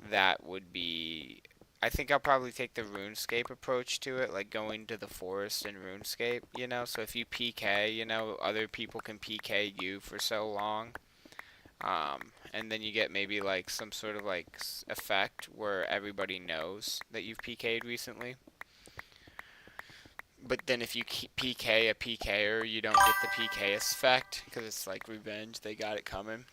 that would be, I think I'll probably take the RuneScape approach to it, like going to the forest in RuneScape, you know? So if you PK, you know, other people can PK you for so long. And then you get maybe like some sort of like effect where everybody knows that you've PK'd recently. But then if you PK a PKer, you don't get the PK effect because it's like revenge. They got it coming.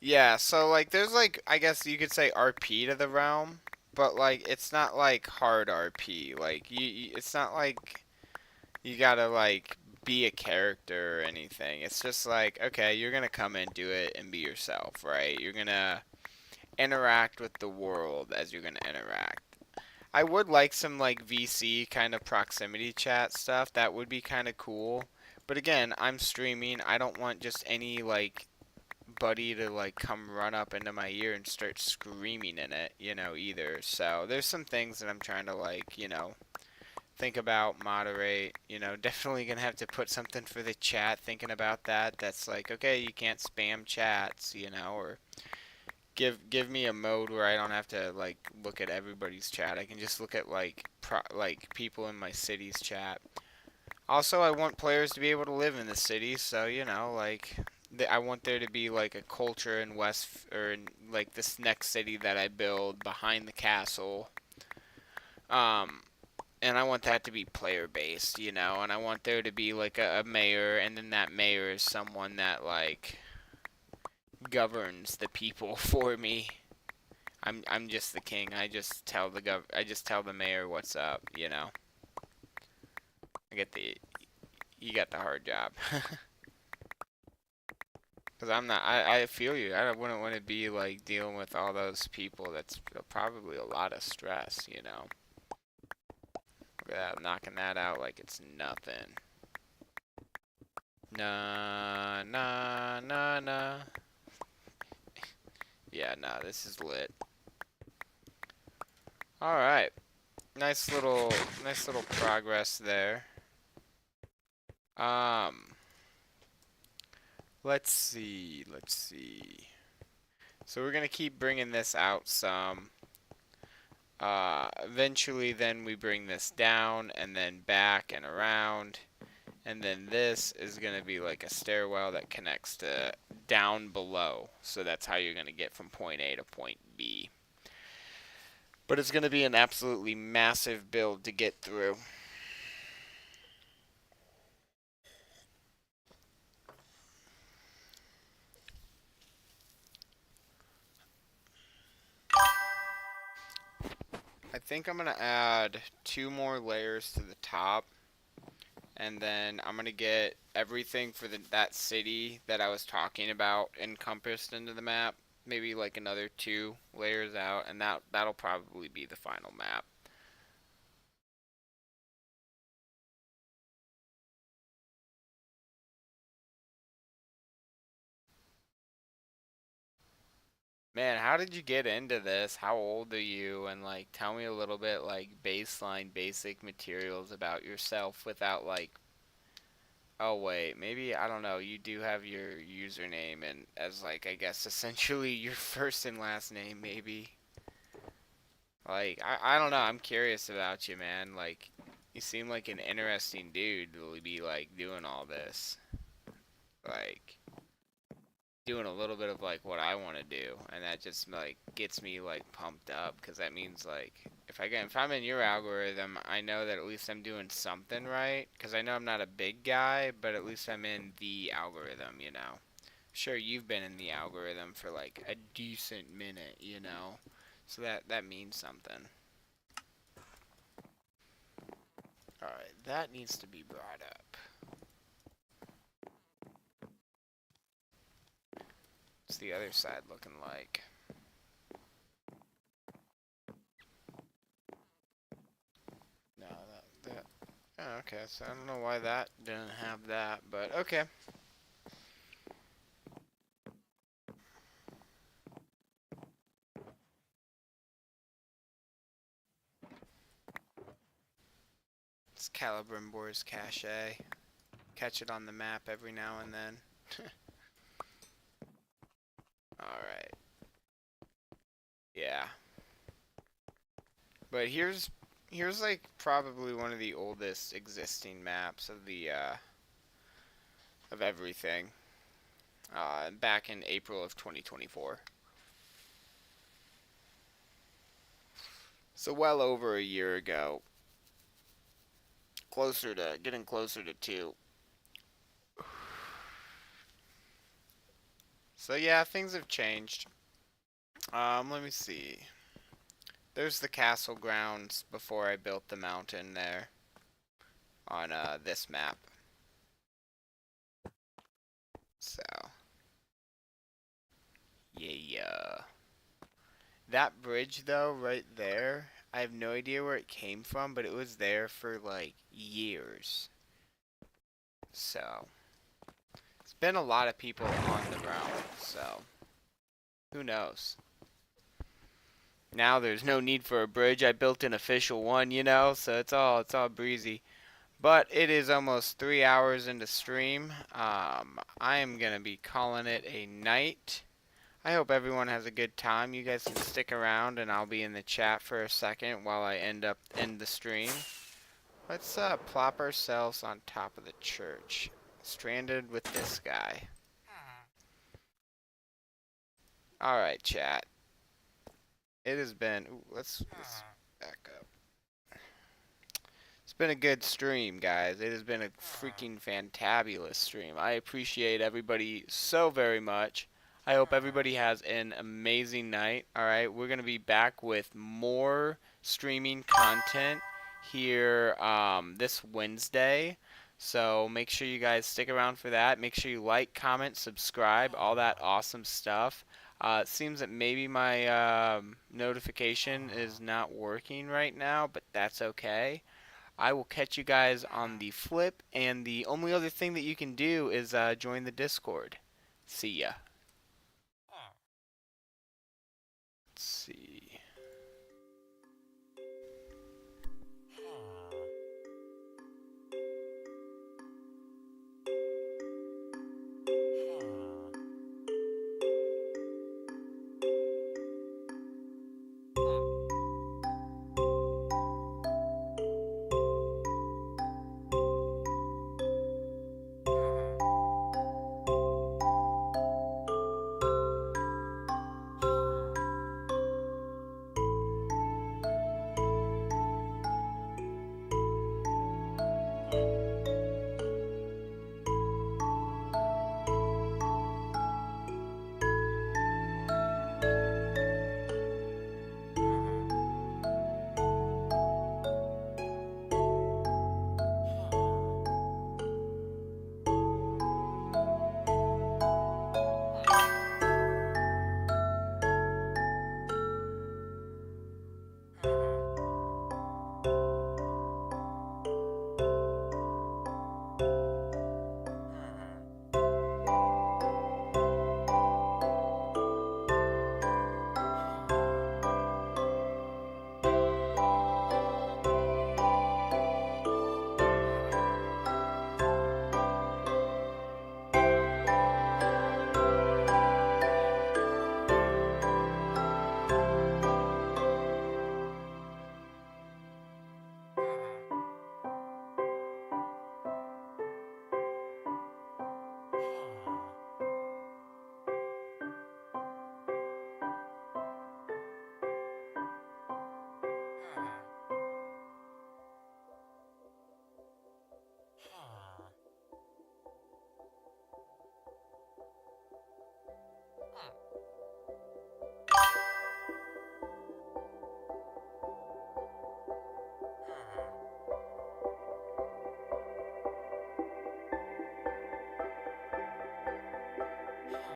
Yeah, so like there's like I guess you could say RP to the realm, but like it's not like hard RP. Like it's not like you gotta like be a character or anything. It's just like okay, you're gonna come and do it and be yourself, right? You're gonna interact with the world as you're gonna interact. I would like some like VC kind of proximity chat stuff. That would be kind of cool. But again, I'm streaming. I don't want just any like buddy to like come run up into my ear and start screaming in it, you know, either. So there's some things that I'm trying to like, you know, think about, moderate, you know, definitely gonna have to put something for the chat, thinking about that. That's like, okay, you can't spam chats, you know, or give me a mode where I don't have to like look at everybody's chat. I can just look at like like people in my city's chat. Also, I want players to be able to live in the city, so you know, like I want there to be like a culture in West or in like this next city that I build behind the castle. Um, and I want that to be player based, you know, and I want there to be like a mayor, and then that mayor is someone that like governs the people for me. I'm just the king. I just tell the mayor what's up, you know. I get the you got the hard job. Cause I'm not. I feel you. Wouldn't want to be like dealing with all those people. That's probably a lot of stress, you know. Look at that, knocking that out like it's nothing. Nah, nah, nah, nah. Yeah, nah. This is lit. All right. Nice little progress there. Um. Let's see. Let's see. So we're gonna keep bringing this out some. Eventually then we bring this down and then back and around, and then this is going to be like a stairwell that connects to down below, so that's how you're going to get from point A to point B. But it's going to be an absolutely massive build to get through. I think I'm going to add 2 more layers to the top, and then I'm going to get everything for that city that I was talking about encompassed into the map. Maybe like another 2 layers out, and that'll probably be the final map. Man, how did you get into this? How old are you? And like tell me a little bit like baseline basic materials about yourself without like oh wait, maybe I don't know, you do have your username and as like I guess essentially your first and last name maybe. Like I don't know, I'm curious about you, man. Like you seem like an interesting dude to be like doing all this. Like doing a little bit of like what I want to do, and that just like gets me like pumped up because that means like if I'm in your algorithm, I know that at least I'm doing something right because I know I'm not a big guy, but at least I'm in the algorithm, you know. Sure, you've been in the algorithm for like a decent minute, you know, so that means something. All right, that needs to be brought up. What's the other side looking like? No, that. Oh, okay, so I don't know why that didn't have that, but okay. It's Calibrimbor's cache. Catch it on the map every now and then. Alright. Yeah. But here's like probably one of the oldest existing maps of the of everything. Back in April of 2024. So well over a year ago. Getting closer to 2. So yeah, things have changed. Let me see. There's the castle grounds before I built the mountain there on this map. So yeah. That bridge though, right there, I have no idea where it came from, but it was there for like years. So it's been a lot of people on the realm, so who knows? Now there's no need for a bridge. I built an official one, you know, so it's all breezy. But it is almost 3 hours into stream. I am gonna be calling it a night. I hope everyone has a good time. You guys can stick around, and I'll be in the chat for a second while I end the stream. Let's plop ourselves on top of the church, stranded with this guy. All right, chat. It has been. Ooh, let's back up. It's been a good stream, guys. It has been a freaking fantabulous stream. I appreciate everybody so very much. I hope everybody has an amazing night. Alright, we're going to be back with more streaming content here this Wednesday. So make sure you guys stick around for that. Make sure you like, comment, subscribe, all that awesome stuff. It seems that maybe my notification is not working right now, but that's okay. I will catch you guys on the flip, and the only other thing that you can do is join the Discord. See ya. Let's see.